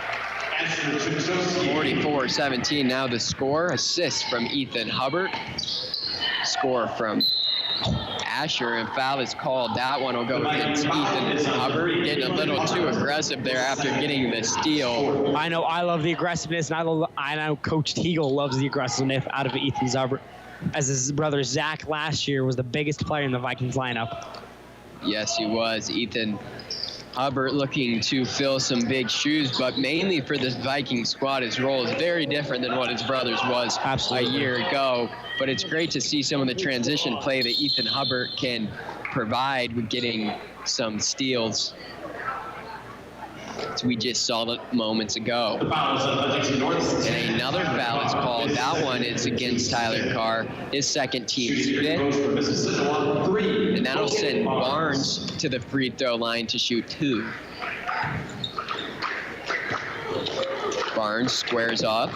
44-17 now the score. Assist from Ethan Hubbard. Score from Asher, and foul is called. That one will go against Ethan Hubbard, getting a little too aggressive there after getting the steal. I know I love the aggressiveness, and I know Coach Teagle loves the aggressiveness out of Ethan Hubbard, as his brother Zach last year was the biggest player in the Vikings lineup. Yes, he was. Ethan Hubbard looking to fill some big shoes, but mainly for this Viking squad, his role is very different than what his brother's was a year ago. But it's great to see some of the transition play that Ethan Hubbard can provide with getting some steals, as we just saw it moments ago. And another foul is called. That one is against Tyler Carr, his second team's fifth. And that'll send Barnes to the free throw line to shoot 2. Barnes squares up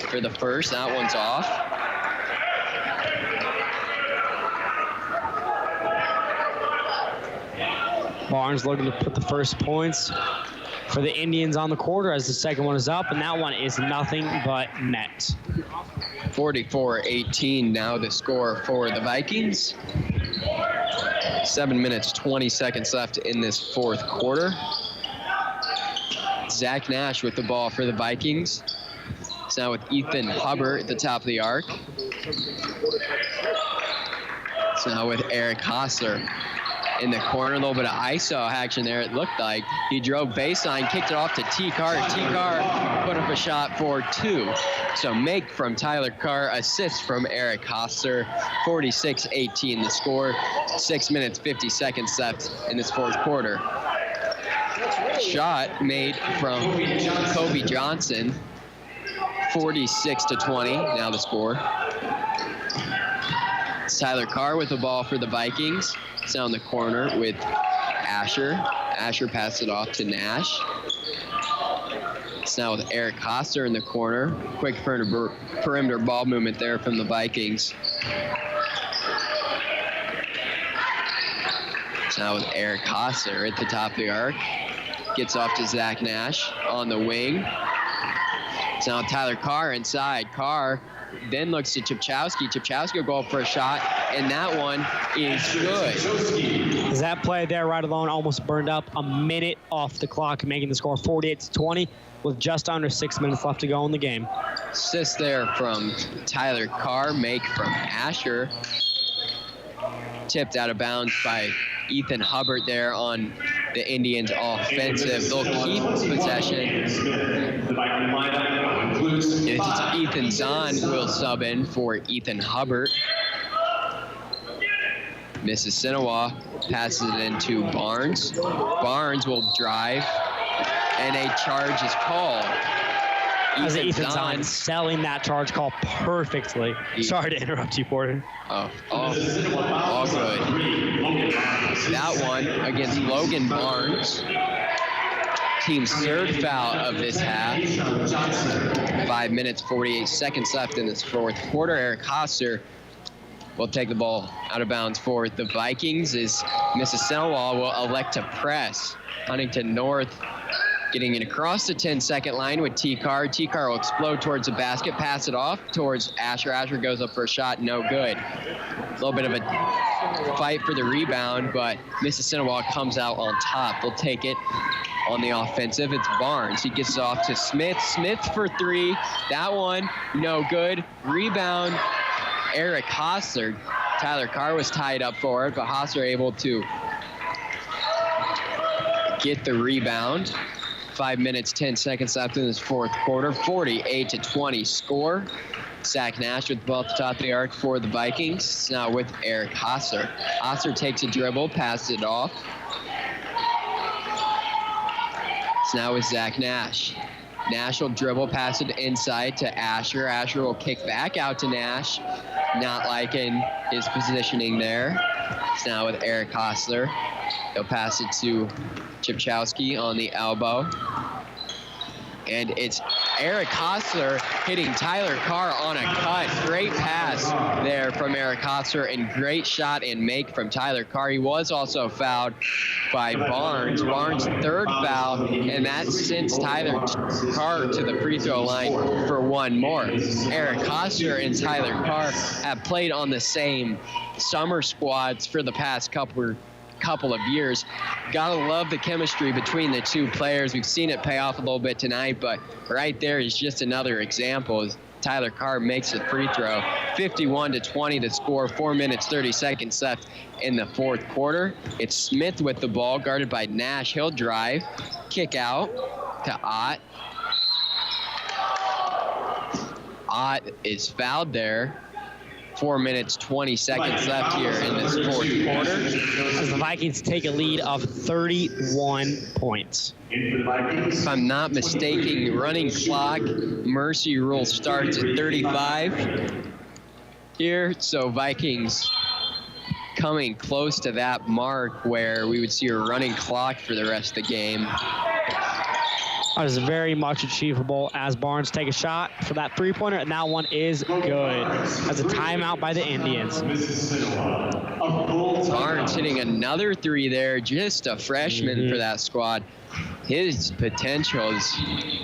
for the first. That one's off. Barnes looking to put the first points for the Indians on the quarter as the second one is up, and that one is nothing but net. 44-18 now the score for the Vikings. 7 minutes, 20 seconds left in this fourth quarter. Zach Nash with the ball for the Vikings. It's now with Ethan Hubbard at the top of the arc. It's now with Eric Hosler. in the corner. A little bit of ISO action there, it looked like. He drove baseline, kicked it off to T-Car. T-Car put up a shot for 2. So make from Tyler Carr, assist from Eric Hosser. 46-18 the score. 6 minutes, 50 seconds left in this fourth quarter. Shot made from Kobe Johnson. 46-20, now the score. It's Tyler Carr with the ball for the Vikings. It's down the corner with Asher. Asher passed it off to Nash. It's now with Eric Hosser in the corner. Quick perimeter ball movement there from the Vikings. It's now with Eric Hosser at the top of the arc. Gets off to Zach Nash on the wing. It's now Tyler Carr inside. Carr then looks to Chipchowski. Chipchowski will go up for a shot, and that one is good. That play there right alone almost burned up a minute off the clock, making the score 48-20 with just under 6 minutes left to go in the game. Assist there from Tyler Carr, make from Asher. Tipped out of bounds by Ethan Hubbard there on the Indians' offensive. They'll keep possession. It's Ethan Zahn will sub in for Ethan Hubbard. Mississinewa passes it into Barnes. Barnes will drive, and a charge is called. As Ethan Zahn selling that charge call perfectly. Sorry to interrupt you, Porter. All good. That one against Logan Barnes. Team's third foul of this half. 5 minutes, 48 seconds left in this fourth quarter. Eric Hosser will take the ball out of bounds for the Vikings as Mississinewa will elect to press. Huntington North getting it across the 10-second line with T-Car. T-Car will explode towards the basket, pass it off towards Asher. Asher goes up for a shot, no good. A little bit of a fight for the rebound, but Mississinewa comes out on top. They'll take it on the offensive. It's Barnes. He gets it off to Smith. Smith for 3. That one, no good. Rebound, Eric Hosser. Tyler Carr was tied up for it, but Hosser able to get the rebound. 5 minutes, 10 seconds left in this fourth quarter. 48-20 score. Zach Nash with the ball at the top of the arc for the Vikings. Now with Eric Hosser. Hosser takes a dribble, passes it off. It's now with Zach Nash. Nash will dribble, pass it inside to Asher. Asher will kick back out to Nash. Not liking his positioning there. It's now with Eric Hosser. He'll pass it to Chipchowski on the elbow. And it's Eric Hosser hitting Tyler Carr on a cut. Great pass there from Eric Hosser and great shot and make from Tyler Carr. He was also fouled by Barnes. Barnes' third foul, and that sends Tyler Carr to the free throw line for one more. Eric Hosser and Tyler Carr have played on the same summer squads for the past couple of years. Gotta love the chemistry between the two players. We've seen it pay off a little bit tonight, but right there is just another example as Tyler Carr makes the free throw. 51-20 the score, 4 minutes, 30 seconds left in the fourth quarter. It's Smith with the ball, guarded by Nash. He'll drive, kick out to Ott. Ott is fouled there. 4 minutes, 20 seconds left here in this fourth quarter. As the Vikings take a lead of 31 points. If I'm not mistaken, running clock, mercy rule starts at 35 here. So Vikings coming close to that mark where we would see a running clock for the rest of the game. That is very much achievable as Barnes take a shot for that three-pointer, and that one is good. As a timeout by the Indians. Barnes hitting another three there, just a freshman for that squad. His potential is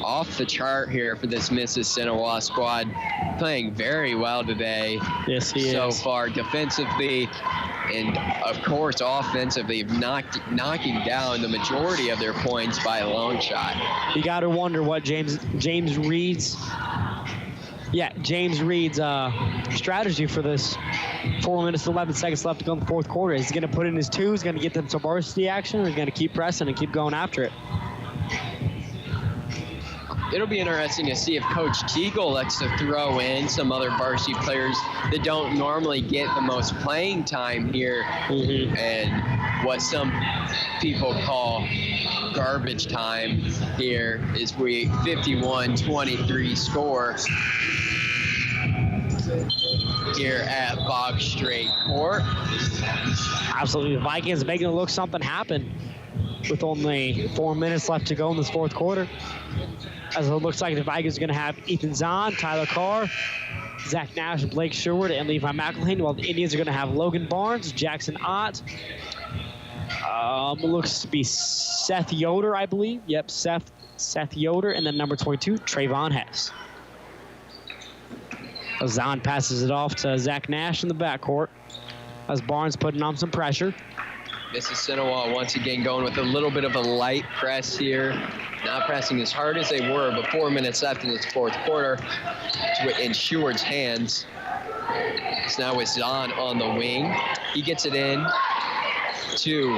off the chart here for this Mississinewa squad. Playing very well today. Yes, he so is. far defensively. And, of course, offensively, knocking down the majority of their points by a long shot. You got to wonder what James Reed's Yeah, James Reed's strategy for this 4 minutes and 11 seconds left to go in the fourth quarter is going to put in his twos, going to get them some varsity action, or he's going to keep pressing and keep going after it. It'll be interesting to see if Coach Teagle likes to throw in some other varsity players that don't normally get the most playing time here, and what some people call garbage time here is 51-23 score here at Bob Strait Court. Absolutely, the Vikings making it look something happen with only 4 minutes left to go in this fourth quarter. As it looks like the Vikings are going to have Ethan Zahn, Tyler Carr, Zach Nash, Blake Sherwood, and Levi McElhaney, while the Indians are going to have Logan Barnes, Jackson Ott. It looks to be Seth Yoder, I believe. Yep, Seth Yoder, and then number 22, Trayvon Hess. Zahn passes it off to Zach Nash in the backcourt as Barnes putting on some pressure. Mississinewa once again going with a little bit of a light press here. Not pressing as hard as they were, but 4 minutes left in this fourth quarter in Sherwood's hands. It's now with Zahn on the wing. He gets it in to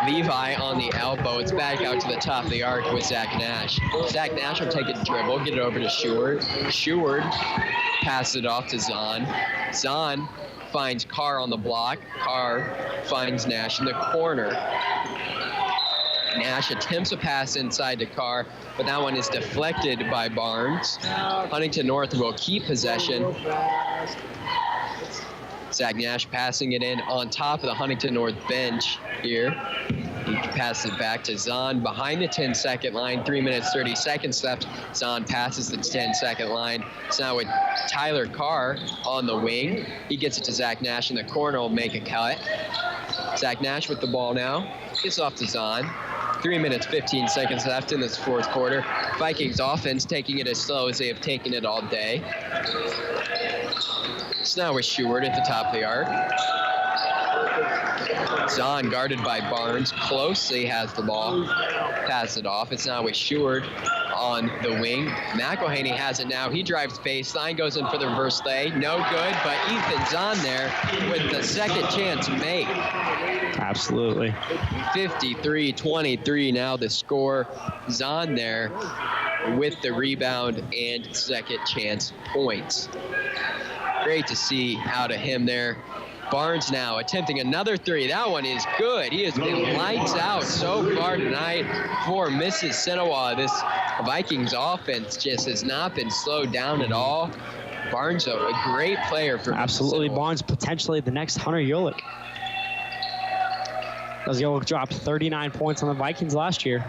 Levi on the elbow. It's back out to the top of the arc with Zach Nash. Zach Nash will take a dribble, get it over to Sherwood. Sherwood passes it off to Zahn. Zahn finds Carr on the block. Carr finds Nash in the corner. Nash attempts a pass inside to Carr, but that one is deflected by Barnes. Huntington North will keep possession. Zach Nash passing it in on top of the Huntington North bench here. He passes it back to Zahn behind the 10-second line. 3 minutes, 30 seconds left. Zahn passes the 10-second line. It's now with Tyler Carr on the wing. He gets it to Zach Nash in the corner, will make a cut. Zach Nash with the ball now. Gets off to Zahn. 3 minutes, 15 seconds left in this fourth quarter. Vikings offense taking it as slow as they have taken it all day. It's now with Sherwood at the top of the arc. Zahn guarded by Barnes, closely has the ball. Pass it off. It's now with Sherwood on the wing. McElhaney has it now. He drives baseline, goes in for the reverse lay. No good, but Ethan's on there with the second chance make. Absolutely. 53-23 now the score. Zahn there with the rebound and second chance points. Great to see out of him there. Barnes now attempting another three. That one is good. He has been lights out so far tonight for Mississinewa. This Vikings offense just has not been slowed down at all. Barnes, a great player for Absolutely. Barnes potentially the next Hunter Yulich. Yulich dropped 39 points on the Vikings last year.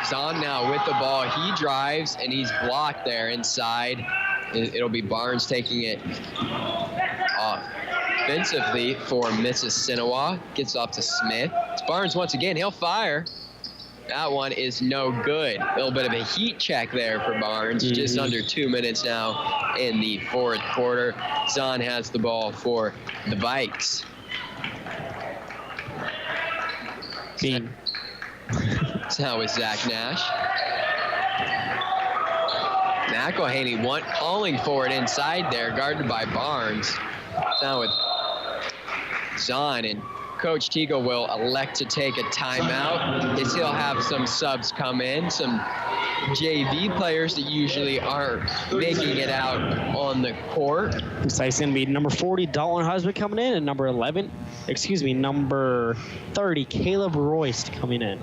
Zahn now with the ball. He drives and he's blocked there inside. It'll be Barnes taking it offensively for Mississinewa. Gets off to Smith. It's Barnes once again. He'll fire. That one is no good. A little bit of a heat check there for Barnes. Just under 2 minutes now in the fourth quarter. Zahn has the ball for the Vikes. It's now with Zach Nash. McElhaney calling for it inside there, guarded by Barnes. Now with Zahn, and Coach Teagle will elect to take a timeout as he'll have some subs come in, some JV players that usually aren't making it out on the court. Looks like it's going to be number 40, Dalton Husband coming in, and number 30, Caleb Royst coming in.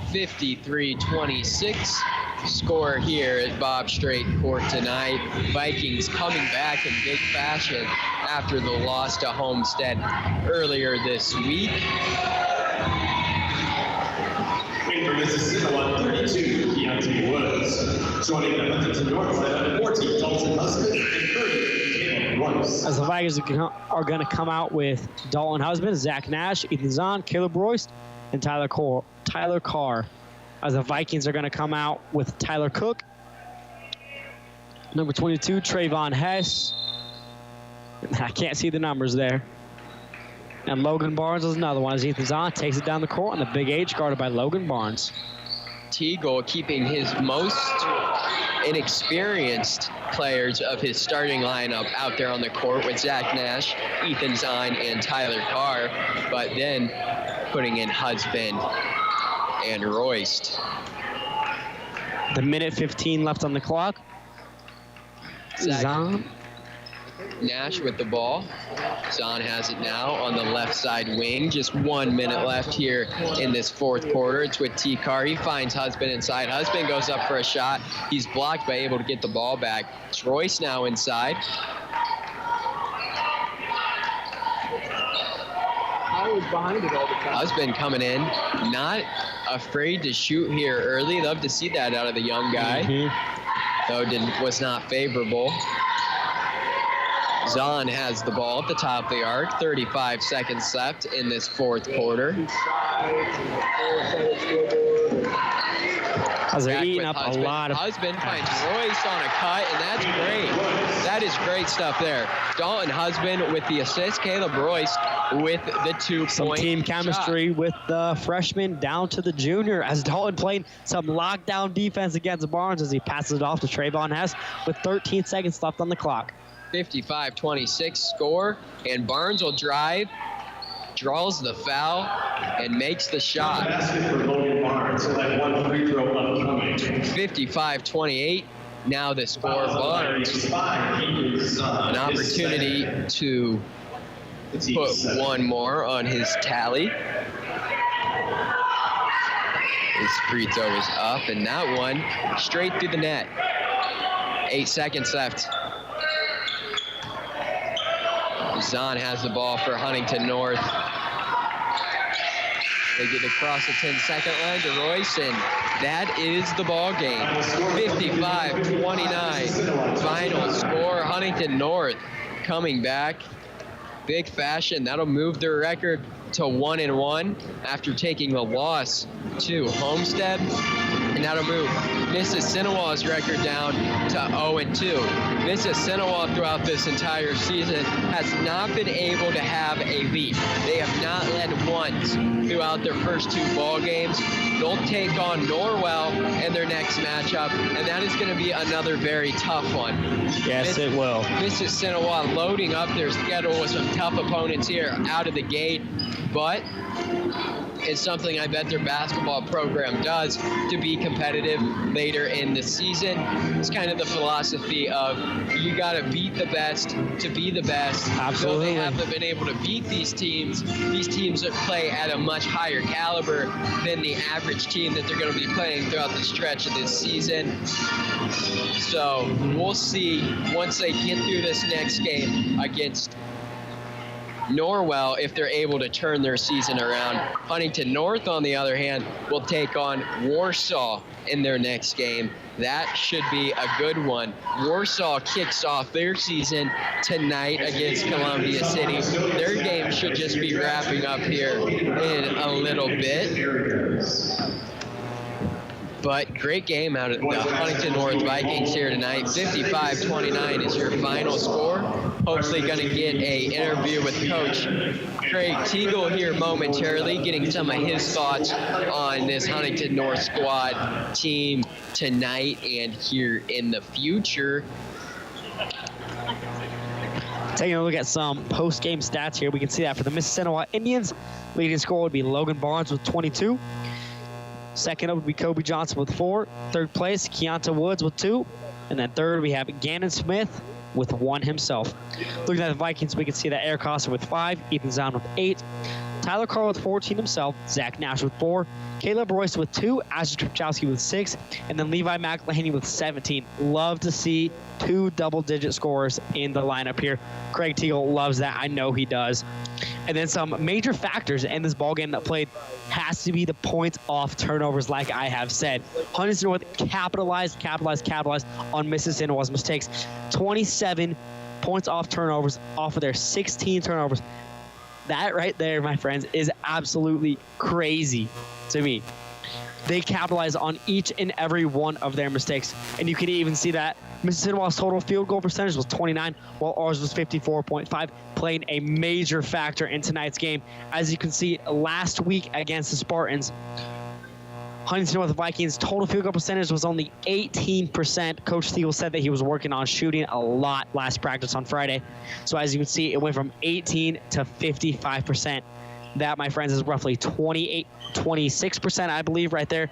53-26 score here at Bob Strait Court tonight. Vikings coming back in big fashion after the loss to Homestead earlier this week. Win for Mississinewa, 32, Keontae Woods. Joining the Huntington North side, 14, Dalton Husband, and 30, Caleb Royce. As the Vikings are going to come out with Dalton Husband, Zach Nash, Ethan Zahn, Caleb Royce, and Tyler Carr. As the Vikings are going to come out with Tyler Cook, number 22, Trayvon Hess. I can't see the numbers there. And Logan Barnes is another one as Ethan Zahn takes it down the court on the big H, guarded by Logan Barnes. Teagle keeping his most inexperienced players of his starting lineup out there on the court with Zach Nash, Ethan Zahn, and Tyler Carr, but then putting in Husband and Royst. The minute 15 left on the clock. Zahn. Nash with the ball. Zahn has it now on the left side wing. Just 1 minute left here in this fourth quarter. It's with T. Carr. He finds Husband inside. Husband goes up for a shot. He's blocked, but able to get the ball back. It's Royce now inside. I was behind it all the time. Husband coming in. Not afraid to shoot here early. Love to see that out of the young guy. Though was not favorable. Zahn has the ball at the top of the arc. 35 seconds left in this fourth quarter. As they're eating up a lot of... Husband finds Royce on a cut, and that's great. That is great stuff there. Dalton Husband with the assist. Caleb Royce with the 2-point Some team chemistry shot. with the freshman down to the junior as Dalton playing some lockdown defense against Barnes as he passes it off to Trayvon Hess with 13 seconds left on the clock. 55-26 score, and Barnes will drive, draws the foul, and makes the shot. Basket for Logan Barnes. He'll have one free throw upcoming. 55-28. Now the score. Barnes an opportunity to put one more on his tally. His free throw is up, and that one straight through the net. 8 seconds left. Zahn has the ball for Huntington North. They get across the 10-second line to Royce, and that is the ball game. 55-29 final score. Huntington North coming back. Big fashion. That'll move their record to 1-1 after taking the loss to Homestead. And that'll move Mississinewa's record down to 0-2. Mississinewa throughout this entire season has not been able to have a lead. They have not led once throughout their first 2 ball games. They'll take on Norwell in their next matchup, and that is going to be another very tough one. Yes, it will. Mississinewa loading up their schedule with some tough opponents here out of the gate, but it's something I bet their basketball program does to be competitive later in the season. It's kind of the philosophy of you got to beat the best to be the best. Absolutely. So they haven't been able to beat these teams. These teams that play at a much higher caliber than the average team that they're going to be playing throughout the stretch of this season. So we'll see once they get through this next game against Norwell if they're able to turn their season around. Huntington North, on the other hand, will take on Warsaw in their next game. That should be a good one. Warsaw kicks off their season tonight against Columbia City. Their game should just be wrapping up here in a little bit. But great game out of the Huntington North Vikings here tonight. 55-29 is your final score. Hopefully going to get a interview with Coach Craig Teagle here momentarily, getting some of his thoughts on this Huntington North squad team tonight and here in the future. Taking a look at some post-game stats here, we can see that for the Mississinewa Indians, leading scorer would be Logan Barnes with 22. Second up would be Kobe Johnson with 4. Third place, Keonta Woods with 2. And then third, we have Gannon Smith with 1 himself. Looking at the Vikings, we can see that Eric Costa with 5, Ethan Zahn with 8, Tyler Carr with 14 himself, Zach Nash with 4, Caleb Royce with 2, Asher Trepchowski with 6, and then Levi McElhaney with 17. Love to see 2 double-digit scorers in the lineup here. Craig Teagle loves that. I know he does. And then some major factors in this ballgame that played has to be the points off turnovers, like I have said. Huntington North capitalized on Mississinewa's mistakes. 27 points off turnovers off of their 16 turnovers. That right there, my friends, is absolutely crazy to me. They capitalize on each and every one of their mistakes. And you can even see that Mississippinewa's total field goal percentage was 29, while ours was 54.5, playing a major factor in tonight's game. As you can see, last week against the Spartans, Huntington-North Vikings' total field goal percentage was only 18%. Coach Thiel said that he was working on shooting a lot last practice on Friday. So as you can see, it went from 18 to 55%. That, my friends, is roughly 26%, I believe, right there.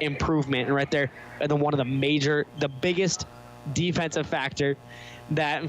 Improvement right there. And then one of the biggest defensive factor that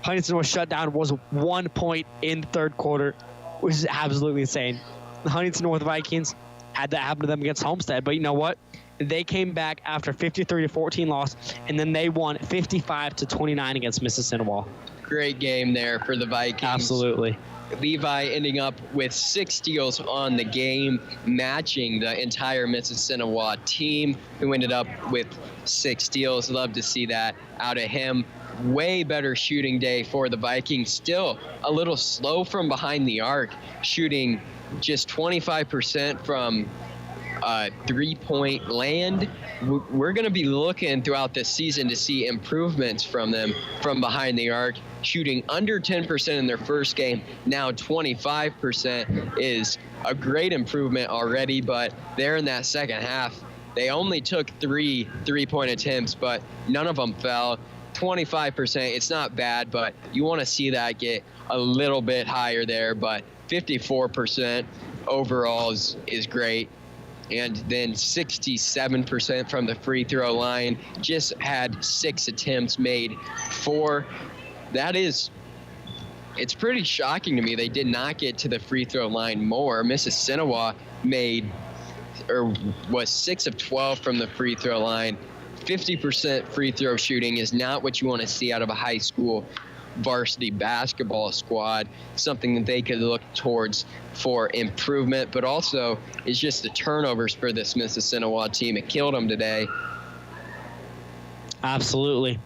Huntington-North shut down was 1 point in the third quarter, which is absolutely insane. The Huntington-North Vikings had that happen to them against Homestead, but you know what? They came back after 53-14 loss, and then they won 55-29 against Mississinewa. Great game there for the Vikings. Absolutely. Levi ending up with 6 steals on the game, matching the entire Mississinewa team, who ended up with 6 steals. Love to see that out of him. Way better shooting day for the Vikings. Still a little slow from behind the arc, shooting just 25% from three-point land. We're going to be looking throughout this season to see improvements from them from behind the arc. Shooting under 10% in their first game, now 25% is a great improvement already, but there in that second half, they only took 3 three-point attempts, but none of them fell. 25%, it's not bad, but you want to see that get a little bit higher there, but 54% overall is great. And then 67% from the free throw line. Just had 6 attempts made. 4. It's pretty shocking to me they did not get to the free throw line more. Mississinewa was 6 of 12 from the free throw line. 50% free throw shooting is not what you want to see out of a high school varsity basketball squad. Something that they could look towards for improvement, but also is just the turnovers for this Mississinewa team. It killed them today. Absolutely.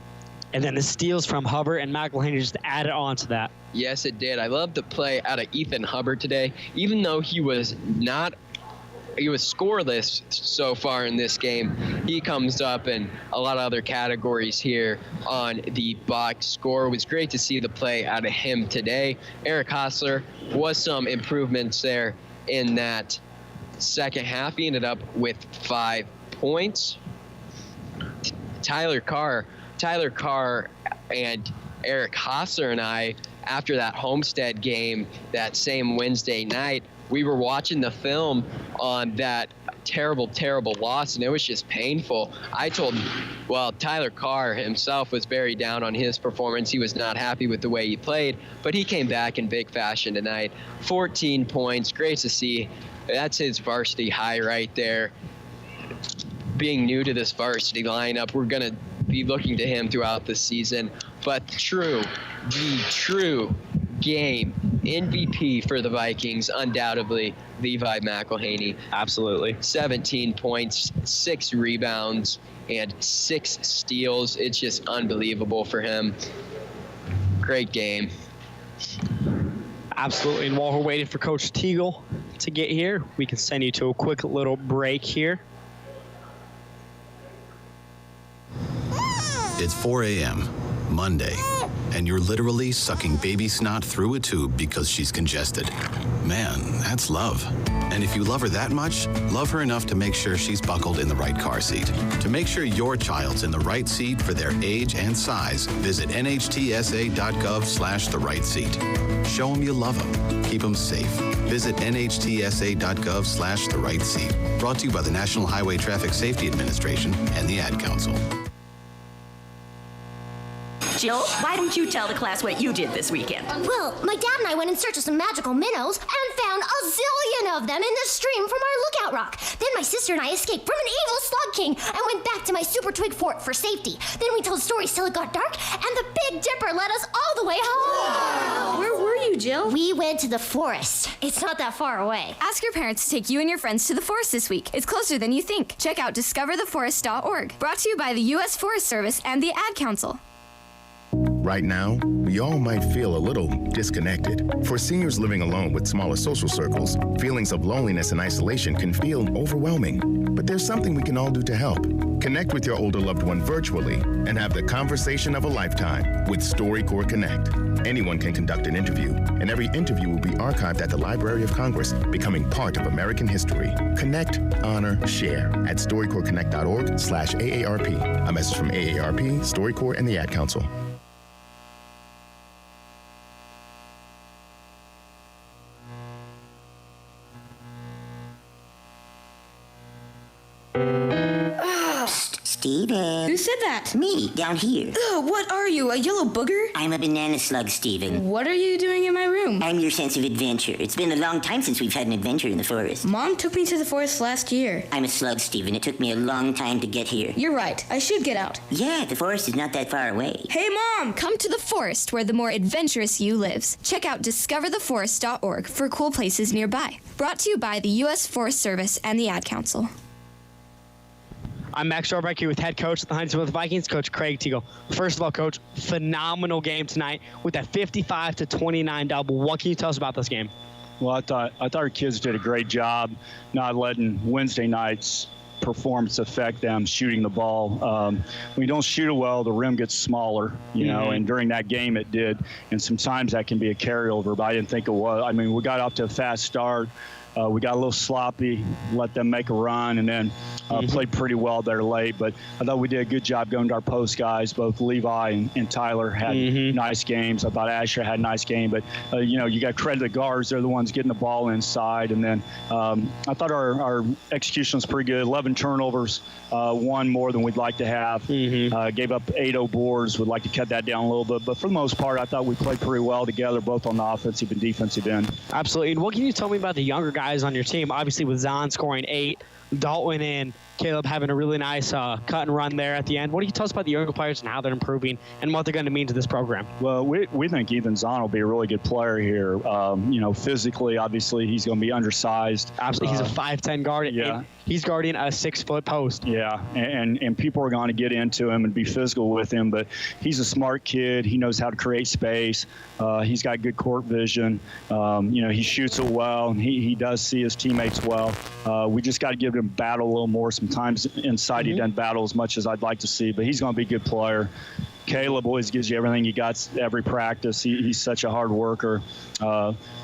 And then the steals from Hubbard and McElhaney just added on to that. Yes, it did. I love the play out of Ethan Hubbard today. Even though he was scoreless so far in this game, he comes up in a lot of other categories here on the box score. It was great to see the play out of him today. Eric Hostler was some improvements there in that second half. He ended up with 5 points. Tyler Carr and Eric Hostler and I, after that Homestead game that same Wednesday night, we were watching the film on that terrible loss, and it was just painful. Tyler Carr himself was very down on his performance. He was not happy with the way he played, but he came back in big fashion tonight. 14 points, great to see. That's his varsity high right there. Being new to this varsity lineup, we're going to be looking to him throughout the season. But the true game MVP for the Vikings, undoubtedly, Levi McElhaney. Absolutely. 17 points, 6 rebounds, and 6 steals. It's just unbelievable for him. Great game. Absolutely. And while we're waiting for Coach Teagle to get here, we can send you to a quick little break here. It's 4 a.m., Monday, and you're literally sucking baby snot through a tube because she's congested. Man, that's love. And if you love her that much, love her enough to make sure she's buckled in the right car seat. To make sure your child's in the right seat for their age and size, visit nhtsa.gov/the right seat. Show them you love them. Keep them safe. Visit nhtsa.gov/the right seat. Brought to you by the National Highway Traffic Safety Administration and the Ad Council. Jill, why don't you tell the class what you did this weekend? Well, my dad and I went in search of some magical minnows and found a zillion of them in the stream from our lookout rock. Then my sister and I escaped from an evil slug king and went back to my super twig fort for safety. Then we told stories till it got dark, and the Big Dipper led us all the way home. Wow. Where were you, Jill? We went to the forest. It's not that far away. Ask your parents to take you and your friends to the forest this week. It's closer than you think. Check out discovertheforest.org. Brought to you by the U.S. Forest Service and the Ad Council. Right now, we all might feel a little disconnected. For seniors living alone with smaller social circles, feelings of loneliness and isolation can feel overwhelming. But there's something we can all do to help. Connect with your older loved one virtually and have the conversation of a lifetime with StoryCorps Connect. Anyone can conduct an interview, and every interview will be archived at the Library of Congress, becoming part of American history. Connect, honor, share at StoryCorpsConnect.org/AARP. A message from AARP, StoryCorps, and the Ad Council. Steven. Who said that? Me, down here. Ugh, what are you, a yellow booger? I'm a banana slug, Steven. What are you doing in my room? I'm your sense of adventure. It's been a long time since we've had an adventure in the forest. Mom took me to the forest last year. I'm a slug, Steven. It took me a long time to get here. You're right. I should get out. Yeah, the forest is not that far away. Hey, Mom! Come to the forest where the more adventurous you lives. Check out discovertheforest.org for cool places nearby. Brought to you by the U.S. Forest Service and the Ad Council. I'm Max Storbeck here with head coach of the Huntington Vikings, Coach Craig Teagle. First of all, Coach, phenomenal game tonight with that 55-29 double. What can you tell us about this game? Well, I thought our kids did a great job not letting Wednesday night's performance affect them shooting the ball. When you don't shoot it well, the rim gets smaller, you know, and during that game it did. And sometimes that can be a carryover, but I didn't think it was. I mean, we got off to a fast start. We got a little sloppy, let them make a run, and then played pretty well there late. But I thought we did a good job going to our post guys. Both Levi and Tyler had nice games. I thought Asher had a nice game. But, you know, you got to credit the guards. They're the ones getting the ball inside. And then I thought our execution was pretty good. 11 turnovers, one more than we'd like to have. Gave up 8 boards. Would like to cut that down a little bit. But for the most part, I thought we played pretty well together, both on the offensive and defensive end. Absolutely. And what can you tell me about the younger guys on your team? Obviously with Zahn scoring 8, Dalton and Caleb having a really nice cut and run there at the end. What do you tell us about the younger players and how they're improving and what they're going to mean to this program? Well, we think Ethan Zahn will be a really good player here. You know, physically, obviously, he's going to be undersized. Absolutely. He's a 5'10 guard. Yeah. He's guarding a 6-foot post. Yeah, and people are going to get into him and be physical with him, but he's a smart kid. He knows how to create space. He's got good court vision. You know, he shoots it well, and he does see his teammates well. We just got to give him battle a little more. Sometimes inside he doesn't battle as much as I'd like to see, but he's going to be a good player. Caleb always gives you everything he got every practice. He's such a hard worker.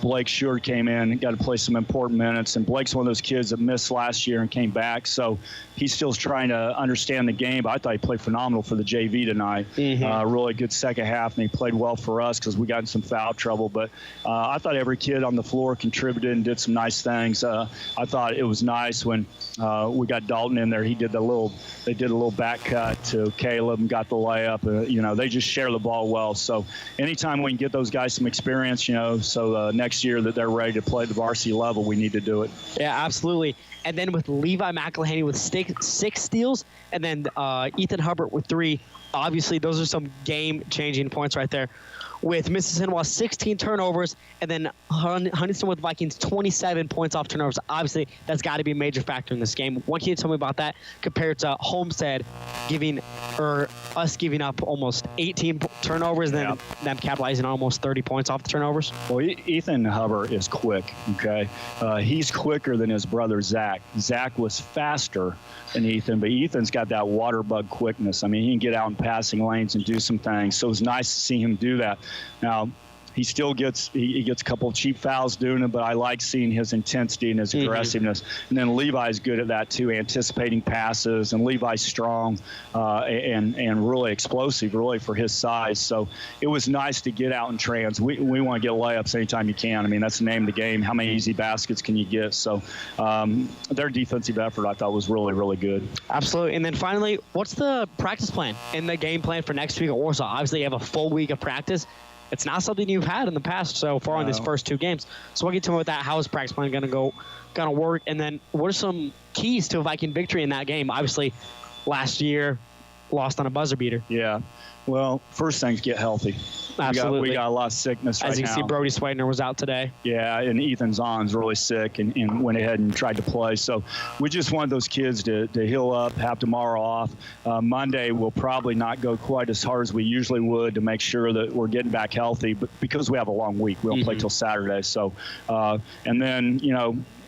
Blake Short came in, got to play some important minutes, and Blake's one of those kids that missed last year and came back, so he's still trying to understand the game, but I thought he played phenomenal for the JV tonight. Really good second half, and he played well for us because we got in some foul trouble, but I thought every kid on the floor contributed and did some nice things. I thought it was nice when we got Dalton in there. They did a little back cut to Caleb and got the layup. You know, they just share the ball well. So anytime we can get those guys some experience, you know, so next year that they're ready to play the varsity level, we need to do it. Yeah, absolutely. And then with Levi McElhaney with 6 steals, and then Ethan Hubbard with 3. Obviously, those are some game-changing points right there. With Mississinewa 16 turnovers, and then Huntington with Vikings 27 points off turnovers. Obviously, that's got to be a major factor in this game. What can you tell me about that compared to Homestead giving up almost 18 turnovers, and then them capitalizing on almost 30 points off the turnovers? Well, Ethan Hubbard is quick, okay? He's quicker than his brother Zach. Zach was faster than Ethan, but Ethan's got that water bug quickness. I mean, he can get out in passing lanes and do some things, so it's nice to see him do that. Now, he still gets a couple of cheap fouls doing it, but I like seeing his intensity and his aggressiveness. And then Levi's good at that too, anticipating passes, and Levi's strong and really explosive, really for his size. So it was nice to get out in trans. We want to get layups anytime you can. I mean, that's the name of the game. How many easy baskets can you get? So their defensive effort I thought was really, really good. Absolutely. And then finally, what's the practice plan and the game plan for next week at Warsaw? Obviously, you have a full week of practice. It's not something you've had in the past so far in these first 2 games. So what can you tell me with that? How is practice plan going to work? And then what are some keys to a Viking victory in that game? Obviously, last year, lost on a buzzer beater. Yeah. Well, first things, get healthy. Absolutely. We got a lot of sickness right now. As you can see, Brody Sweitner was out today. Yeah, and Ethan Zahn's really sick and went ahead and tried to play. So we just want those kids to heal up, have tomorrow off. Monday we'll probably not go quite as hard as we usually would to make sure that we're getting back healthy, but because we have a long week, we don't play till Saturday. So, and then,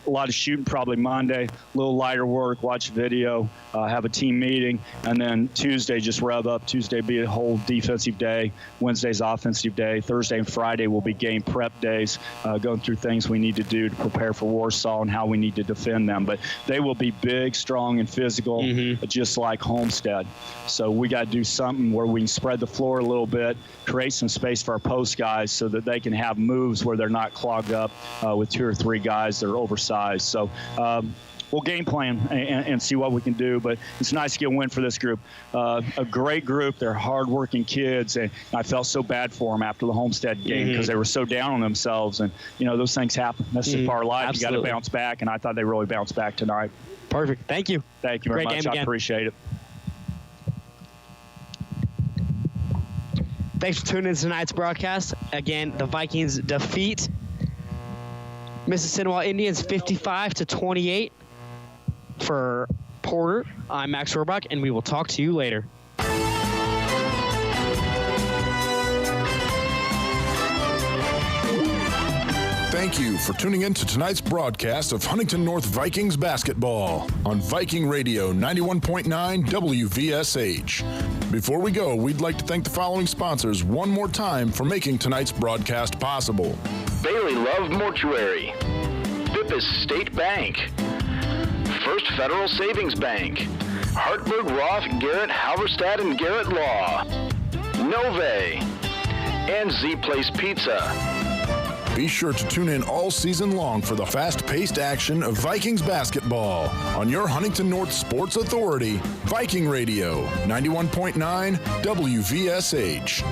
a lot of shooting probably Monday, a little lighter work, watch video, have a team meeting, and then Tuesday just rev up. Tuesday be a whole defensive day. Wednesday's offensive day. Thursday and Friday will be game prep days, going through things we need to do to prepare for Warsaw and how we need to defend them. But they will be big, strong, and physical, just like Homestead. So we got to do something where we can spread the floor a little bit, create some space for our post guys so that they can have moves where they're not clogged up with 2 or 3 guys that are oversized. So we'll game plan and see what we can do. But it's nice to get a win for this group. A great group. They're hardworking kids. And I felt so bad for them after the Homestead game because they were so down on themselves. And, those things happen. That's just part of life. Absolutely. You got to bounce back. And I thought they really bounced back tonight. Perfect. Thank you. Thank you very much. I appreciate it. Thanks for tuning in to tonight's broadcast. Again, the Vikings defeat Mississinewa Indians 55-28 for Porter. I'm Max Rohrbach, and we will talk to you later. Thank you for tuning in to tonight's broadcast of Huntington North Vikings basketball on Viking Radio 91.9 WVSH. Before we go, we'd like to thank the following sponsors one more time for making tonight's broadcast possible. Bailey Love Mortuary, Bippus State Bank, First Federal Savings Bank, Hartberg, Roth, Garrett, Halberstadt, and Garrett Law, Nove, and Z Place Pizza. Be sure to tune in all season long for the fast-paced action of Vikings basketball on your Huntington North Sports Authority, Viking Radio 91.9 WVSH.